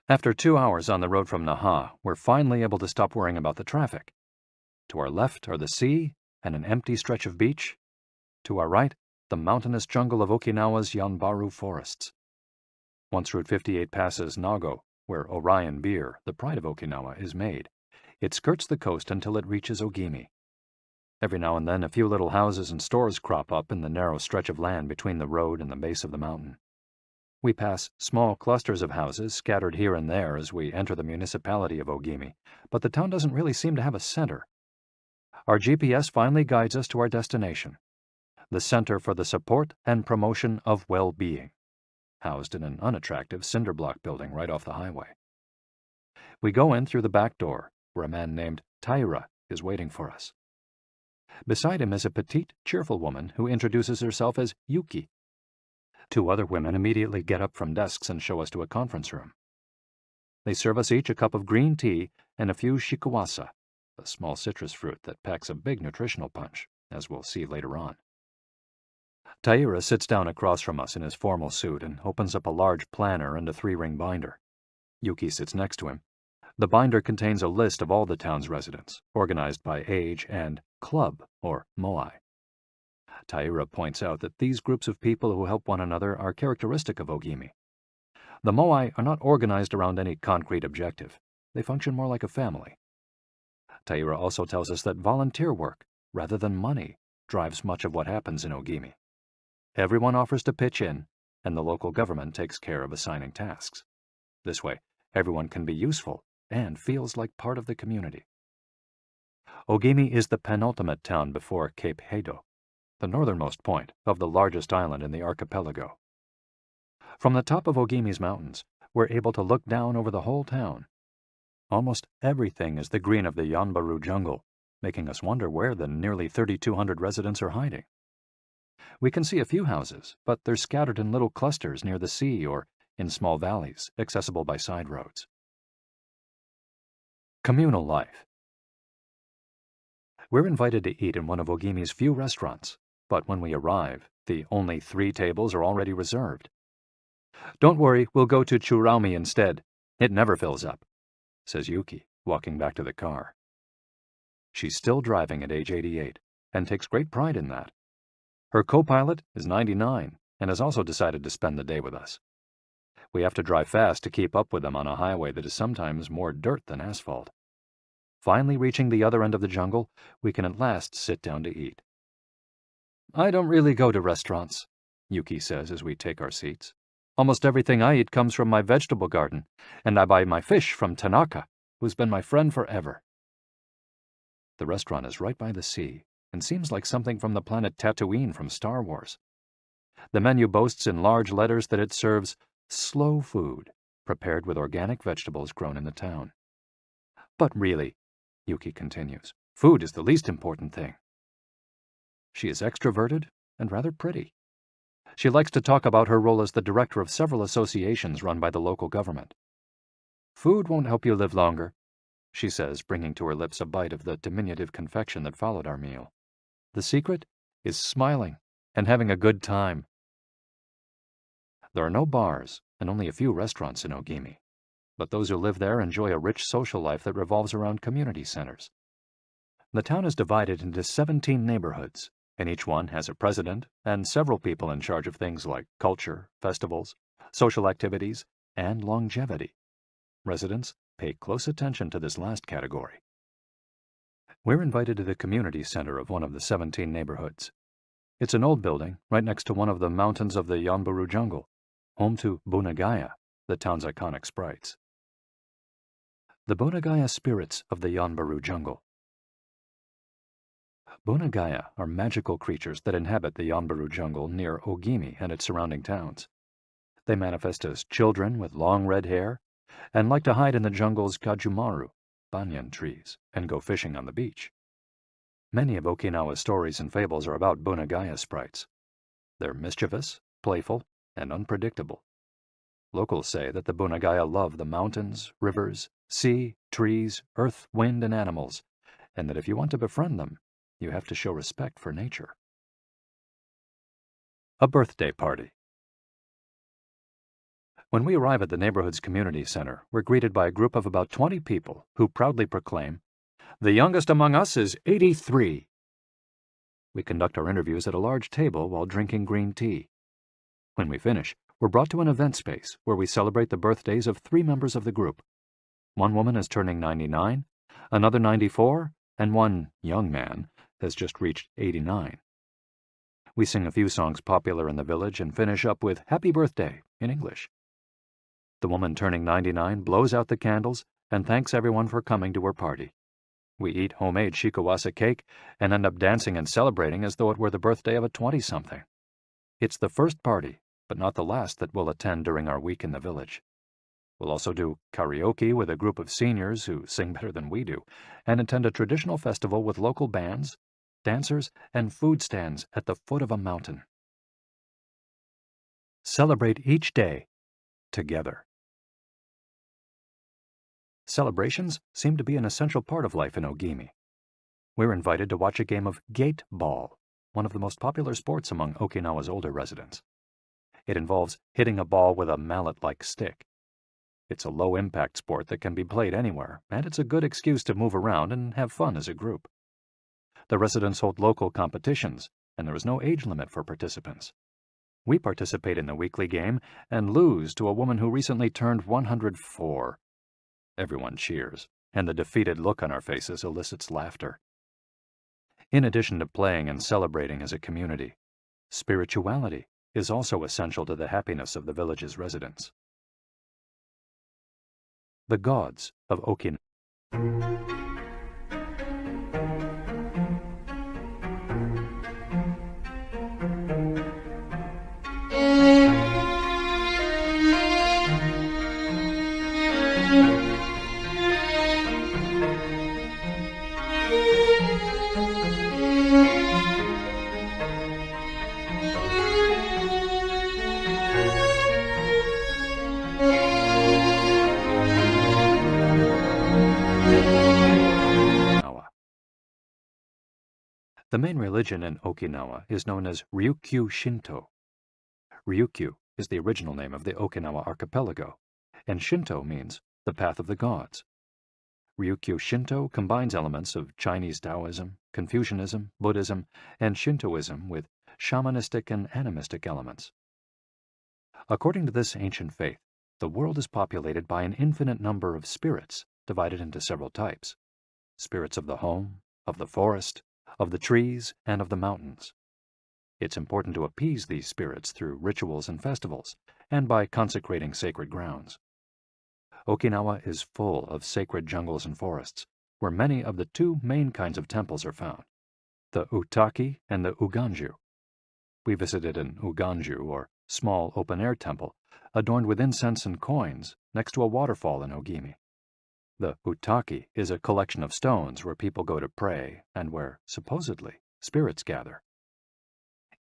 After 2 hours on the road from Naha, we're finally able to stop worrying about the traffic. To our left are the sea and an empty stretch of beach. To our right, the mountainous jungle of Okinawa's Yanbaru forests. Once Route 58 passes Nago, where Orion beer, the pride of Okinawa, is made, it skirts the coast until it reaches Ogimi. Every now and then a few little houses and stores crop up in the narrow stretch of land between the road and the base of the mountain. We pass small clusters of houses scattered here and there as we enter the municipality of Ogimi, but the town doesn't really seem to have a center. Our GPS finally guides us to our destination, the Center for the Support and Promotion of Well-Being, housed in an unattractive cinder block building right off the highway. We go in through the back door, where a man named Taira is waiting for us. Beside him is a petite, cheerful woman who introduces herself as Yuki. 2 other women immediately get up from desks and show us to a conference room. They serve us each a cup of green tea and a few shikuwasa, a small citrus fruit that packs a big nutritional punch, as we'll see later on. Taira sits down across from us in his formal suit and opens up a large planner and a 3-ring binder. Yuki sits next to him. The binder contains a list of all the town's residents, organized by age and club, or moai. Taira points out that these groups of people who help one another are characteristic of Ogimi. The moai are not organized around any concrete objective. They function more like a family. Taira also tells us that volunteer work, rather than money, drives much of what happens in Ogimi. Everyone offers to pitch in, and the local government takes care of assigning tasks. This way, everyone can be useful and feels like part of the community. Ogimi is the penultimate town before Cape Hedo, the northernmost point of the largest island in the archipelago. From the top of Ogimi's mountains, we're able to look down over the whole town. Almost everything is the green of the Yanbaru jungle, making us wonder where the nearly 3,200 residents are hiding. We can see a few houses, but they're scattered in little clusters near the sea or in small valleys, accessible by side roads. Communal life. We're invited to eat in one of Ogimi's few restaurants, but when we arrive, the only 3 tables are already reserved. "Don't worry, we'll go to Churaumi instead. It never fills up," says Yuki, walking back to the car. She's still driving at age 88, and takes great pride in that. Her co-pilot is 99, and has also decided to spend the day with us. We have to drive fast to keep up with them on a highway that is sometimes more dirt than asphalt. Finally reaching the other end of the jungle, we can at last sit down to eat. "I don't really go to restaurants," Yuki says as we take our seats. "Almost everything I eat comes from my vegetable garden, and I buy my fish from Tanaka, who's been my friend forever." The restaurant is right by the sea, and seems like something from the planet Tatooine from Star Wars. The menu boasts in large letters that it serves slow food, prepared with organic vegetables grown in the town. "But really," Yuki continues, "food is the least important thing." She is extroverted and rather pretty. She likes to talk about her role as the director of several associations run by the local government. "Food won't help you live longer," she says, bringing to her lips a bite of the diminutive confection that followed our meal. "The secret is smiling and having a good time." There are no bars and only a few restaurants in Ogimi, but those who live there enjoy a rich social life that revolves around community centers. The town is divided into 17 neighborhoods, and each one has a president and several people in charge of things like culture, festivals, social activities, and longevity. Residents pay close attention to this last category. We're invited to the community center of one of the 17 neighborhoods. It's an old building right next to one of the mountains of the Yanbaru jungle, home to Bunagaya, the town's iconic sprites. The Bunagaya spirits of the Yanbaru jungle. Bunagaya are magical creatures that inhabit the Yanbaru jungle near Ogimi and its surrounding towns. They manifest as children with long red hair and like to hide in the jungle's kajumaru, banyan trees, and go fishing on the beach. Many of Okinawa's stories and fables are about Bunagaya sprites. They're mischievous, playful, and unpredictable. Locals say that the Bunagaya love the mountains, rivers, sea, trees, earth, wind, and animals, and that if you want to befriend them, you have to show respect for nature. A birthday party. When we arrive at the neighborhood's community center, we're greeted by a group of about 20 people who proudly proclaim, "The youngest among us is 83. We conduct our interviews at a large table while drinking green tea. When we finish, we're brought to an event space where we celebrate the birthdays of 3 members of the group. One woman is turning 99, another 94, and one young man has just reached 89. We sing a few songs popular in the village and finish up with "Happy Birthday" in English. The woman turning 99 blows out the candles and thanks everyone for coming to her party. We eat homemade shikawase cake and end up dancing and celebrating as though it were the birthday of a 20-something. It's the first party, but not the last, that we'll attend during our week in the village. We'll also do karaoke with a group of seniors who sing better than we do, and attend a traditional festival with local bands, dancers, and food stands at the foot of a mountain. Celebrate each day together. Celebrations seem to be an essential part of life in Ogimi. We're invited to watch a game of gate ball, one of the most popular sports among Okinawa's older residents. It involves hitting a ball with a mallet-like stick. It's a low-impact sport that can be played anywhere, and it's a good excuse to move around and have fun as a group. The residents hold local competitions, and there is no age limit for participants. We participate in the weekly game and lose to a woman who recently turned 104. Everyone cheers, and the defeated look on our faces elicits laughter. In addition to playing and celebrating as a community, spirituality is also essential to the happiness of the village's residents. The gods of Okinawa. The main religion in Okinawa is known as Ryukyu Shinto. Ryukyu is the original name of the Okinawa archipelago, and Shinto means the path of the gods. Ryukyu Shinto combines elements of Chinese Taoism, Confucianism, Buddhism, and Shintoism with shamanistic and animistic elements. According to this ancient faith, the world is populated by an infinite number of spirits divided into several types: spirits of the home, of the forest, of the trees, and of the mountains. It's important to appease these spirits through rituals and festivals, and by consecrating sacred grounds. Okinawa is full of sacred jungles and forests, where many of the two main kinds of temples are found, the Utaki and the Uganju. We visited an Uganju, or small open-air temple, adorned with incense and coins next to a waterfall in Ogimi. The Utaki is a collection of stones where people go to pray and where, supposedly, spirits gather.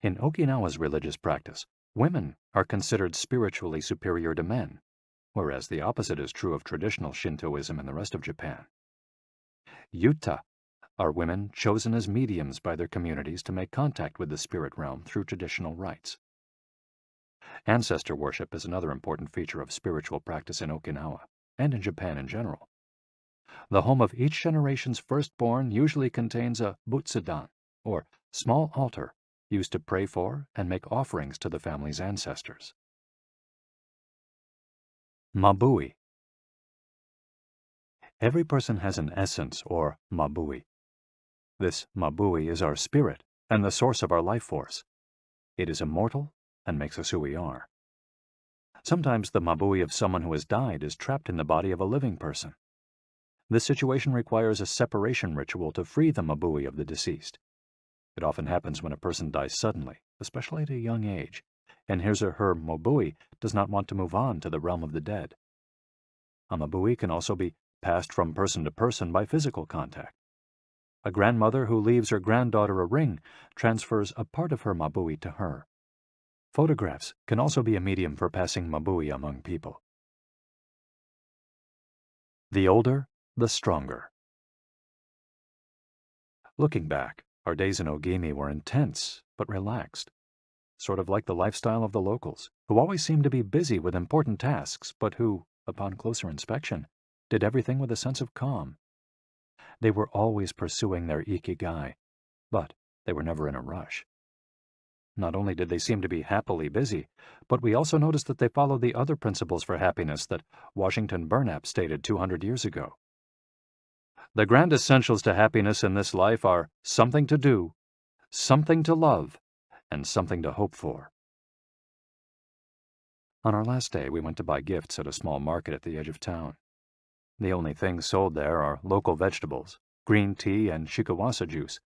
In Okinawa's religious practice, women are considered spiritually superior to men, whereas the opposite is true of traditional Shintoism in the rest of Japan. Yuta are women chosen as mediums by their communities to make contact with the spirit realm through traditional rites. Ancestor worship is another important feature of spiritual practice in Okinawa, and in Japan in general. The home of each generation's firstborn usually contains a butsudan, or small altar, used to pray for and make offerings to the family's ancestors. Mabui. Every person has an essence, or mabui. This mabui is our spirit and the source of our life force. It is immortal and makes us who we are. Sometimes the mabui of someone who has died is trapped in the body of a living person. This situation requires a separation ritual to free the mabui of the deceased. It often happens when a person dies suddenly, especially at a young age, and his or her mabui does not want to move on to the realm of the dead. A mabui can also be passed from person to person by physical contact. A grandmother who leaves her granddaughter a ring transfers a part of her mabui to her. Photographs can also be a medium for passing mabui among people. The older, the stronger. Looking back, our days in Ogimi were intense but relaxed, sort of like the lifestyle of the locals, who always seemed to be busy with important tasks, but who, upon closer inspection, did everything with a sense of calm. They were always pursuing their Ikigai, but they were never in a rush. Not only did they seem to be happily busy, but we also noticed that they followed the other principles for happiness that Washington Burnap stated 200 years ago. The grand essentials to happiness in this life are something to do, something to love, and something to hope for. On our last day, we went to buy gifts at a small market at the edge of town. The only things sold there are local vegetables, green tea, and shikawasa juice,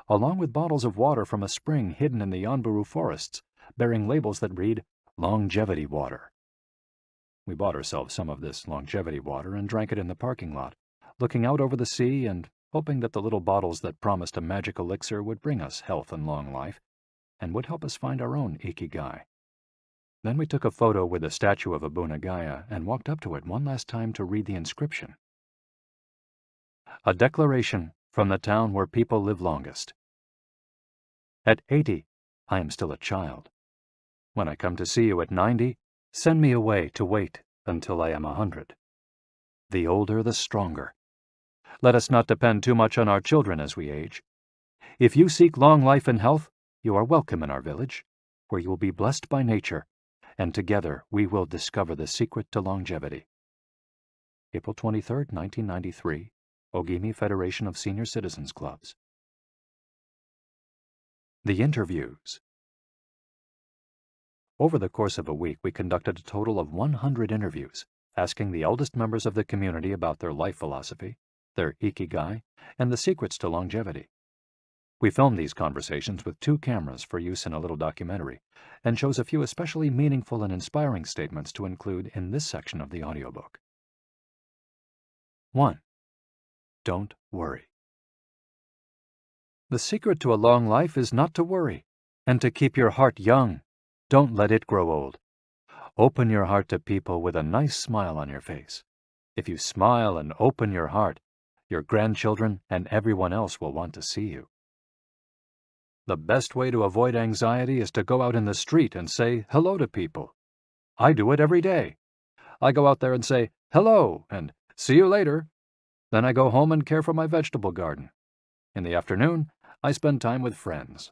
along with bottles of water from a spring hidden in the Yanburu forests, bearing labels that read, "Longevity Water." We bought ourselves some of this longevity water and drank it in the parking lot, looking out over the sea and hoping that the little bottles that promised a magic elixir would bring us health and long life, and would help us find our own Ikigai. Then we took a photo with the statue of Abunagaya and walked up to it one last time to read the inscription. A declaration from the town where people live longest. At 80, I am still a child. When I come to see you at 90, send me away to wait until I am 100. The older, the stronger. Let us not depend too much on our children as we age. If you seek long life and health, you are welcome in our village, where you will be blessed by nature, and together we will discover the secret to longevity. April 23, 1993, Ogimi Federation of Senior Citizens Clubs. The interviews. Over the course of a week, we conducted a total of 100 interviews, asking the eldest members of the community about their life philosophy, their Ikigai, and the secrets to longevity. We filmed these conversations with 2 cameras for use in a little documentary, and chose a few especially meaningful and inspiring statements to include in this section of the audiobook. 1. Don't worry. The secret to a long life is not to worry, and to keep your heart young. Don't let it grow old. Open your heart to people with a nice smile on your face. If you smile and open your heart, your grandchildren and everyone else will want to see you. The best way to avoid anxiety is to go out in the street and say hello to people. I do it every day. I go out there and say hello and see you later. Then I go home and care for my vegetable garden. In the afternoon, I spend time with friends.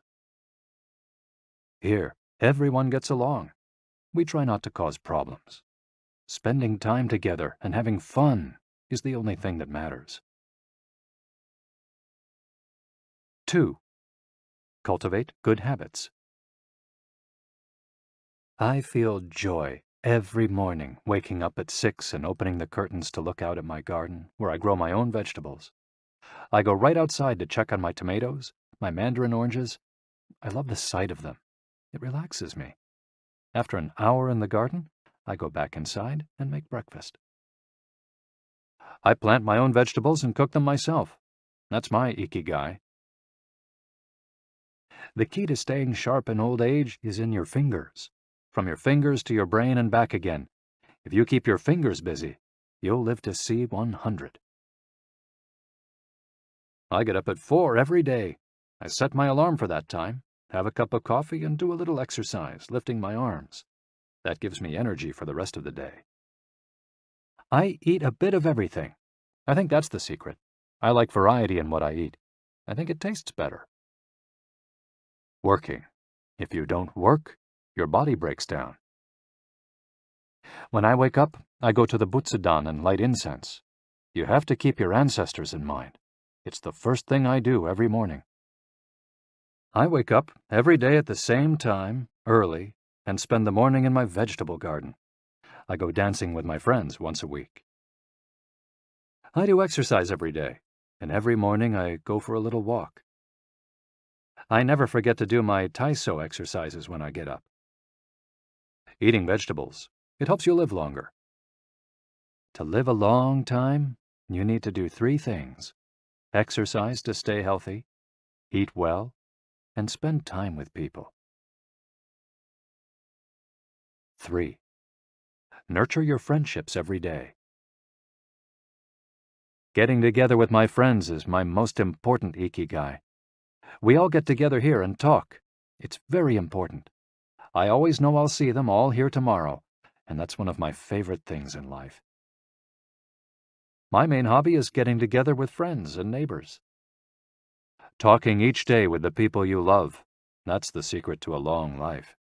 Here, everyone gets along. We try not to cause problems. Spending time together and having fun is the only thing that matters. 2. Cultivate good habits. I feel joy every morning waking up at 6 and opening the curtains to look out at my garden where I grow my own vegetables. I go right outside to check on my tomatoes, my mandarin oranges. I love the sight of them. It relaxes me. After an hour in the garden, I go back inside and make breakfast. I plant my own vegetables and cook them myself. That's my Ikigai. The key to staying sharp in old age is in your fingers. From your fingers to your brain and back again. If you keep your fingers busy, you'll live to see 100. I get up at 4 every day. I set my alarm for that time, have a cup of coffee, and do a little exercise, lifting my arms. That gives me energy for the rest of the day. I eat a bit of everything. I think that's the secret. I like variety in what I eat. I think it tastes better. Working. If you don't work, your body breaks down. When I wake up, I go to the Butsudan and light incense. You have to keep your ancestors in mind. It's the first thing I do every morning. I wake up every day at the same time, early, and spend the morning in my vegetable garden. I go dancing with my friends once a week. I do exercise every day, and every morning I go for a little walk. I never forget to do my Taiso exercises when I get up. Eating vegetables, it helps you live longer. To live a long time, you need to do 3 things. Exercise to stay healthy, eat well, and spend time with people. 3. Nurture your friendships every day. Getting together with my friends is my most important Ikigai. We all get together here and talk. It's very important. I always know I'll see them all here tomorrow, and that's one of my favorite things in life. My main hobby is getting together with friends and neighbors. Talking each day with the people you love, that's the secret to a long life.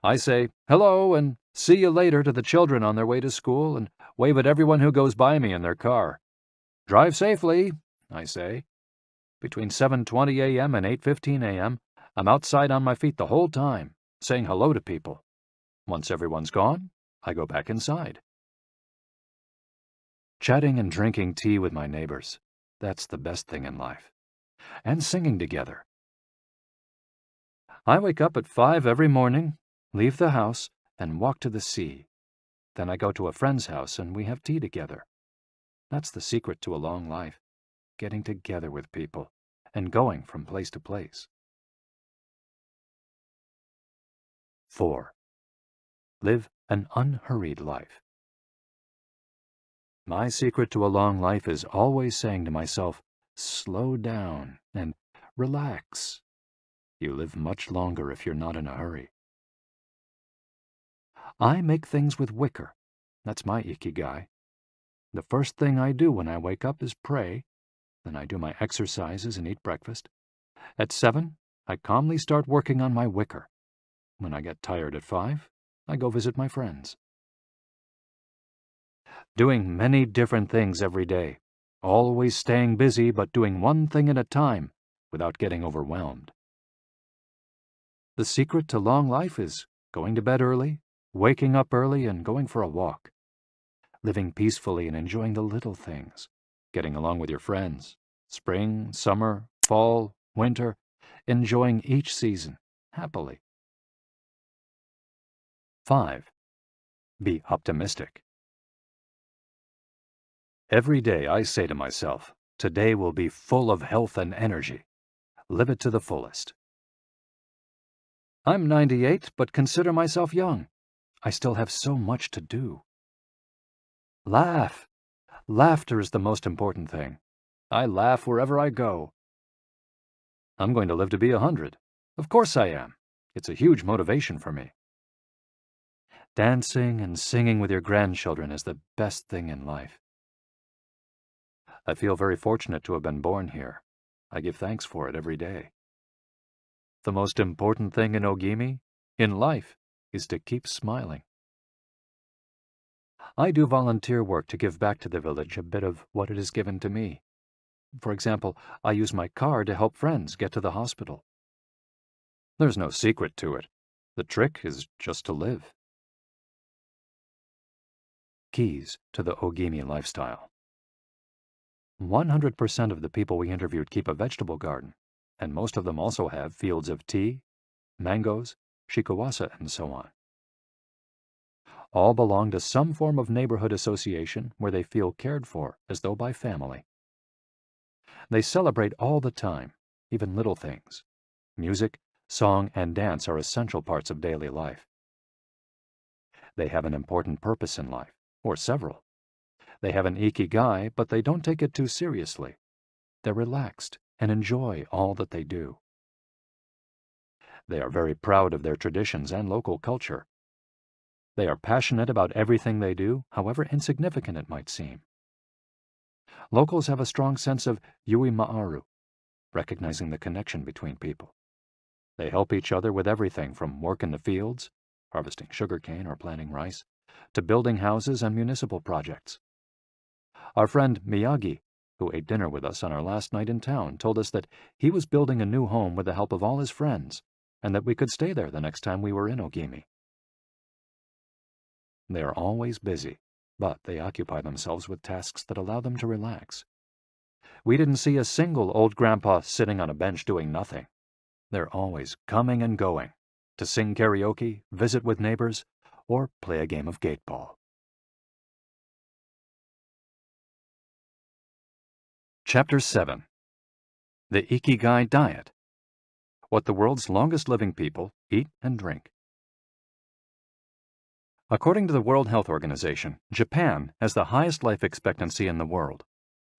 I say hello and see you later to the children on their way to school and wave at everyone who goes by me in their car. Drive safely, I say. Between 7:20 a.m. and 8:15 a.m., I'm outside on my feet the whole time, saying hello to people. Once everyone's gone, I go back inside. Chatting and drinking tea with my neighbors, that's the best thing in life. And singing together. I wake up at 5 every morning, leave the house, and walk to the sea. Then I go to a friend's house and we have tea together. That's the secret to a long life, getting together with people and going from place to place. 4. Live an unhurried life. My secret to a long life is always saying to myself, slow down and relax. You live much longer if you're not in a hurry. I make things with wicker. That's my Ikigai. The first thing I do when I wake up is pray. Then I do my exercises and eat breakfast. At 7, I calmly start working on my wicker. When I get tired at 5, I go visit my friends. Doing many different things every day. Always staying busy but doing one thing at a time without getting overwhelmed. The secret to long life is going to bed early, waking up early, and going for a walk. Living peacefully and enjoying the little things. Getting along with your friends. Spring, summer, fall, winter. Enjoying each season happily. 5. Be optimistic. Every day I say to myself, today will be full of health and energy. Live it to the fullest. I'm 98, but consider myself young. I still have so much to do. Laugh. Laughter is the most important thing. I laugh wherever I go. I'm going to live to be 100. Of course I am. It's a huge motivation for me. Dancing and singing with your grandchildren is the best thing in life. I feel very fortunate to have been born here. I give thanks for it every day. The most important thing in Ogimi, in life, is to keep smiling. I do volunteer work to give back to the village a bit of what it has given to me. For example, I use my car to help friends get to the hospital. There's no secret to it. The trick is just to live. Keys to the Ogimi lifestyle. 100% of the people we interviewed keep a vegetable garden, and most of them also have fields of tea, mangoes, shikawasa, and so on. All belong to some form of neighborhood association where they feel cared for as though by family. They celebrate all the time, even little things. Music, song, and dance are essential parts of daily life. They have an important purpose in life, or several. They have an Ikigai, but they don't take it too seriously. They're relaxed and enjoy all that they do. They are very proud of their traditions and local culture. They are passionate about everything they do, however insignificant it might seem. Locals have a strong sense of yui ma'aru, recognizing the connection between people. They help each other with everything from work in the fields, harvesting sugarcane or planting rice, to building houses and municipal projects. Our friend Miyagi, who ate dinner with us on our last night in town, told us that he was building a new home with the help of all his friends, and that we could stay there the next time we were in Ogimi. They are always busy, but they occupy themselves with tasks that allow them to relax. We didn't see a single old grandpa sitting on a bench doing nothing. They're always coming and going, to sing karaoke, visit with neighbors, or play a game of gateball. Chapter 7. The Ikigai Diet. What the world's longest living people eat and drink. According to the World Health Organization, Japan has the highest life expectancy in the world,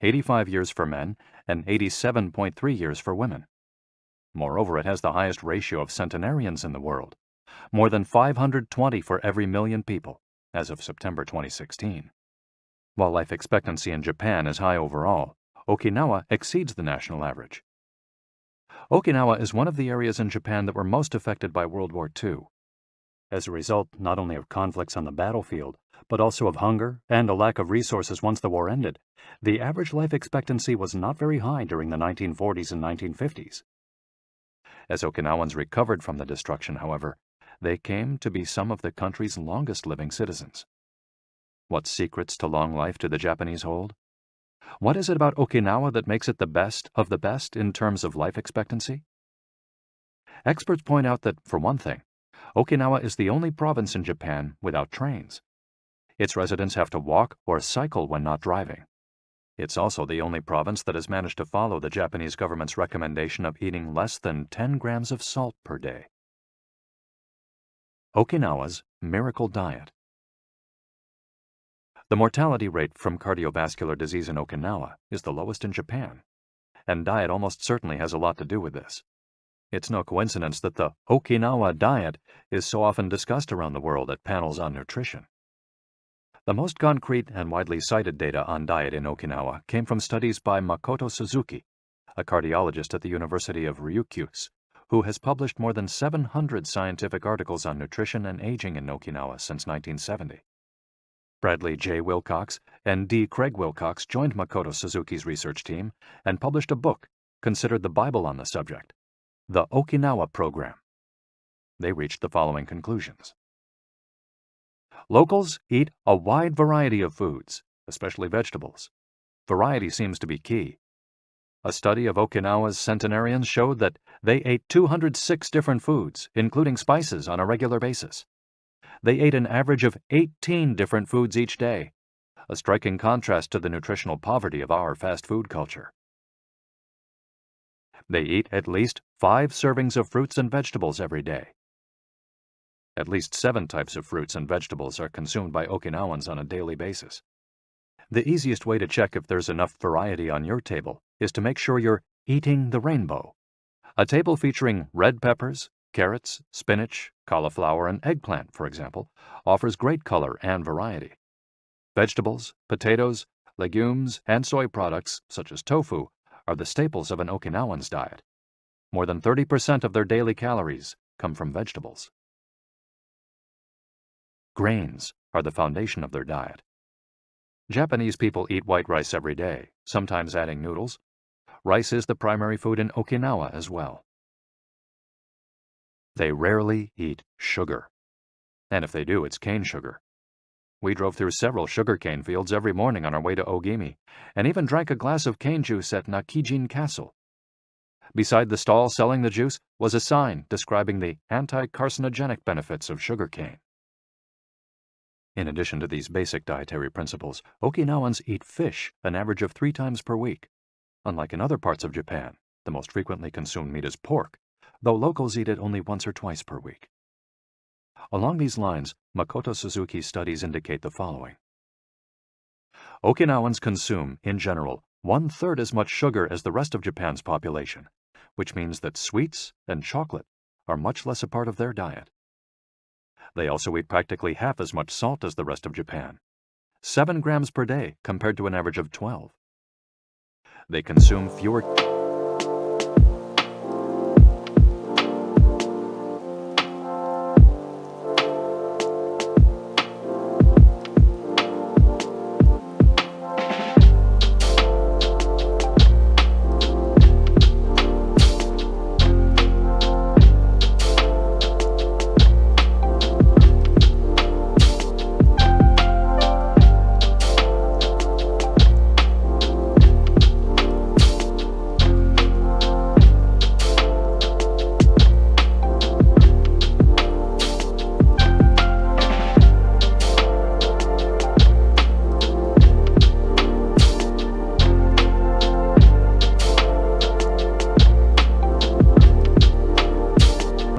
85 years for men and 87.3 years for women. Moreover, it has the highest ratio of centenarians in the world, more than 520 for every million people, as of September 2016. While life expectancy in Japan is high overall, Okinawa exceeds the national average. Okinawa is one of the areas in Japan that were most affected by World War II. As a result not only of conflicts on the battlefield, but also of hunger and a lack of resources once the war ended, the average life expectancy was not very high during the 1940s and 1950s. As Okinawans recovered from the destruction, however, they came to be some of the country's longest living citizens. What secrets to long life do the Japanese hold? What is it about Okinawa that makes it the best of the best in terms of life expectancy? Experts point out that, for one thing, Okinawa is the only province in Japan without trains. Its residents have to walk or cycle when not driving. It's also the only province that has managed to follow the Japanese government's recommendation of eating less than 10 grams of salt per day. Okinawa's Miracle Diet. The mortality rate from cardiovascular disease in Okinawa is the lowest in Japan, and diet almost certainly has a lot to do with this. It's no coincidence that the Okinawa diet is so often discussed around the world at panels on nutrition. The most concrete and widely cited data on diet in Okinawa came from studies by Makoto Suzuki, a cardiologist at the University of Ryukyu, who has published more than 700 scientific articles on nutrition and aging in Okinawa since 1970. Bradley J. Wilcox and D. Craig Wilcox joined Makoto Suzuki's research team and published a book considered the Bible on the subject, The Okinawa Program. They reached the following conclusions. Locals eat a wide variety of foods, especially vegetables. Variety seems to be key. A study of Okinawa's centenarians showed that they ate 206 different foods, including spices, on a regular basis. They ate an average of 18 different foods each day, a striking contrast to the nutritional poverty of our fast food culture. They eat at least 5 servings of fruits and vegetables every day. At least 7 types of fruits and vegetables are consumed by Okinawans on a daily basis. The easiest way to check if there's enough variety on your table is to make sure you're eating the rainbow. A table featuring red peppers, carrots, spinach, cauliflower, and eggplant, for example, offers great color and variety. Vegetables, potatoes, legumes, and soy products, such as tofu, are the staples of an Okinawan's diet. More than 30% of their daily calories come from vegetables. Grains are the foundation of their diet. Japanese people eat white rice every day, sometimes adding noodles. Rice is the primary food in Okinawa as well. They rarely eat sugar. And if they do, it's cane sugar. We drove through several sugarcane fields every morning on our way to Ogimi, and even drank a glass of cane juice at Nakijin Castle. Beside the stall selling the juice was a sign describing the anti-carcinogenic benefits of sugarcane. In addition to these basic dietary principles, Okinawans eat fish an average of 3 times per week. Unlike in other parts of Japan, the most frequently consumed meat is pork, though locals eat it only once or twice per week. Along these lines, Makoto Suzuki's studies indicate the following. Okinawans consume, in general, 1/3 as much sugar as the rest of Japan's population, which means that sweets and chocolate are much less a part of their diet. They also eat practically half as much salt as the rest of Japan, 7 grams per day compared to an average of 12. They consume fewer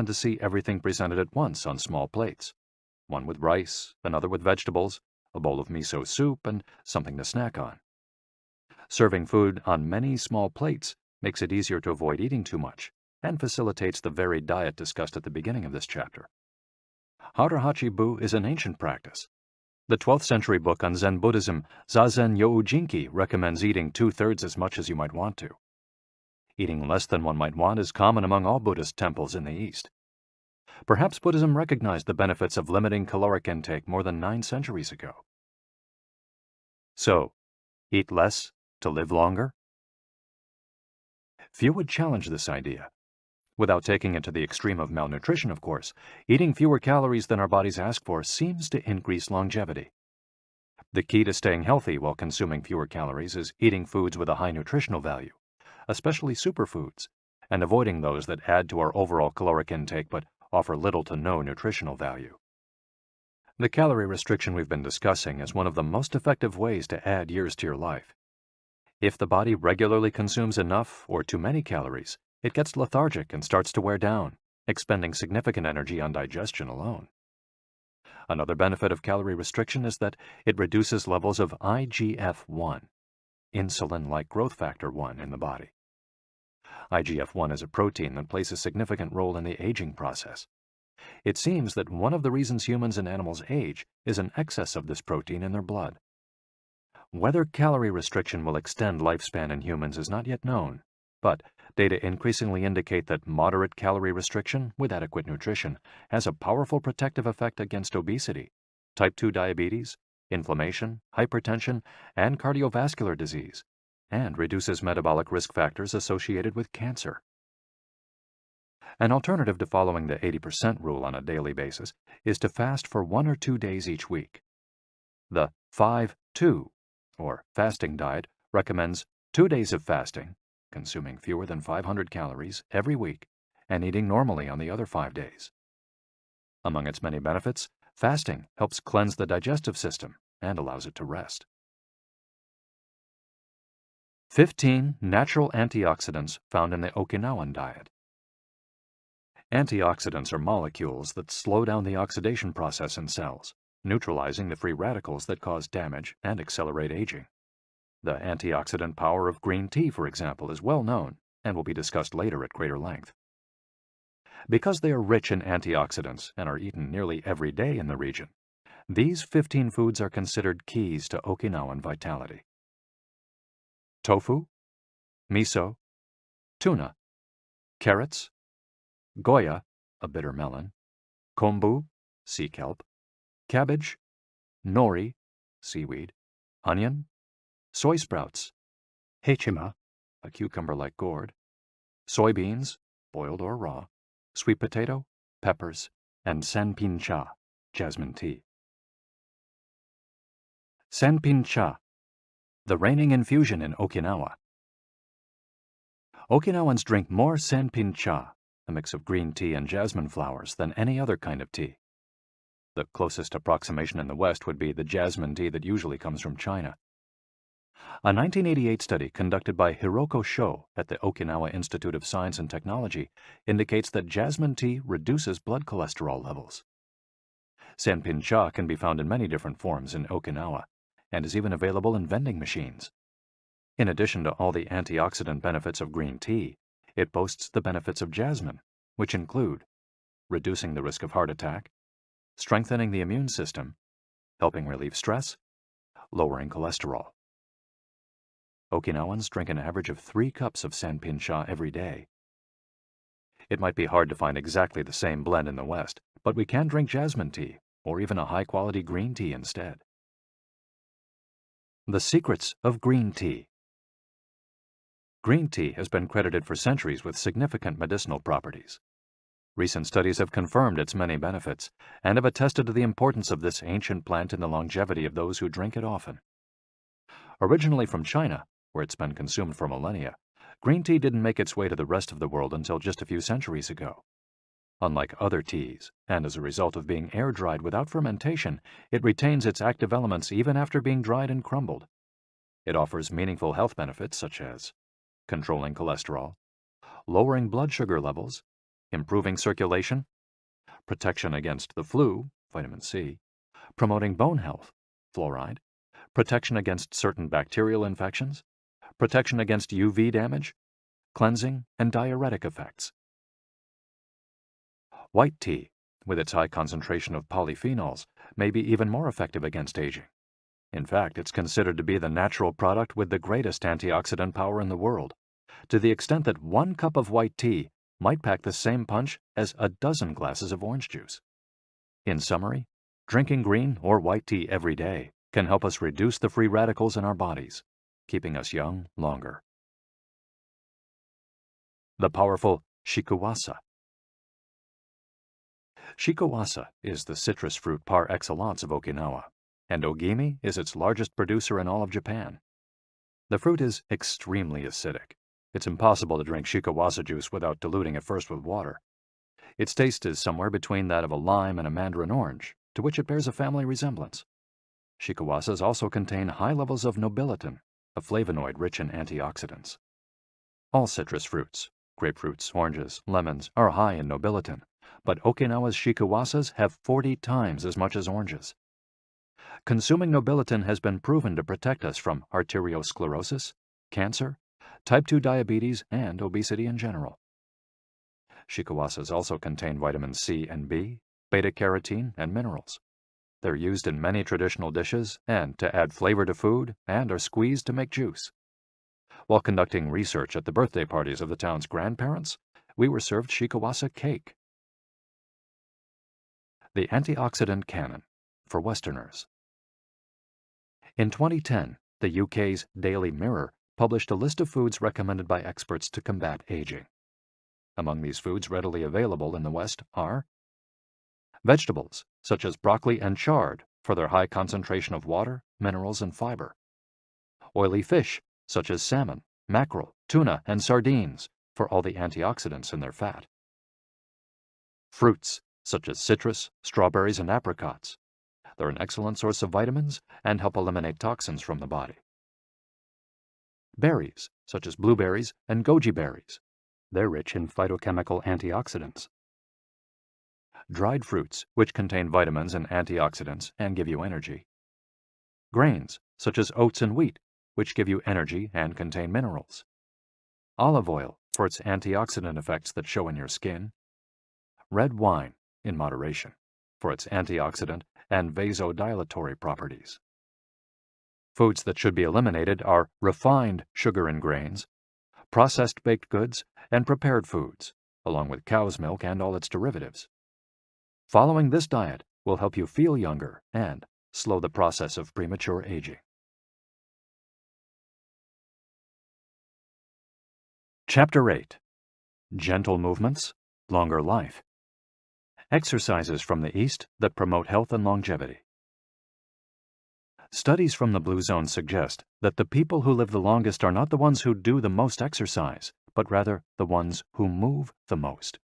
to see everything presented at once on small plates, one with rice, another with vegetables, a bowl of miso soup, and something to snack on. Serving food on many small plates makes it easier to avoid eating too much and facilitates the varied diet discussed at the beginning of this chapter. Harahachi-bu is an ancient practice. The 12th century book on Zen Buddhism, Zazen Youjinki, recommends eating 2/3 as much as you might want to. Eating less than one might want is common among all Buddhist temples in the East. Perhaps Buddhism recognized the benefits of limiting caloric intake more than 9 centuries ago. So, eat less to live longer? Few would challenge this idea. Without taking it to the extreme of malnutrition, of course, eating fewer calories than our bodies ask for seems to increase longevity. The key to staying healthy while consuming fewer calories is eating foods with a high nutritional value, especially superfoods, and avoiding those that add to our overall caloric intake but offer little to no nutritional value. The calorie restriction we've been discussing is one of the most effective ways to add years to your life. If the body regularly consumes enough or too many calories, it gets lethargic and starts to wear down, expending significant energy on digestion alone. Another benefit of calorie restriction is that it reduces levels of IGF-1, insulin-like growth factor 1, in the body. IGF-1 is a protein that plays a significant role in the aging process. It seems that one of the reasons humans and animals age is an excess of this protein in their blood. Whether calorie restriction will extend lifespan in humans is not yet known, but data increasingly indicate that moderate calorie restriction with adequate nutrition has a powerful protective effect against obesity, type 2 diabetes, inflammation, hypertension, and cardiovascular disease, and reduces metabolic risk factors associated with cancer. An alternative to following the 80% rule on a daily basis is to fast for 1 or 2 days each week. The 5-2, or fasting diet, recommends 2 days of fasting, consuming fewer than 500 calories every week, and eating normally on the other 5 days. Among its many benefits, fasting helps cleanse the digestive system and allows it to rest. 15 natural antioxidants found in the Okinawan diet. Antioxidants are molecules that slow down the oxidation process in cells, neutralizing the free radicals that cause damage and accelerate aging. The antioxidant power of green tea, for example, is well known and will be discussed later at greater length. Because they are rich in antioxidants and are eaten nearly every day in the region, these 15 foods are considered keys to Okinawan vitality. Tofu, miso, tuna, carrots, goya, a bitter melon, kombu, sea kelp, cabbage, nori, seaweed, onion, soy sprouts, hechima, a cucumber-like gourd, soybeans, boiled or raw, sweet potato, peppers, and sanpin-cha, jasmine tea. Sanpin-cha, the reigning infusion in Okinawa. Okinawans drink more sanpin-cha, a mix of green tea and jasmine flowers, than any other kind of tea. The closest approximation in the West would be the jasmine tea that usually comes from China. A 1988 study conducted by Hiroko Sho at the Okinawa Institute of Science and Technology indicates that jasmine tea reduces blood cholesterol levels. Sanpin-cha can be found in many different forms in Okinawa and is even available in vending machines. In addition to all the antioxidant benefits of green tea, it boasts the benefits of jasmine, which include reducing the risk of heart attack, strengthening the immune system, helping relieve stress, lowering cholesterol. Okinawans drink an average of 3 cups of sanpin-cha every day. It might be hard to find exactly the same blend in the West, but we can drink jasmine tea or even a high-quality green tea instead. The secrets of green tea. Green tea has been credited for centuries with significant medicinal properties. Recent studies have confirmed its many benefits and have attested to the importance of this ancient plant in the longevity of those who drink it often. Originally from China, where it's been consumed for millennia, green tea didn't make its way to the rest of the world until just a few centuries ago. Unlike other teas, and as a result of being air-dried without fermentation, it retains its active elements even after being dried and crumbled. It offers meaningful health benefits such as controlling cholesterol, lowering blood sugar levels, improving circulation, protection against the flu, vitamin C, promoting bone health, fluoride, protection against certain bacterial infections, protection against UV damage, cleansing, and diuretic effects. White tea, with its high concentration of polyphenols, may be even more effective against aging. In fact, it's considered to be the natural product with the greatest antioxidant power in the world, to the extent that 1 cup of white tea might pack the same punch as a dozen glasses of orange juice. In summary, drinking green or white tea every day can help us reduce the free radicals in our bodies, keeping us young longer. The powerful shikuwasa. Shikuwasa is the citrus fruit par excellence of Okinawa, and Ogimi is its largest producer in all of Japan. The fruit is extremely acidic. It's impossible to drink shikuwasa juice without diluting it first with water. Its taste is somewhere between that of a lime and a mandarin orange, to which it bears a family resemblance. Shikuwasas also contain high levels of nobiletin, a flavonoid rich in antioxidants. All citrus fruits, grapefruits, oranges, lemons, are high in nobiletin, but Okinawa's shikuwasas have 40 times as much as oranges. Consuming nobiletin has been proven to protect us from arteriosclerosis, cancer, type 2 diabetes, and obesity in general. Shikuwasas also contain vitamins C and B, beta-carotene, and minerals. They're used in many traditional dishes and to add flavor to food, and are squeezed to make juice. While conducting research at the birthday parties of the town's grandparents, we were served shikuwasa cake. The antioxidant canon for Westerners. In 2010, the UK's Daily Mirror published a list of foods recommended by experts to combat aging. Among these foods readily available in the West are vegetables, such as broccoli and chard, for their high concentration of water, minerals, and fiber. Oily fish, such as salmon, mackerel, tuna, and sardines, for all the antioxidants in their fat. Fruits, such as citrus, strawberries, and apricots. They're an excellent source of vitamins and help eliminate toxins from the body. Berries, such as blueberries and goji berries. They're rich in phytochemical antioxidants. Dried fruits, which contain vitamins and antioxidants and give you energy. Grains, such as oats and wheat, which give you energy and contain minerals. Olive oil, for its antioxidant effects that show in your skin. Red wine, in moderation, for its antioxidant and vasodilatory properties. Foods that should be eliminated are refined sugar and grains, processed baked goods, and prepared foods, along with cow's milk and all its derivatives. Following this diet will help you feel younger and slow the process of premature aging. Chapter 8. Gentle Movements, Longer Life. Exercises from the East that promote health and longevity. Studies from the Blue Zone suggest that the people who live the longest are not the ones who do the most exercise, but rather the ones who move the most.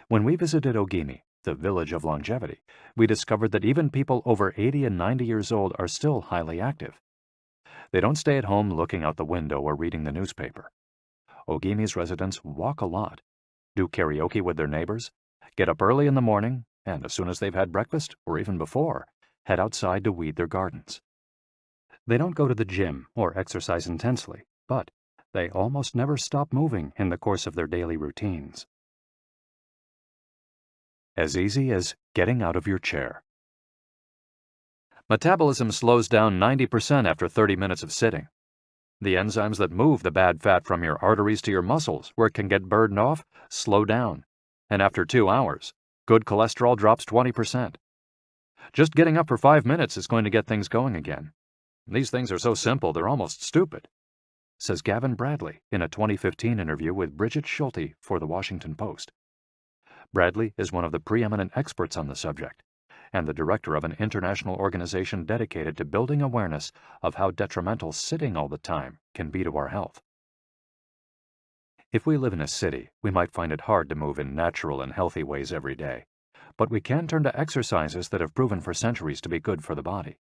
When we visited Ogimi, the village of longevity, we discovered that even people over 80 and 90 years old are still highly active. They don't stay at home looking out the window or reading the newspaper. Ogimi's residents walk a lot, do karaoke with their neighbors, get up early in the morning, and as soon as they've had breakfast, or even before, head outside to weed their gardens. They don't go to the gym or exercise intensely, but they almost never stop moving in the course of their daily routines. As easy as getting out of your chair. Metabolism slows down 90% after 30 minutes of sitting. The enzymes that move the bad fat from your arteries to your muscles, where it can get burned off, slow down. And after 2 hours, good cholesterol drops 20%. Just getting up for 5 minutes is going to get things going again. These things are so simple they're almost stupid, says Gavin Bradley in a 2015 interview with Bridget Schulte for The Washington Post. Bradley is one of the preeminent experts on the subject, and the director of an international organization dedicated to building awareness of how detrimental sitting all the time can be to our health. If we live in a city, we might find it hard to move in natural and healthy ways every day, but we can turn to exercises that have proven for centuries to be good for the body.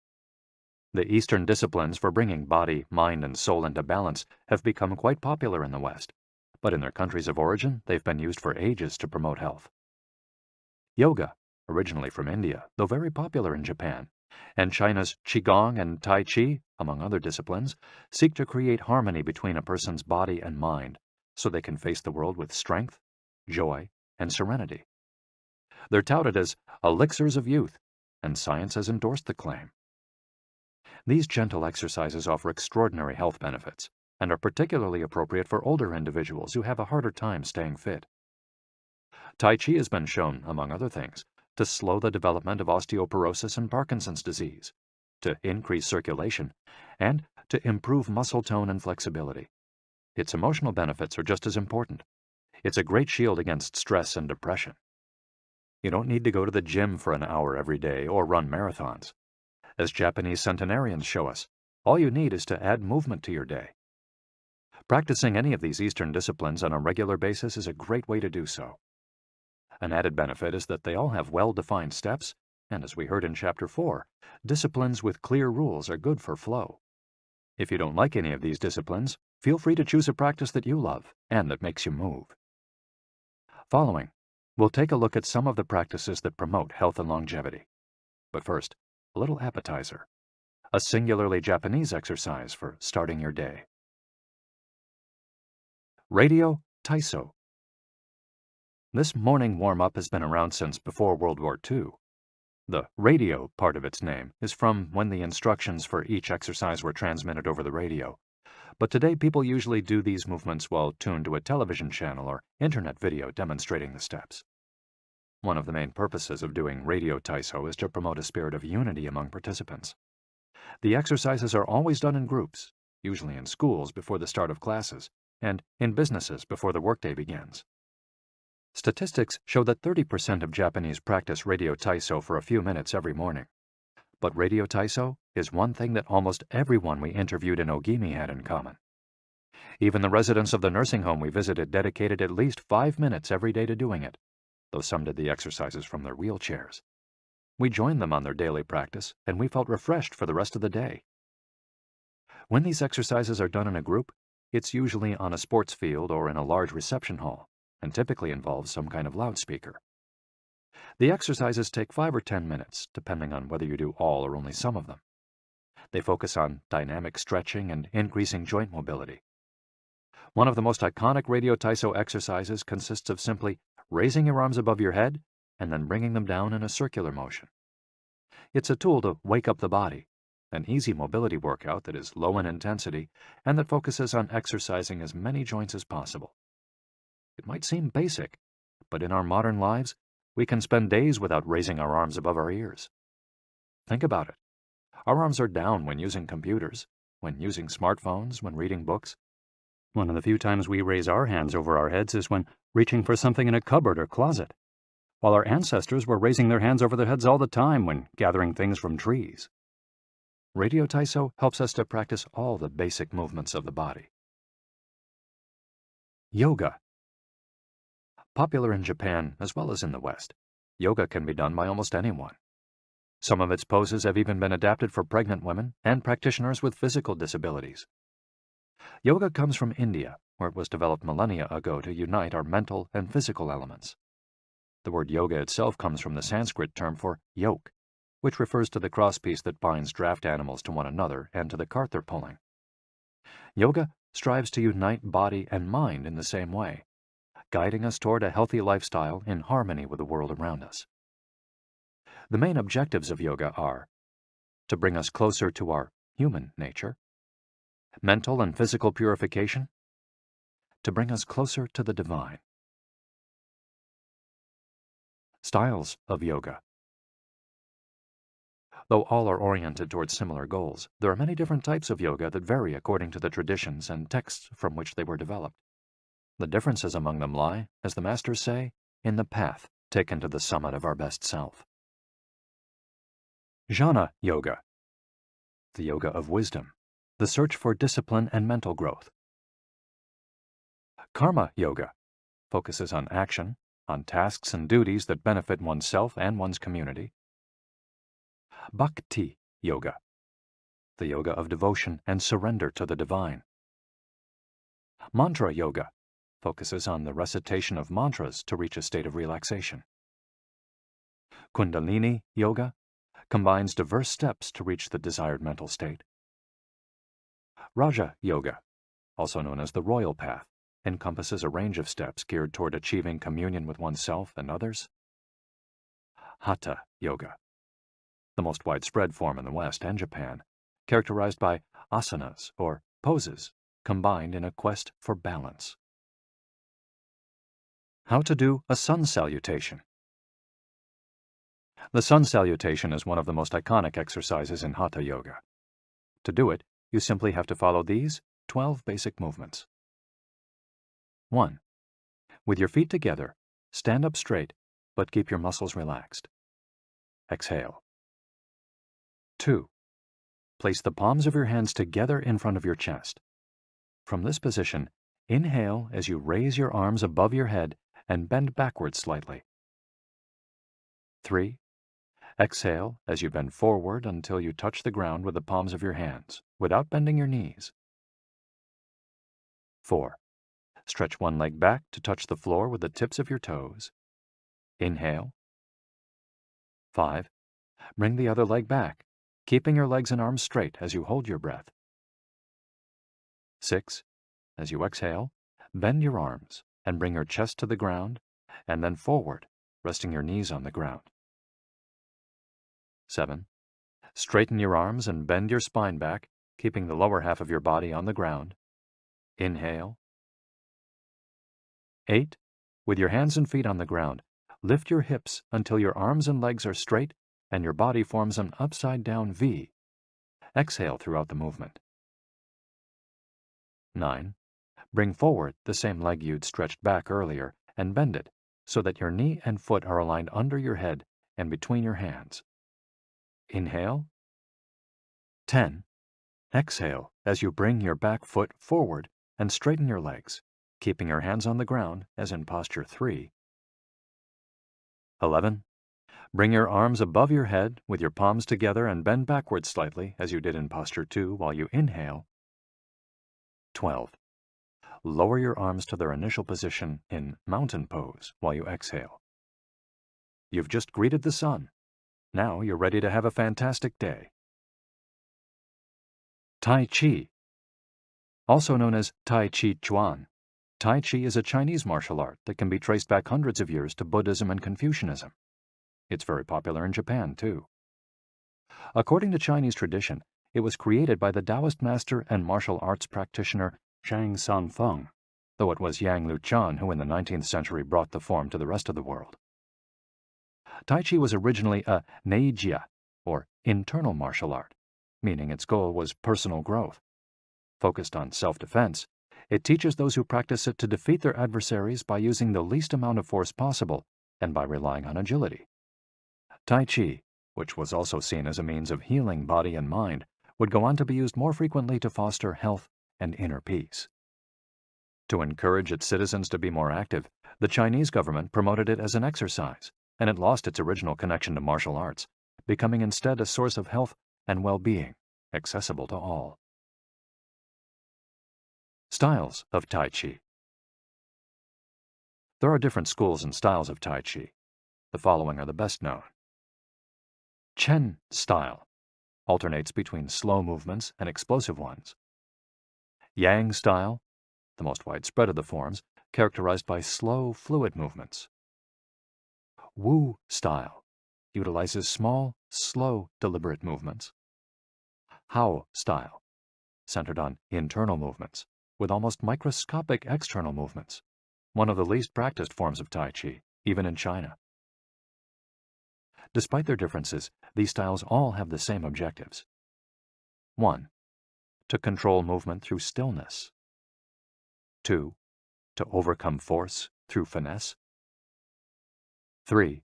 The Eastern disciplines for bringing body, mind, and soul into balance have become quite popular in the West, but in their countries of origin, they've been used for ages to promote health. Yoga, originally from India, though very popular in Japan, and China's Qigong and Tai Chi, among other disciplines, seek to create harmony between a person's body and mind so they can face the world with strength, joy, and serenity. They're touted as elixirs of youth, and science has endorsed the claim. These gentle exercises offer extraordinary health benefits and are particularly appropriate for older individuals who have a harder time staying fit. Tai Chi has been shown, among other things, to slow the development of osteoporosis and Parkinson's disease, to increase circulation, and to improve muscle tone and flexibility. Its emotional benefits are just as important. It's a great shield against stress and depression. You don't need to go to the gym for an hour every day or run marathons. As Japanese centenarians show us, all you need is to add movement to your day. Practicing any of these Eastern disciplines on a regular basis is a great way to do so. An added benefit is that they all have well-defined steps, and as we heard in Chapter 4, disciplines with clear rules are good for flow. If you don't like any of these disciplines, feel free to choose a practice that you love and that makes you move. Following, we'll take a look at some of the practices that promote health and longevity. But first, a little appetizer, a singularly Japanese exercise for starting your day. Radio Taiso. This morning warm-up has been around since before World War II. The radio part of its name is from when the instructions for each exercise were transmitted over the radio, but today people usually do these movements while tuned to a television channel or internet video demonstrating the steps. One of the main purposes of doing radio Taiso is to promote a spirit of unity among participants. The exercises are always done in groups, usually in schools before the start of classes, and in businesses before the workday begins. Statistics show that 30% of Japanese practice radio Taiso for a few minutes every morning. But radio Taiso is one thing that almost everyone we interviewed in Ogimi had in common. Even the residents of the nursing home we visited dedicated at least 5 minutes every day to doing it, though some did the exercises from their wheelchairs. We joined them on their daily practice, and we felt refreshed for the rest of the day. When these exercises are done in a group, it's usually on a sports field or in a large reception hall, and typically involves some kind of loudspeaker. The exercises take 5 or 10 minutes, depending on whether you do all or only some of them. They focus on dynamic stretching and increasing joint mobility. One of the most iconic Radio Taiso exercises consists of simply raising your arms above your head and then bringing them down in a circular motion. It's a tool to wake up the body, an easy mobility workout that is low in intensity and that focuses on exercising as many joints as possible. It might seem basic, but in our modern lives, we can spend days without raising our arms above our ears. Think about it. Our arms are down when using computers, when using smartphones, when reading books. One of the few times we raise our hands over our heads is when reaching for something in a cupboard or closet, while our ancestors were raising their hands over their heads all the time when gathering things from trees. Radio Taiso helps us to practice all the basic movements of the body. Yoga. Popular in Japan as well as in the West, yoga can be done by almost anyone. Some of its poses have even been adapted for pregnant women and practitioners with physical disabilities. Yoga comes from India, where it was developed millennia ago to unite our mental and physical elements. The word yoga itself comes from the Sanskrit term for yoke, which refers to the crosspiece that binds draft animals to one another and to the cart they're pulling. Yoga strives to unite body and mind in the same way, guiding us toward a healthy lifestyle in harmony with the world around us. The main objectives of yoga are to bring us closer to our human nature, mental and physical purification, to bring us closer to the divine. Styles of yoga. Though all are oriented towards similar goals, there are many different types of yoga that vary according to the traditions and texts from which they were developed. The differences among them lie, as the masters say, in the path taken to the summit of our best self. Jnana Yoga, the yoga of wisdom, the search for discipline and mental growth. Karma Yoga focuses on action, on tasks and duties that benefit oneself and one's community. Bhakti Yoga, the yoga of devotion and surrender to the divine. Mantra Yoga focuses on the recitation of mantras to reach a state of relaxation. Kundalini Yoga combines diverse steps to reach the desired mental state. Raja Yoga, also known as the royal path, encompasses a range of steps geared toward achieving communion with oneself and others. Hatha Yoga, the most widespread form in the West and Japan, characterized by asanas or poses combined in a quest for balance. How to do a sun salutation. The sun salutation is one of the most iconic exercises in Hatha Yoga. To do it, you simply have to follow these 12 basic movements. 1. With your feet together, stand up straight, but keep your muscles relaxed. Exhale. 2. Place the palms of your hands together in front of your chest. From this position, inhale as you raise your arms above your head and bend backwards slightly. 3. Exhale as you bend forward until you touch the ground with the palms of your hands, without bending your knees. 4. Stretch one leg back to touch the floor with the tips of your toes. Inhale. 5. Bring the other leg back, keeping your legs and arms straight as you hold your breath. 6. As you exhale, bend your arms and bring your chest to the ground, and then forward, resting your knees on the ground. 7. Straighten your arms and bend your spine back, keeping the lower half of your body on the ground. Inhale. 8. With your hands and feet on the ground, lift your hips until your arms and legs are straight and your body forms an upside-down V. Exhale throughout the movement. 9. Bring forward the same leg you'd stretched back earlier and bend it so that your knee and foot are aligned under your head and between your hands. Inhale. 10. Exhale as you bring your back foot forward and straighten your legs, keeping your hands on the ground as in posture 3. 11. Bring your arms above your head with your palms together and bend backwards slightly as you did in posture 2 while you inhale. 12. Lower your arms to their initial position in mountain pose while you exhale. You've just greeted the sun. Now you're ready to have a fantastic day. Tai Chi. Also known as Tai Chi Chuan, Tai Chi is a Chinese martial art that can be traced back hundreds of years to Buddhism and Confucianism. It's very popular in Japan, too. According to Chinese tradition, it was created by the Taoist master and martial arts practitioner Zhang Sanfeng, though it was Yang Luchan who in the 19th century brought the form to the rest of the world. Tai Chi was originally a neijia, or internal martial art, meaning its goal was personal growth. Focused on self-defense, it teaches those who practice it to defeat their adversaries by using the least amount of force possible and by relying on agility. Tai Chi, which was also seen as a means of healing body and mind, would go on to be used more frequently to foster health and inner peace. To encourage its citizens to be more active, the Chinese government promoted it as an exercise, and it lost its original connection to martial arts, becoming instead a source of health and well-being, accessible to all. Styles of Tai Chi. There are different schools and styles of Tai Chi. The following are the best known. Chen style alternates between slow movements and explosive ones. Yang style, the most widespread of the forms, characterized by slow, fluid movements. Wu style utilizes small, slow, deliberate movements. Hao style, centered on internal movements, with almost microscopic external movements, one of the least practiced forms of Tai Chi, even in China. Despite their differences, these styles all have the same objectives. 1. To control movement through stillness. 2. To overcome force through finesse. 3.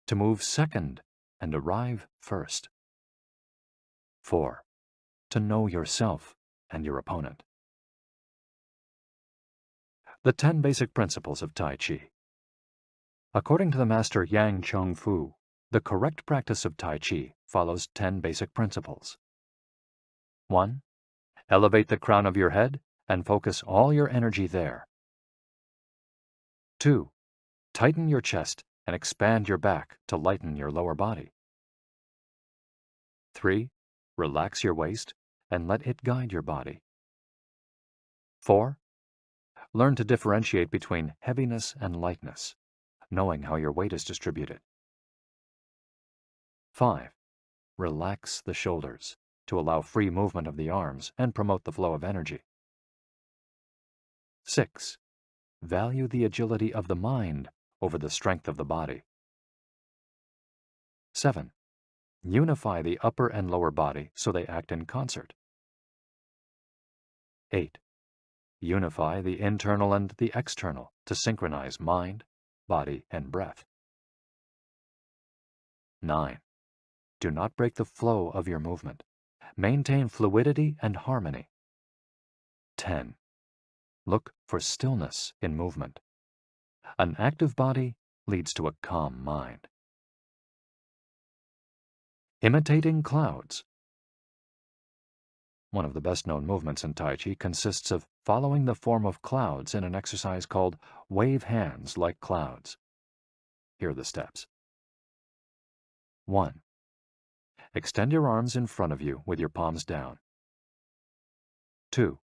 To move second and arrive first. 4. To know yourself and your opponent. The 10 basic principles of Tai Chi. According to the master Yang Cheng Fu, the correct practice of Tai Chi follows 10 basic principles. 1. Elevate the crown of your head and focus all your energy there. 2. Tighten your chest and expand your back to lighten your lower body. 3. Relax your waist and let it guide your body. 4. Learn to differentiate between heaviness and lightness, knowing how your weight is distributed. 5. Relax the shoulders to allow free movement of the arms and promote the flow of energy. 6. Value the agility of the mind over the strength of the body. 7. Unify the upper and lower body so they act in concert. 8. Unify the internal and the external to synchronize mind, body, and breath. 9. Do not break the flow of your movement. Maintain fluidity and harmony. 10. Look for stillness in movement. An active body leads to a calm mind. Imitating clouds. One of the best-known movements in Tai Chi consists of following the form of clouds in an exercise called wave hands like clouds. Here are the steps. 1. Extend your arms in front of you with your palms down. 2.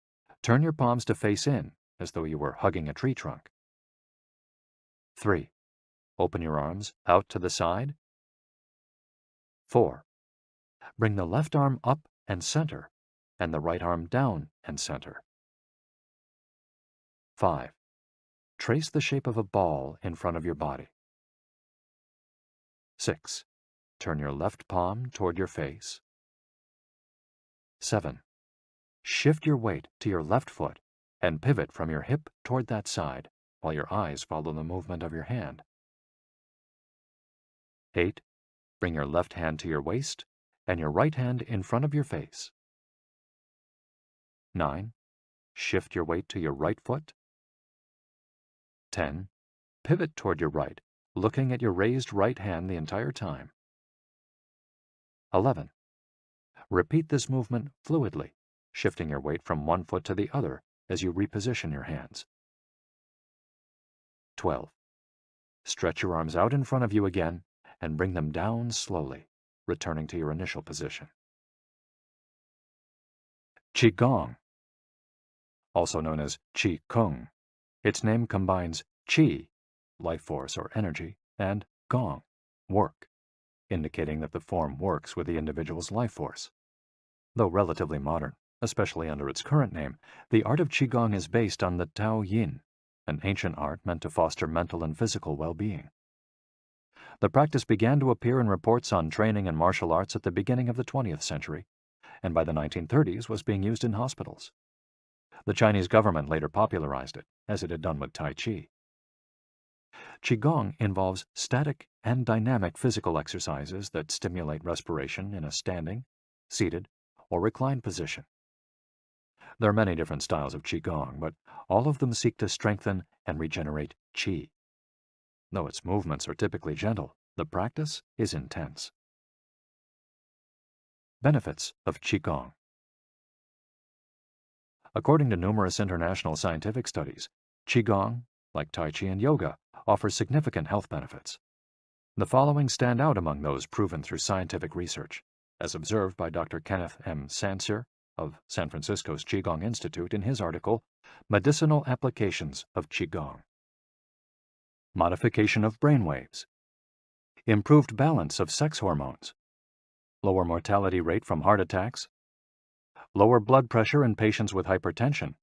Turn your palms to face in, as though you were hugging a tree trunk. 3. Open your arms out to the side. 4. Bring the left arm up and center, and the right arm down and center. 5. Trace the shape of a ball in front of your body. 6. Turn your left palm toward your face. 7. Shift your weight to your left foot and pivot from your hip toward that side while your eyes follow the movement of your hand. 8. Bring your left hand to your waist and your right hand in front of your face. 9. Shift your weight to your right foot. 10. Pivot toward your right, looking at your raised right hand the entire time. 11. Repeat this movement fluidly, shifting your weight from one foot to the other as you reposition your hands. 12. Stretch your arms out in front of you again and bring them down slowly, returning to your initial position. Qigong. also known as Qi Kung. Its name combines Qi, life force or energy, and Gong, work, indicating that the form works with the individual's life force. Though relatively modern, especially under its current name, the art of Qigong is based on the Tao Yin, an ancient art meant to foster mental and physical well-being. The practice began to appear in reports on training in martial arts at the beginning of the 20th century, and by the 1930s was being used in hospitals. The Chinese government later popularized it, as it had done with Tai Chi. Qigong involves static and dynamic physical exercises that stimulate respiration in a standing, seated, or reclined position. There are many different styles of Qigong, but all of them seek to strengthen and regenerate Qi. Though its movements are typically gentle, the practice is intense. Benefits of Qigong. According to numerous international scientific studies, Qigong, like Tai Chi and yoga, offers significant health benefits. The following stand out among those proven through scientific research, as observed by Dr. Kenneth M. Sancer of San Francisco's Qigong Institute in his article, Medicinal Applications of Qigong. Modification of brainwaves. Improved balance of sex hormones. Lower mortality rate from heart attacks. Lower blood pressure in patients with hypertension.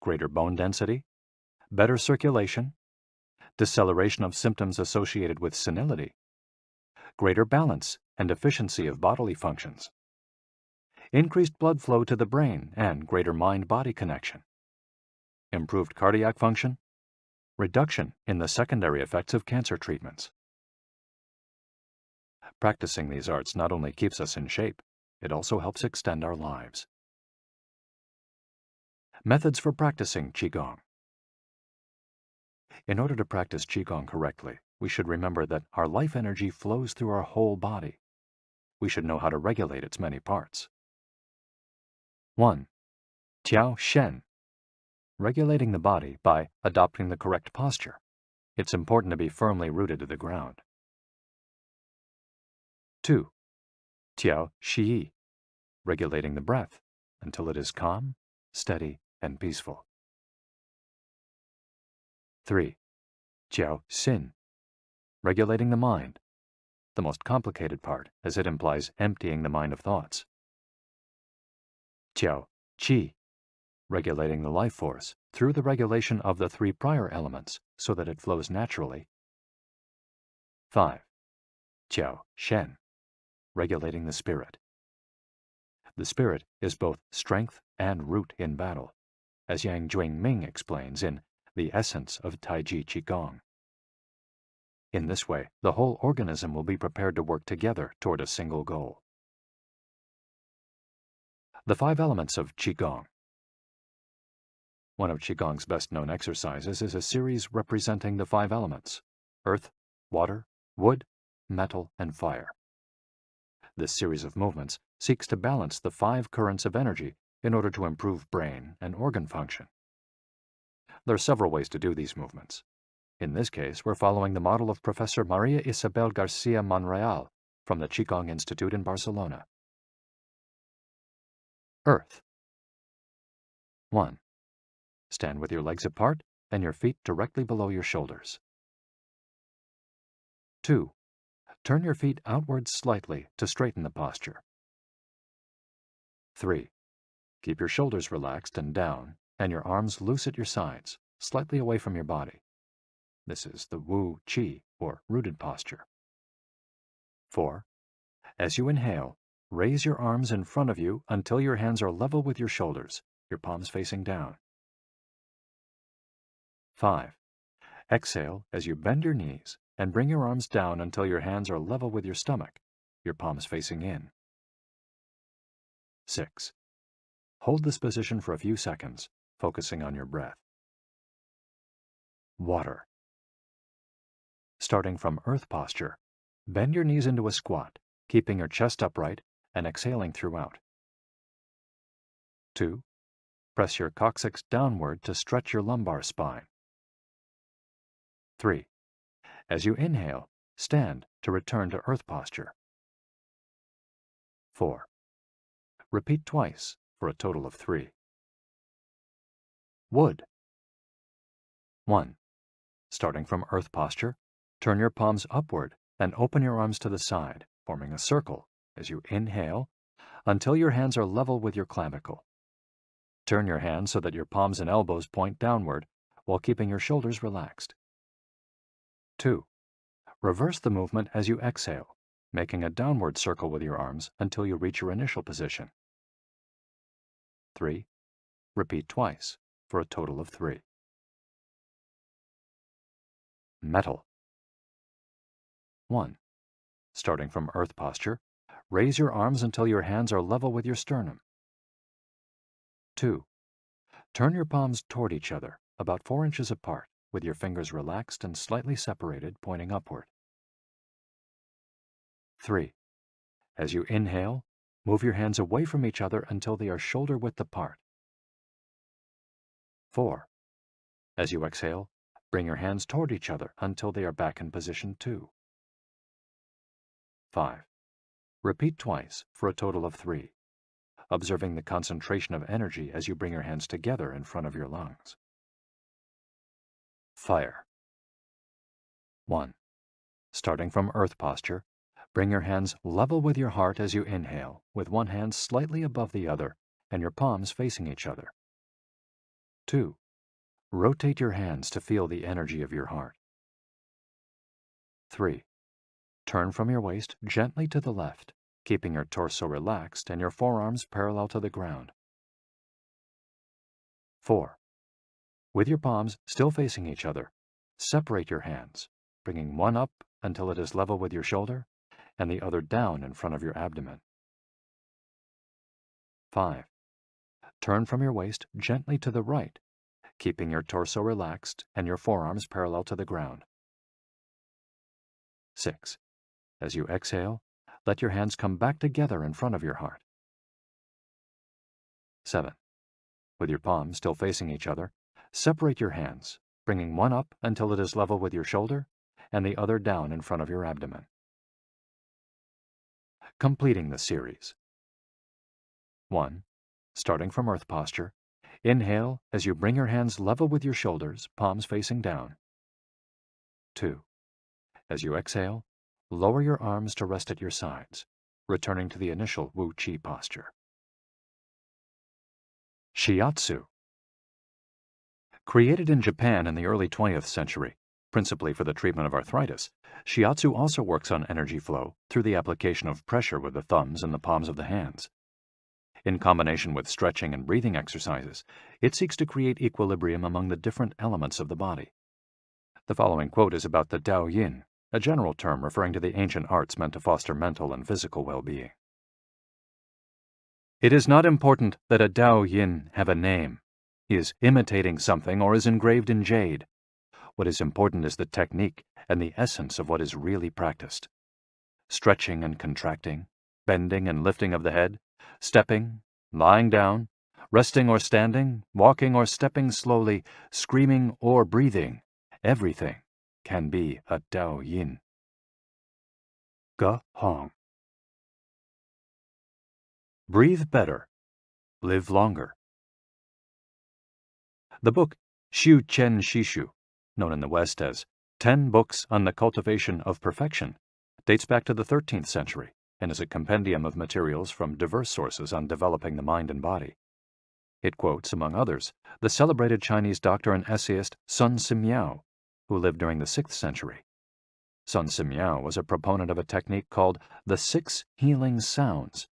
Greater bone density. Better circulation. Deceleration of symptoms associated with senility. Greater balance and efficiency of bodily functions. Increased blood flow to the brain and greater mind-body connection. Improved cardiac function. Reduction in the secondary effects of cancer treatments. Practicing these arts not only keeps us in shape, it also helps extend our lives. Methods for practicing Qigong. In order to practice Qigong correctly, we should remember that our life energy flows through our whole body. We should know how to regulate its many parts. 1. Tiao Shen. Regulating the body by adopting the correct posture. It's important to be firmly rooted to the ground. 2. Tiao Shi. Regulating the breath until it is calm, steady, and peaceful. 3. Jiao Xin. Regulating the mind, the most complicated part as it implies emptying the mind of thoughts. Jiao Qi. Regulating the life force through the regulation of the 3 prior elements so that it flows naturally. 5. Jiao Shen. Regulating the spirit. The spirit is both strength and root in battle, as Yang Juingming explains in The Essence of Taiji Qigong. In this way, the whole organism will be prepared to work together toward a single goal. The 5 elements of Qigong. One of Qigong's best-known exercises is a series representing the 5 elements: earth, water, wood, metal, and fire. This series of movements seeks to balance the 5 currents of energy in order to improve brain and organ function. There are several ways to do these movements. In this case, we're following the model of Professor Maria Isabel García Monreal from the Qigong Institute in Barcelona. Earth. 1. Stand with your legs apart and your feet directly below your shoulders. 2. Turn your feet outwards slightly to straighten the posture. 3. Keep your shoulders relaxed and down and your arms loose at your sides, slightly away from your body. This is the Wu Qi, or rooted posture. 4. As you inhale, raise your arms in front of you until your hands are level with your shoulders, your palms facing down. 5. Exhale as you bend your knees and bring your arms down until your hands are level with your stomach, your palms facing in. 6. Hold this position for a few seconds, focusing on your breath. Water. Starting from earth posture, bend your knees into a squat, keeping your chest upright and exhaling throughout. 2. Press your coccyx downward to stretch your lumbar spine. 3. As you inhale, stand to return to earth posture. 4. Repeat twice for a total of 3. wood. 1. Starting from earth posture, turn your palms upward and open your arms to the side, forming a circle as you inhale until your hands are level with your clavicle. Turn your hands so that your palms and elbows point downward while keeping your shoulders relaxed. 2. Reverse the movement as you exhale, making a downward circle with your arms until you reach your initial position. 3. Repeat twice for a total of 3. Metal. 1. Starting from earth posture, raise your arms until your hands are level with your sternum. 2. Turn your palms toward each other, about 4 inches apart, with your fingers relaxed and slightly separated, pointing upward. 3. As you inhale, move your hands away from each other until they are shoulder width apart. 4. As you exhale, bring your hands toward each other until they are back in position 2. 5. Repeat twice for a total of 3, observing the concentration of energy as you bring your hands together in front of your lungs. Fire. 1. Starting from earth posture, bring your hands level with your heart as you inhale, with one hand slightly above the other and your palms facing each other. 2. Rotate your hands to feel the energy of your heart. 3. Turn from your waist gently to the left, keeping your torso relaxed and your forearms parallel to the ground. 4. With your palms still facing each other, separate your hands, bringing one up until it is level with your shoulder and the other down in front of your abdomen. 5. Turn from your waist gently to the right, keeping your torso relaxed and your forearms parallel to the ground. 6. As you exhale, let your hands come back together in front of your heart. 7. With your palms still facing each other, separate your hands, bringing one up until it is level with your shoulder and the other down in front of your abdomen. Completing the series. 1. Starting from earth posture, inhale as you bring your hands level with your shoulders, palms facing down. 2. As you exhale, lower your arms to rest at your sides, returning to the initial Wu Qi posture. Shiatsu. Created in Japan in the early 20th century, principally for the treatment of arthritis, shiatsu also works on energy flow through the application of pressure with the thumbs and the palms of the hands. In combination with stretching and breathing exercises, it seeks to create equilibrium among the different elements of the body. The following quote is about the Dao Yin, a general term referring to the ancient arts meant to foster mental and physical well-being. It is not important that a Dao Yin have a name, is imitating something, or is engraved in jade. What is important is the technique and the essence of what is really practiced. Stretching and contracting, bending and lifting of the head, stepping, lying down, resting or standing, walking or stepping slowly, screaming or breathing, everything can be a Dao Yin. Ge Hong. Breathe better. Live longer. The book Shu Chen Shishu, known in the West as 10 Books on the Cultivation of Perfection, dates back to the 13th century and is a compendium of materials from diverse sources on developing the mind and body. It quotes, among others, the celebrated Chinese doctor and essayist Sun Simiao, who lived during the 6th century. Sun Simiao was a proponent of a technique called the 6 healing sounds,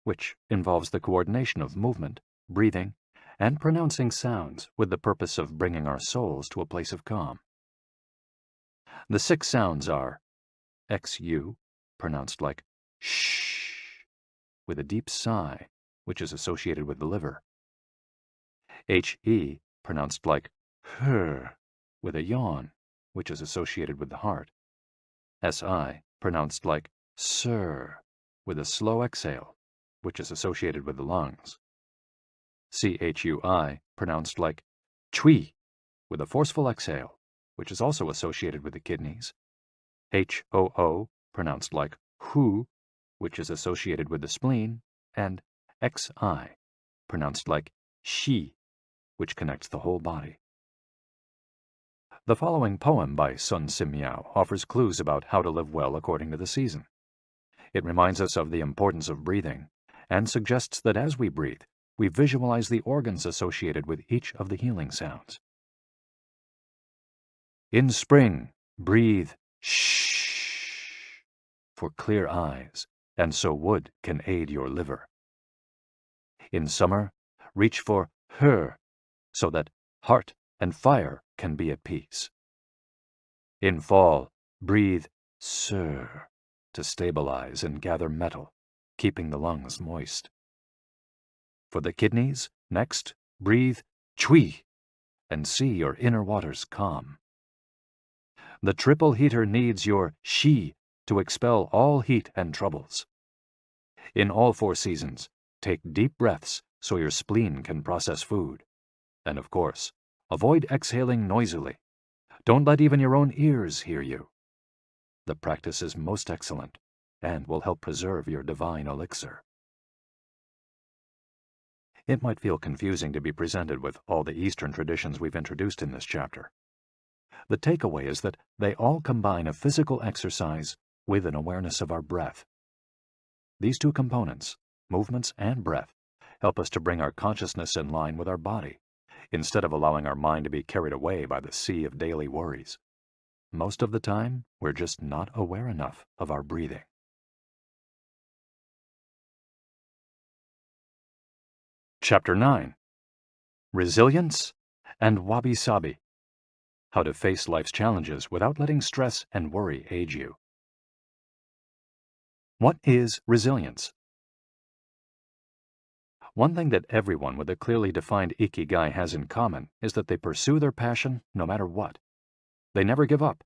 which involves the coordination of movement, breathing, and pronouncing sounds with the purpose of bringing our souls to a place of calm. The 6 sounds are XU, pronounced like shh, with a deep sigh, which is associated with the liver. HE, pronounced like her, with a yawn, which is associated with the heart. SI, pronounced like sir, with a slow exhale, which is associated with the lungs. CHUI, pronounced like chui, with a forceful exhale, which is also associated with the kidneys. HOO, pronounced like hu, which is associated with the spleen. And XI, pronounced like shi, which connects the whole body. The following poem by Sun Simiao offers clues about how to live well according to the season. It reminds us of the importance of breathing and suggests that as we breathe, we visualize the organs associated with each of the healing sounds. In spring, breathe shh for clear eyes, and so wood can aid your liver. In summer, reach for her, so that heart and fire can be at peace. In fall, breathe sir to stabilize and gather metal, keeping the lungs moist. For the kidneys, next, breathe chui and see your inner waters calm. The triple heater needs your shi to expel all heat and troubles. In all 4 seasons, take deep breaths so your spleen can process food. And of course, avoid exhaling noisily. Don't let even your own ears hear you. The practice is most excellent and will help preserve your divine elixir. It might feel confusing to be presented with all the Eastern traditions we've introduced in this chapter. The takeaway is that they all combine a physical exercise with an awareness of our breath. These 2 components, movements and breath, help us to bring our consciousness in line with our body, instead of allowing our mind to be carried away by the sea of daily worries. Most of the time, we're just not aware enough of our breathing. Chapter 9. Resilience and Wabi-sabi. How to face life's challenges without letting stress and worry age you. What is resilience? One thing that everyone with a clearly defined Ikigai has in common is that they pursue their passion no matter what. They never give up,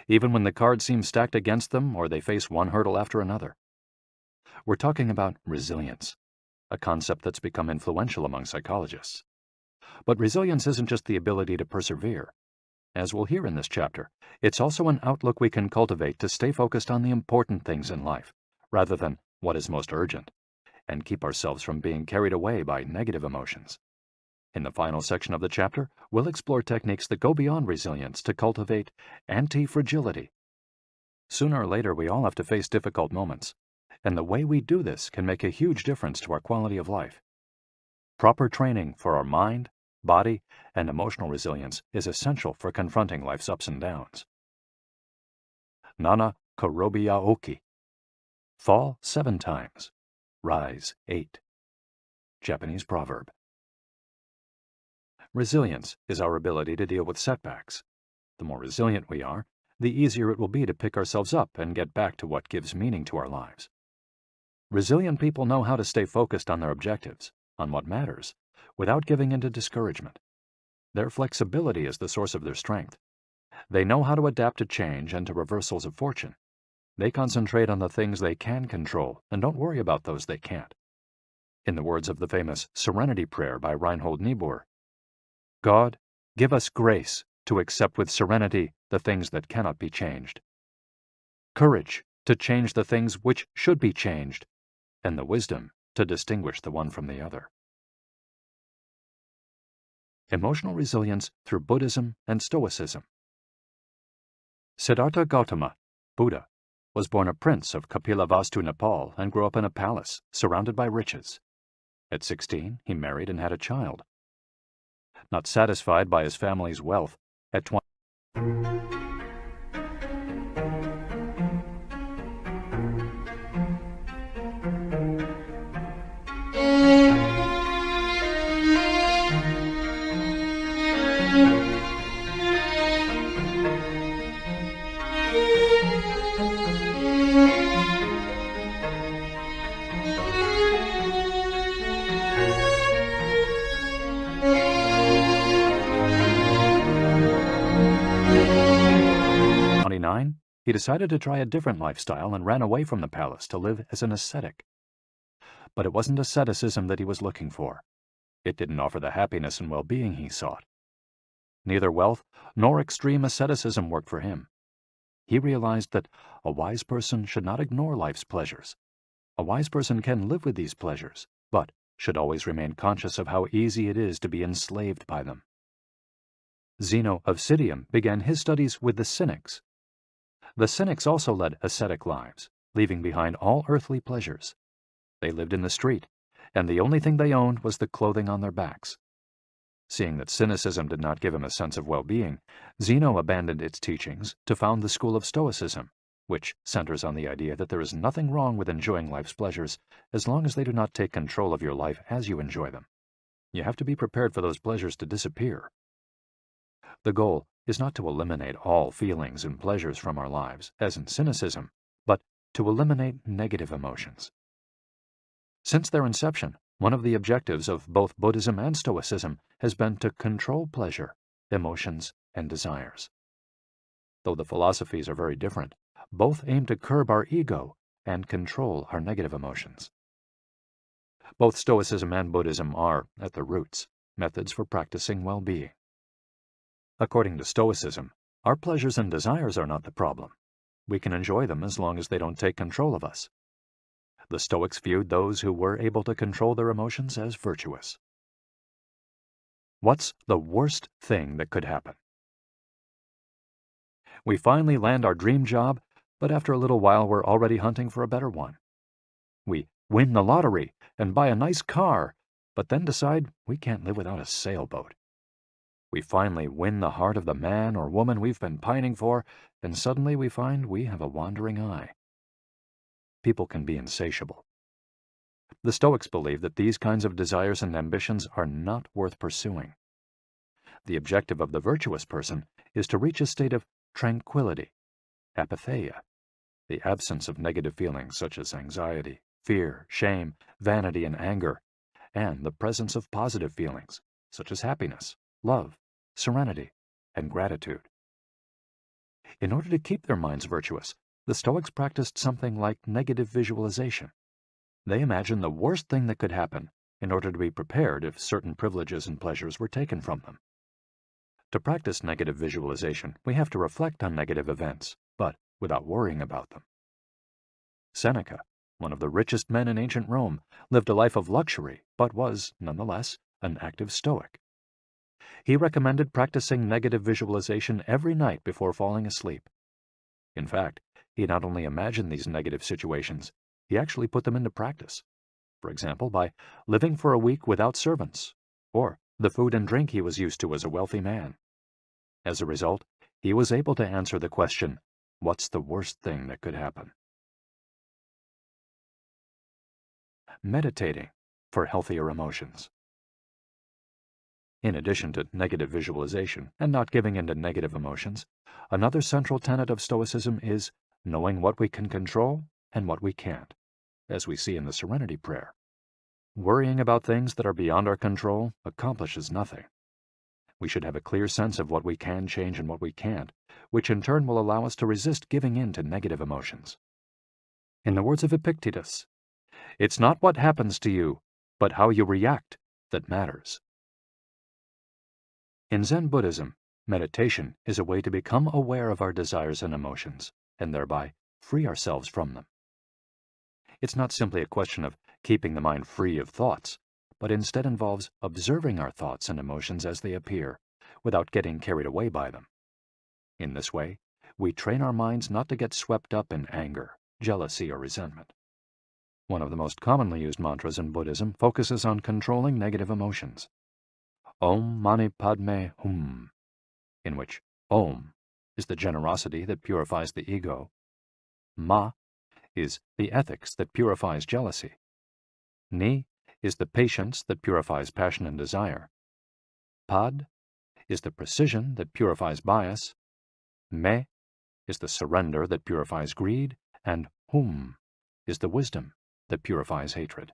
even when the cards seem stacked against them or they face one hurdle after another. We're talking about resilience, a concept that's become influential among psychologists. But resilience isn't just the ability to persevere. As we'll hear in this chapter, it's also an outlook we can cultivate to stay focused on the important things in life, rather than what is most urgent, and keep ourselves from being carried away by negative emotions. In the final section of the chapter, we'll explore techniques that go beyond resilience to cultivate anti-fragility. Sooner or later, we all have to face difficult moments, and the way we do this can make a huge difference to our quality of life. Proper training for our mind, body, and emotional resilience is essential for confronting life's ups and downs. Nana Korobiya Oki. Fall 7 times, rise 8. Japanese proverb. Resilience is our ability to deal with setbacks. The more resilient we are, the easier it will be to pick ourselves up and get back to what gives meaning to our lives. Resilient people know how to stay focused on their objectives, on what matters, without giving in to discouragement. Their flexibility is the source of their strength. They know how to adapt to change and to reversals of fortune. They concentrate on the things they can control and don't worry about those they can't. In the words of the famous Serenity Prayer by Reinhold Niebuhr, God, give us grace to accept with serenity the things that cannot be changed, courage to change the things which should be changed, and the wisdom to distinguish the one from the other. Emotional resilience through Buddhism and Stoicism. Siddhartha Gautama, Buddha, was born a prince of Kapilavastu, Nepal, and grew up in a palace surrounded by riches. At 16, he married and had a child. Not satisfied by his family's wealth, at 20, he decided to try a different lifestyle and ran away from the palace to live as an ascetic. But it wasn't asceticism that he was looking for. It didn't offer the happiness and well-being he sought. Neither wealth nor extreme asceticism worked for him. He realized that a wise person should not ignore life's pleasures. A wise person can live with these pleasures, but should always remain conscious of how easy it is to be enslaved by them. Zeno of Citium began his studies with the Cynics. The Cynics also led ascetic lives, leaving behind all earthly pleasures. They lived in the street, and the only thing they owned was the clothing on their backs. Seeing that cynicism did not give him a sense of well-being, Zeno abandoned its teachings to found the school of Stoicism, which centers on the idea that there is nothing wrong with enjoying life's pleasures as long as they do not take control of your life as you enjoy them. You have to be prepared for those pleasures to disappear. The goal is not to eliminate all feelings and pleasures from our lives, as in cynicism, but to eliminate negative emotions. Since their inception, one of the objectives of both Buddhism and Stoicism has been to control pleasure, emotions, and desires. Though the philosophies are very different, both aim to curb our ego and control our negative emotions. Both Stoicism and Buddhism are, at their roots, methods for practicing well-being. According to Stoicism, our pleasures and desires are not the problem. We can enjoy them as long as they don't take control of us. The Stoics viewed those who were able to control their emotions as virtuous. What's the worst thing that could happen? We finally land our dream job, but after a little while we're already hunting for a better one. We win the lottery and buy a nice car, but then decide we can't live without a sailboat. We finally win the heart of the man or woman we've been pining for, and suddenly we find we have a wandering eye. People can be insatiable. The Stoics believe that these kinds of desires and ambitions are not worth pursuing. The objective of the virtuous person is to reach a state of tranquility, apatheia, the absence of negative feelings such as anxiety, fear, shame, vanity, and anger, and the presence of positive feelings such as happiness, love, serenity, and gratitude. In order to keep their minds virtuous, the Stoics practiced something like negative visualization. They imagined the worst thing that could happen in order to be prepared if certain privileges and pleasures were taken from them. To practice negative visualization, we have to reflect on negative events, but without worrying about them. Seneca, one of the richest men in ancient Rome, lived a life of luxury, but was, nonetheless, an active Stoic. He recommended practicing negative visualization every night before falling asleep. In fact, he not only imagined these negative situations, he actually put them into practice. For example, by living for a week without servants, or the food and drink he was used to as a wealthy man. As a result, he was able to answer the question, what's the worst thing that could happen? Meditating for healthier emotions. In addition to negative visualization and not giving in to negative emotions, another central tenet of Stoicism is knowing what we can control and what we can't, as we see in the Serenity Prayer. Worrying about things that are beyond our control accomplishes nothing. We should have a clear sense of what we can change and what we can't, which in turn will allow us to resist giving in to negative emotions. In the words of Epictetus, it's not what happens to you, but how you react that matters. In Zen Buddhism, meditation is a way to become aware of our desires and emotions, and thereby free ourselves from them. It's not simply a question of keeping the mind free of thoughts, but instead involves observing our thoughts and emotions as they appear, without getting carried away by them. In this way, we train our minds not to get swept up in anger, jealousy, or resentment. One of the most commonly used mantras in Buddhism focuses on controlling negative emotions. Om Mani Padme Hum, in which Om is the generosity that purifies the ego, Ma is the ethics that purifies jealousy, Ni is the patience that purifies passion and desire, Pad is the precision that purifies bias, Me is the surrender that purifies greed, and Hum is the wisdom that purifies hatred.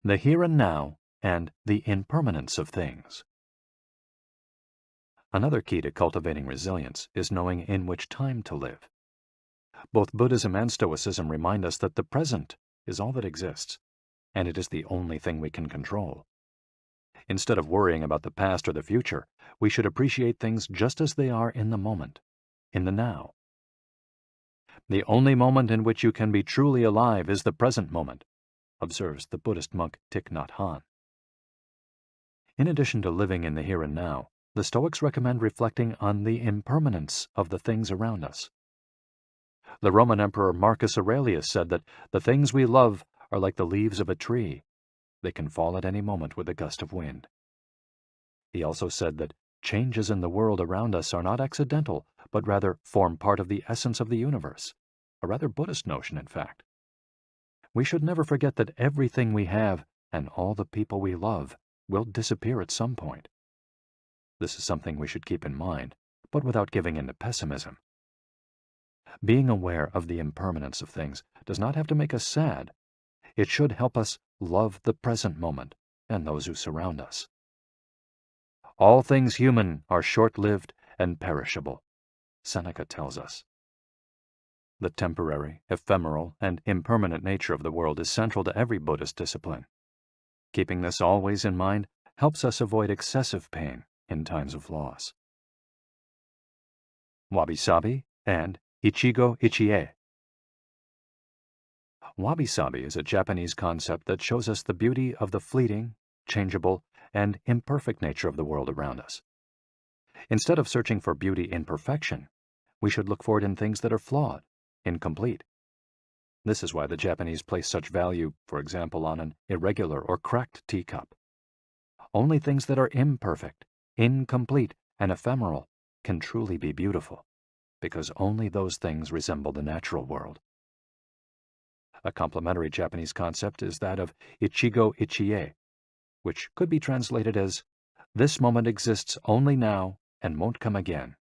The here and now and the impermanence of things. Another key to cultivating resilience is knowing in which time to live. Both Buddhism and Stoicism remind us that the present is all that exists, and it is the only thing we can control. Instead of worrying about the past or the future, we should appreciate things just as they are in the moment, in the now. The only moment in which you can be truly alive is the present moment. observes the Buddhist monk Thich Nhat Hanh. In addition to living in the here and now, the Stoics recommend reflecting on the impermanence of the things around us. The Roman Emperor Marcus Aurelius said that the things we love are like the leaves of a tree. They can fall at any moment with a gust of wind. He also said that changes in the world around us are not accidental, but rather form part of the essence of the universe, a rather Buddhist notion, in fact. We should never forget that everything we have and all the people we love will disappear at some point. This is something we should keep in mind, but without giving in to pessimism. Being aware of the impermanence of things does not have to make us sad. It should help us love the present moment and those who surround us. All things human are short-lived and perishable, Seneca tells us. The temporary, ephemeral, and impermanent nature of the world is central to every Buddhist discipline. Keeping this always in mind helps us avoid excessive pain in times of loss. Wabi-sabi and Ichigo-ichie. Wabi-sabi is a Japanese concept that shows us the beauty of the fleeting, changeable, and imperfect nature of the world around us. Instead of searching for beauty in perfection, we should look for it in things that are flawed, incomplete. This is why the Japanese place such value, for example, on an irregular or cracked teacup. Only things that are imperfect, incomplete, and ephemeral can truly be beautiful, because only those things resemble the natural world. A complementary Japanese concept is that of Ichigo-ichie, which could be translated as, "This moment exists only now and won't come again."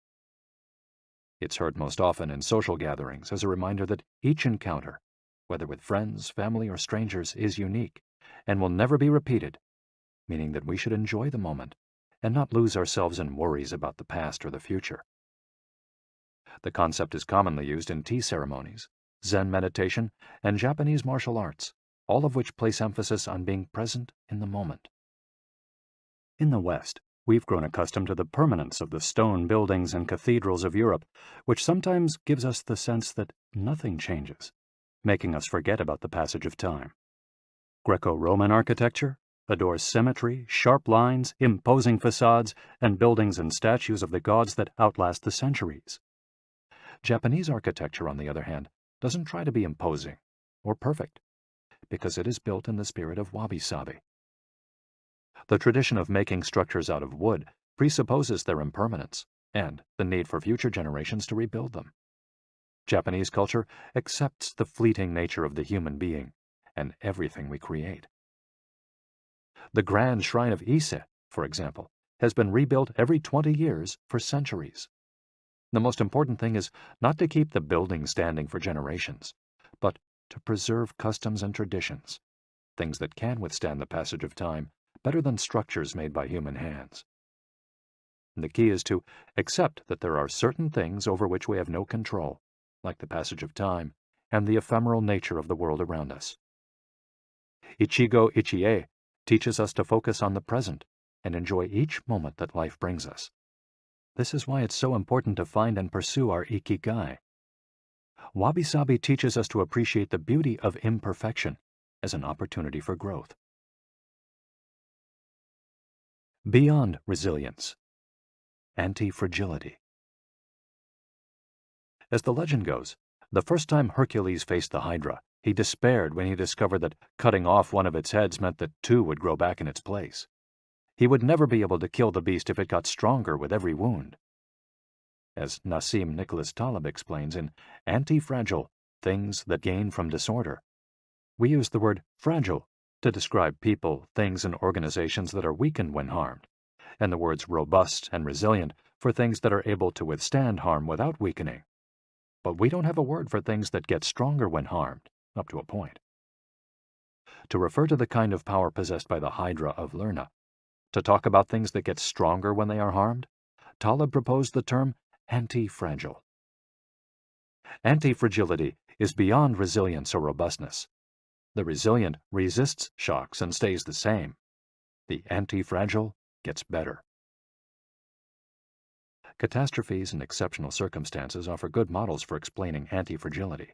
It's heard most often in social gatherings as a reminder that each encounter, whether with friends, family, or strangers, is unique and will never be repeated, meaning that we should enjoy the moment and not lose ourselves in worries about the past or the future. The concept is commonly used in tea ceremonies, Zen meditation, and Japanese martial arts, all of which place emphasis on being present in the moment. In the West, we've grown accustomed to the permanence of the stone buildings and cathedrals of Europe, which sometimes gives us the sense that nothing changes, making us forget about the passage of time. Greco-Roman architecture adores symmetry, sharp lines, imposing facades, and buildings and statues of the gods that outlast the centuries. Japanese architecture, on the other hand, doesn't try to be imposing or perfect, because it is built in the spirit of wabi-sabi. The tradition of making structures out of wood presupposes their impermanence and the need for future generations to rebuild them. Japanese culture accepts the fleeting nature of the human being and everything we create. The grand shrine of Ise, for example, has been rebuilt every 20 years for centuries. The most important thing is not to keep the building standing for generations, but to preserve customs and traditions, things that can withstand the passage of time better than structures made by human hands. The key is to accept that there are certain things over which we have no control, like the passage of time and the ephemeral nature of the world around us. Ichigo-ichie teaches us to focus on the present and enjoy each moment that life brings us. This is why it's so important to find and pursue our Ikigai. Wabi-sabi teaches us to appreciate the beauty of imperfection as an opportunity for growth. Beyond resilience, anti-fragility. As the legend goes, the first time Hercules faced the Hydra, he despaired when he discovered that cutting off one of its heads meant that two would grow back in its place. He would never be able to kill the beast if it got stronger with every wound. As Nassim Nicholas Taleb explains in Anti-Fragile, Things That Gain from Disorder, we use the word fragile to describe people, things, and organizations that are weakened when harmed, and the words robust and resilient for things that are able to withstand harm without weakening. But we don't have a word for things that get stronger when harmed, up to a point. To refer to the kind of power possessed by the Hydra of Lerna, to talk about things that get stronger when they are harmed, Taleb proposed the term anti-fragile. Anti-fragility is beyond resilience or robustness. The resilient resists shocks and stays the same. The anti-fragile gets better. Catastrophes and exceptional circumstances offer good models for explaining anti-fragility.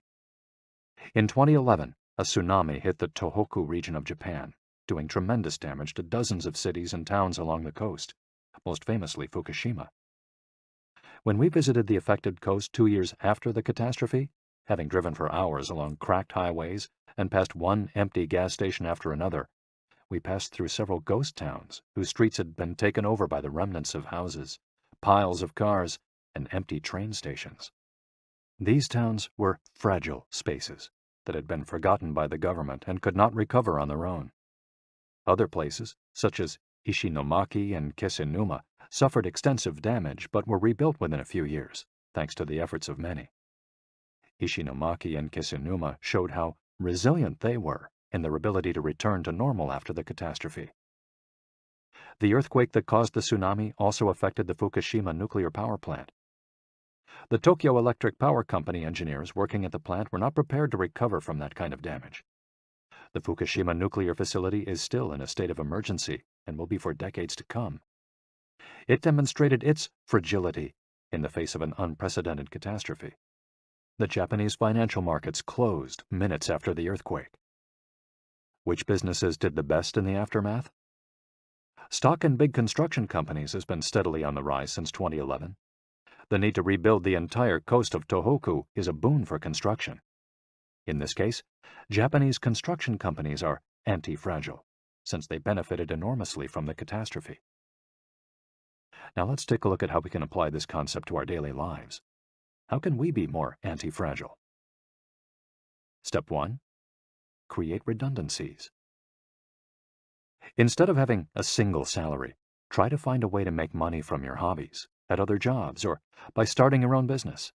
In 2011, a tsunami hit the Tohoku region of Japan, doing tremendous damage to dozens of cities and towns along the coast, most famously Fukushima. When we visited the affected coast 2 years after the catastrophe, having driven for hours along cracked highways and past one empty gas station after another, we passed through several ghost towns whose streets had been taken over by the remnants of houses, piles of cars, and empty train stations. These towns were fragile spaces that had been forgotten by the government and could not recover on their own. Other places, such as Ishinomaki and Kisenuma, suffered extensive damage but were rebuilt within a few years, thanks to the efforts of many. Ishinomaki and Kisenuma showed how resilient they were in their ability to return to normal after the catastrophe. The earthquake that caused the tsunami also affected the Fukushima nuclear power plant. The Tokyo Electric Power Company engineers working at the plant were not prepared to recover from that kind of damage. The Fukushima nuclear facility is still in a state of emergency and will be for decades to come. It demonstrated its fragility in the face of an unprecedented catastrophe. The Japanese financial markets closed minutes after the earthquake. Which businesses did the best in the aftermath? Stock in big construction companies has been steadily on the rise since 2011. The need to rebuild the entire coast of Tohoku is a boon for construction. In this case, Japanese construction companies are anti-fragile, since they benefited enormously from the catastrophe. Now let's take a look at how we can apply this concept to our daily lives. How can we be more anti-fragile? Step 1. Create redundancies. Instead of having a single salary, try to find a way to make money from your hobbies, at other jobs, or by starting your own business.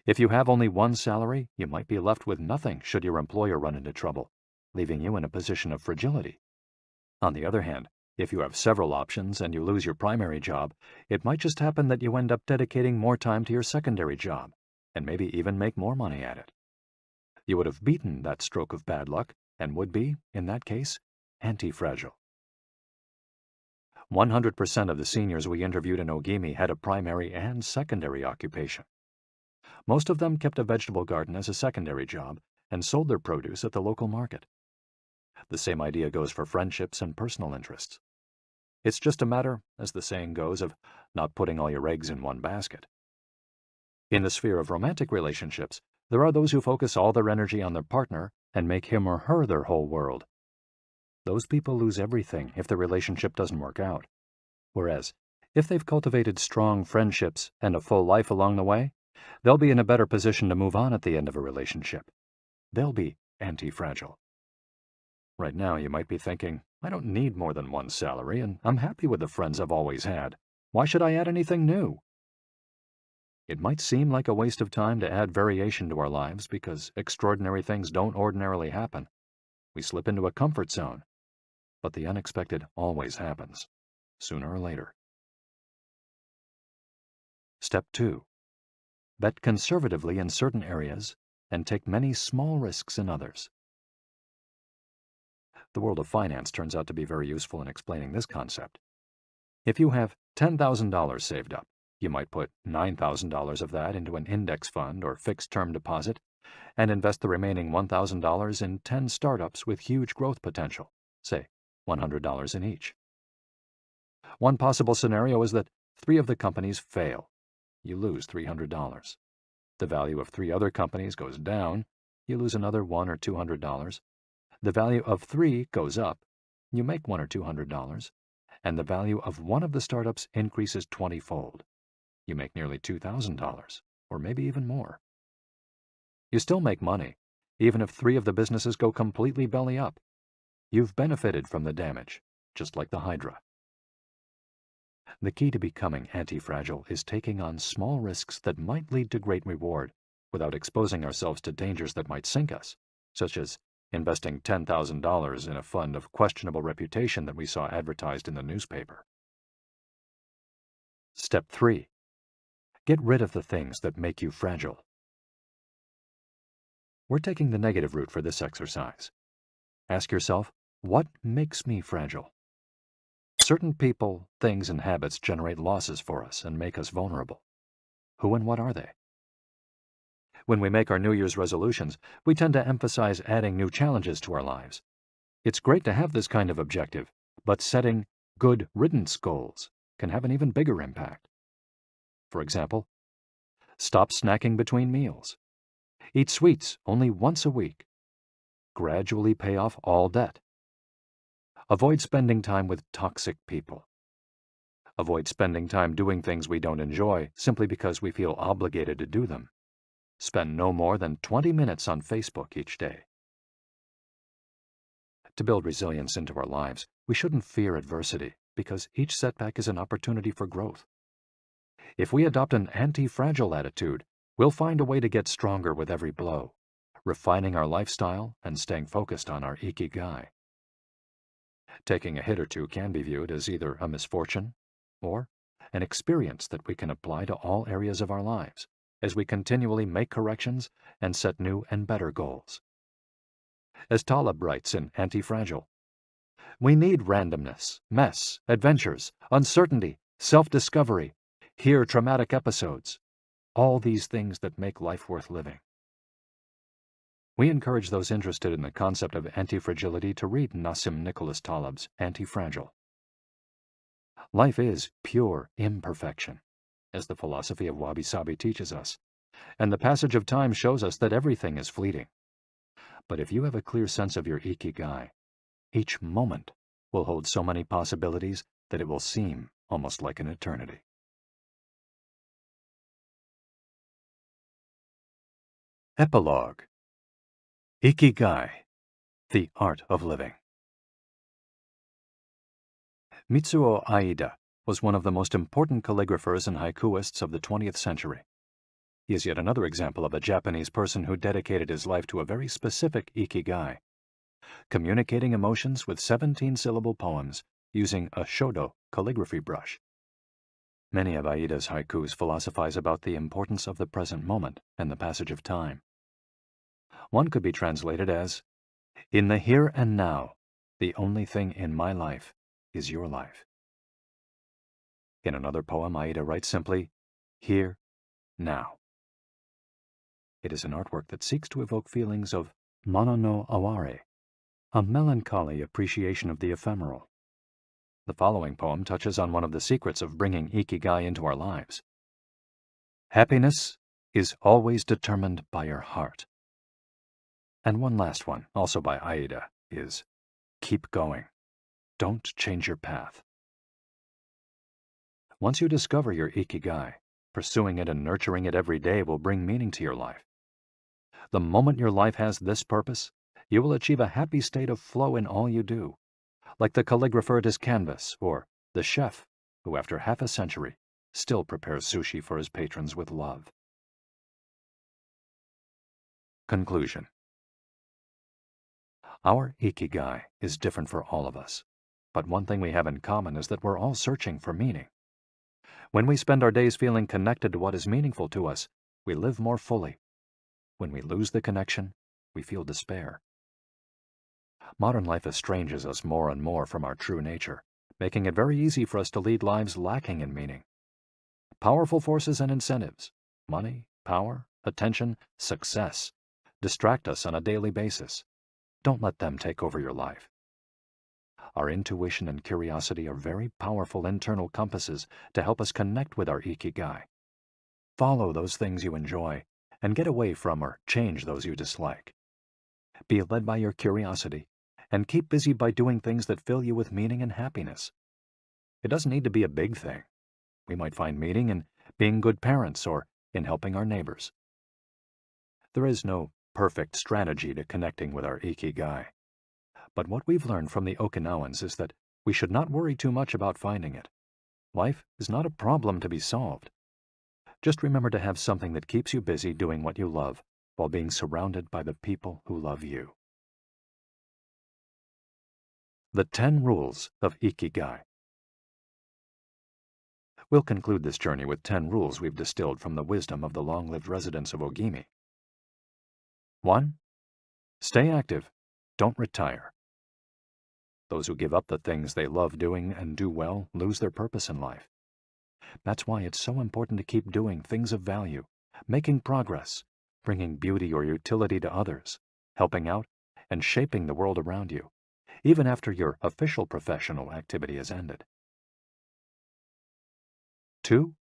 If you have only one salary, you might be left with nothing should your employer run into trouble, leaving you in a position of fragility. On the other hand, if you have several options and you lose your primary job, it might just happen that you end up dedicating more time to your secondary job, and maybe even make more money at it. You would have beaten that stroke of bad luck, and would be, in that case, anti-fragile. 100% of the seniors we interviewed in Ogimi had a primary and secondary occupation. Most of them kept a vegetable garden as a secondary job and sold their produce at the local market. The same idea goes for friendships and personal interests. It's just a matter, as the saying goes, of not putting all your eggs in one basket. In the sphere of romantic relationships, there are those who focus all their energy on their partner and make him or her their whole world. Those people lose everything if the relationship doesn't work out. Whereas, if they've cultivated strong friendships and a full life along the way, they'll be in a better position to move on at the end of a relationship. They'll be anti-fragile. Right now, you might be thinking, I don't need more than one salary, and I'm happy with the friends I've always had. Why should I add anything new? It might seem like a waste of time to add variation to our lives because extraordinary things don't ordinarily happen. We slip into a comfort zone. But the unexpected always happens, sooner or later. Step 2. Bet conservatively in certain areas and take many small risks in others. The world of finance turns out to be very useful in explaining this concept. If you have $10,000 saved up, you might put $9,000 of that into an index fund or fixed-term deposit and invest the remaining $1,000 in 10 startups with huge growth potential, say $100 in each. One possible scenario is that 3 of the companies fail. You lose $300. The value of 3 other companies goes down. You lose another $100 or $200. The value of 3 goes up. You make $100 or $200. And the value of one of the startups increases 20-fold. You make nearly $2,000, or maybe even more. You still make money, even if 3 of the businesses go completely belly up. You've benefited from the damage, just like the Hydra. The key to becoming anti-fragile is taking on small risks that might lead to great reward without exposing ourselves to dangers that might sink us, such as investing $10,000 in a fund of questionable reputation that we saw advertised in the newspaper. Step 3. Get rid of the things that make you fragile. We're taking the negative route for this exercise. Ask yourself, what makes me fragile? Certain people, things, and habits generate losses for us and make us vulnerable. Who and what are they? When we make our New Year's resolutions, we tend to emphasize adding new challenges to our lives. It's great to have this kind of objective, but setting good riddance goals can have an even bigger impact. For example, stop snacking between meals. Eat sweets only once a week. Gradually pay off all debt. Avoid spending time with toxic people. Avoid spending time doing things we don't enjoy simply because we feel obligated to do them. Spend no more than 20 minutes on Facebook each day. To build resilience into our lives, we shouldn't fear adversity because each setback is an opportunity for growth. If we adopt an anti-fragile attitude, we'll find a way to get stronger with every blow, refining our lifestyle and staying focused on our Ikigai. Taking a hit or two can be viewed as either a misfortune or an experience that we can apply to all areas of our lives as we continually make corrections and set new and better goals. As Taleb writes in Anti-Fragile, we need randomness, mess, adventures, uncertainty, self-discovery, hear traumatic episodes, all these things that make life worth living. We encourage those interested in the concept of anti-fragility to read Nassim Nicholas Taleb's Anti-Fragile. Life is pure imperfection, as the philosophy of wabi-sabi teaches us, and the passage of time shows us that everything is fleeting. But if you have a clear sense of your Ikigai, each moment will hold so many possibilities that it will seem almost like an eternity. Epilogue. Ikigai, the Art of Living. Mitsuo Aida was one of the most important calligraphers and haikuists of the 20th century. He is yet another example of a Japanese person who dedicated his life to a very specific Ikigai, communicating emotions with 17-syllable poems using a shodo calligraphy brush. Many of Aida's haikus philosophize about the importance of the present moment and the passage of time. One could be translated as, "In the here and now, the only thing in my life is your life." In another poem, Aida writes simply, "Here, now." It is an artwork that seeks to evoke feelings of mono no aware, a melancholy appreciation of the ephemeral. The following poem touches on one of the secrets of bringing Ikigai into our lives. Happiness is always determined by your heart. And one last one, also by Aida, is keep going. Don't change your path. Once you discover your Ikigai, pursuing it and nurturing it every day will bring meaning to your life. The moment your life has this purpose, you will achieve a happy state of flow in all you do, like the calligrapher at his canvas or the chef who, after half a century, still prepares sushi for his patrons with love. Conclusion. Our Ikigai is different for all of us, but one thing we have in common is that we're all searching for meaning. When we spend our days feeling connected to what is meaningful to us, we live more fully. When we lose the connection, we feel despair. Modern life estranges us more and more from our true nature, making it very easy for us to lead lives lacking in meaning. Powerful forces and incentives, money, power, attention, success, distract us on a daily basis. Don't let them take over your life. Our intuition and curiosity are very powerful internal compasses to help us connect with our Ikigai. Follow those things you enjoy and get away from or change those you dislike. Be led by your curiosity and keep busy by doing things that fill you with meaning and happiness. It doesn't need to be a big thing. We might find meaning in being good parents or in helping our neighbors. There is no perfect strategy to connecting with our Ikigai. But what we've learned from the Okinawans is that we should not worry too much about finding it. Life is not a problem to be solved. Just remember to have something that keeps you busy doing what you love while being surrounded by the people who love you. The 10 Rules of Ikigai. We'll conclude this journey with 10 rules we've distilled from the wisdom of the long-lived residents of Ogimi. 1. Stay active. Don't retire. Those who give up the things they love doing and do well lose their purpose in life. That's why it's so important to keep doing things of value, making progress, bringing beauty or utility to others, helping out, and shaping the world around you, even after your official professional activity has ended. 2.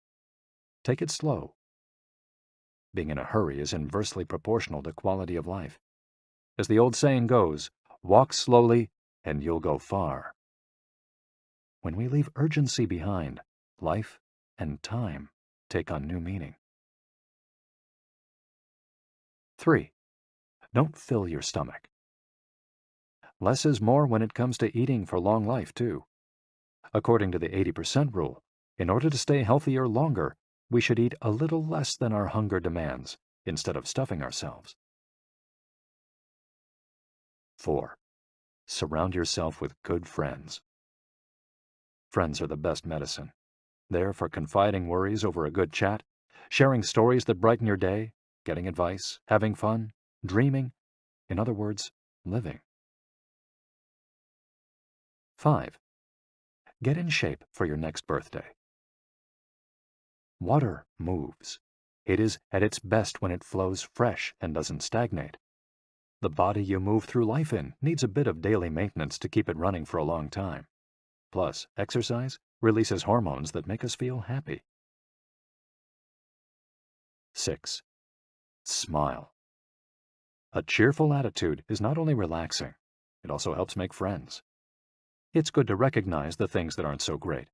Take it slow. Being in a hurry is inversely proportional to quality of life. As the old saying goes, walk slowly and you'll go far. When we leave urgency behind, life and time take on new meaning. 3. Don't fill your stomach. Less is more when it comes to eating for long life, too. According to the 80% rule, in order to stay healthier longer, we should eat a little less than our hunger demands, instead of stuffing ourselves. 4. Surround yourself with good friends. Friends are the best medicine. There for confiding worries over a good chat, sharing stories that brighten your day, getting advice, having fun, dreaming, in other words, living. 5. Get in shape for your next birthday. Water moves. It is at its best when it flows fresh and doesn't stagnate. The body you move through life in needs a bit of daily maintenance to keep it running for a long time. Plus, exercise releases hormones that make us feel happy. 6. Smile. A cheerful attitude is not only relaxing, it also helps make friends. It's good to recognize the things that aren't so great,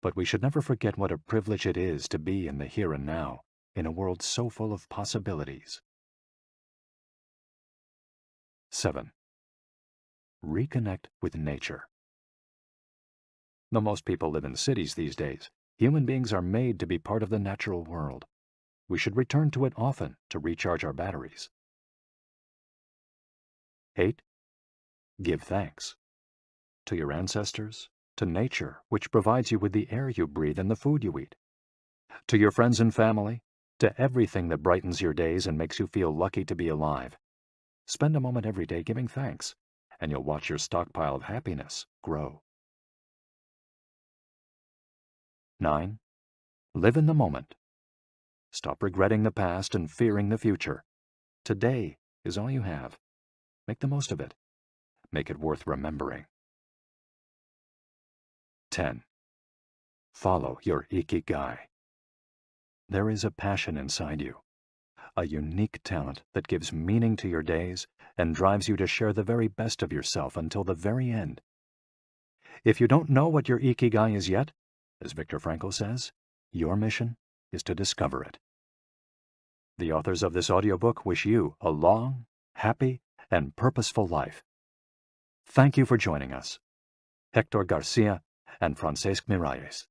but we should never forget what a privilege it is to be in the here and now, in a world so full of possibilities. 7. Reconnect with nature. Though most people live in cities these days, human beings are made to be part of the natural world. We should return to it often to recharge our batteries. 8. Give thanks. To your ancestors, to nature, which provides you with the air you breathe and the food you eat. To your friends and family, to everything that brightens your days and makes you feel lucky to be alive. Spend a moment every day giving thanks, and you'll watch your stockpile of happiness grow. 9. Live in the moment. Stop regretting the past and fearing the future. Today is all you have. Make the most of it. Make it worth remembering. 10. Follow your Ikigai. There is a passion inside you, a unique talent that gives meaning to your days and drives you to share the very best of yourself until the very end. If you don't know what your Ikigai is yet, as Viktor Frankl says, your mission is to discover it. The authors of this audiobook wish you a long, happy, and purposeful life. Thank you for joining us. Héctor García and Francesc Miralles.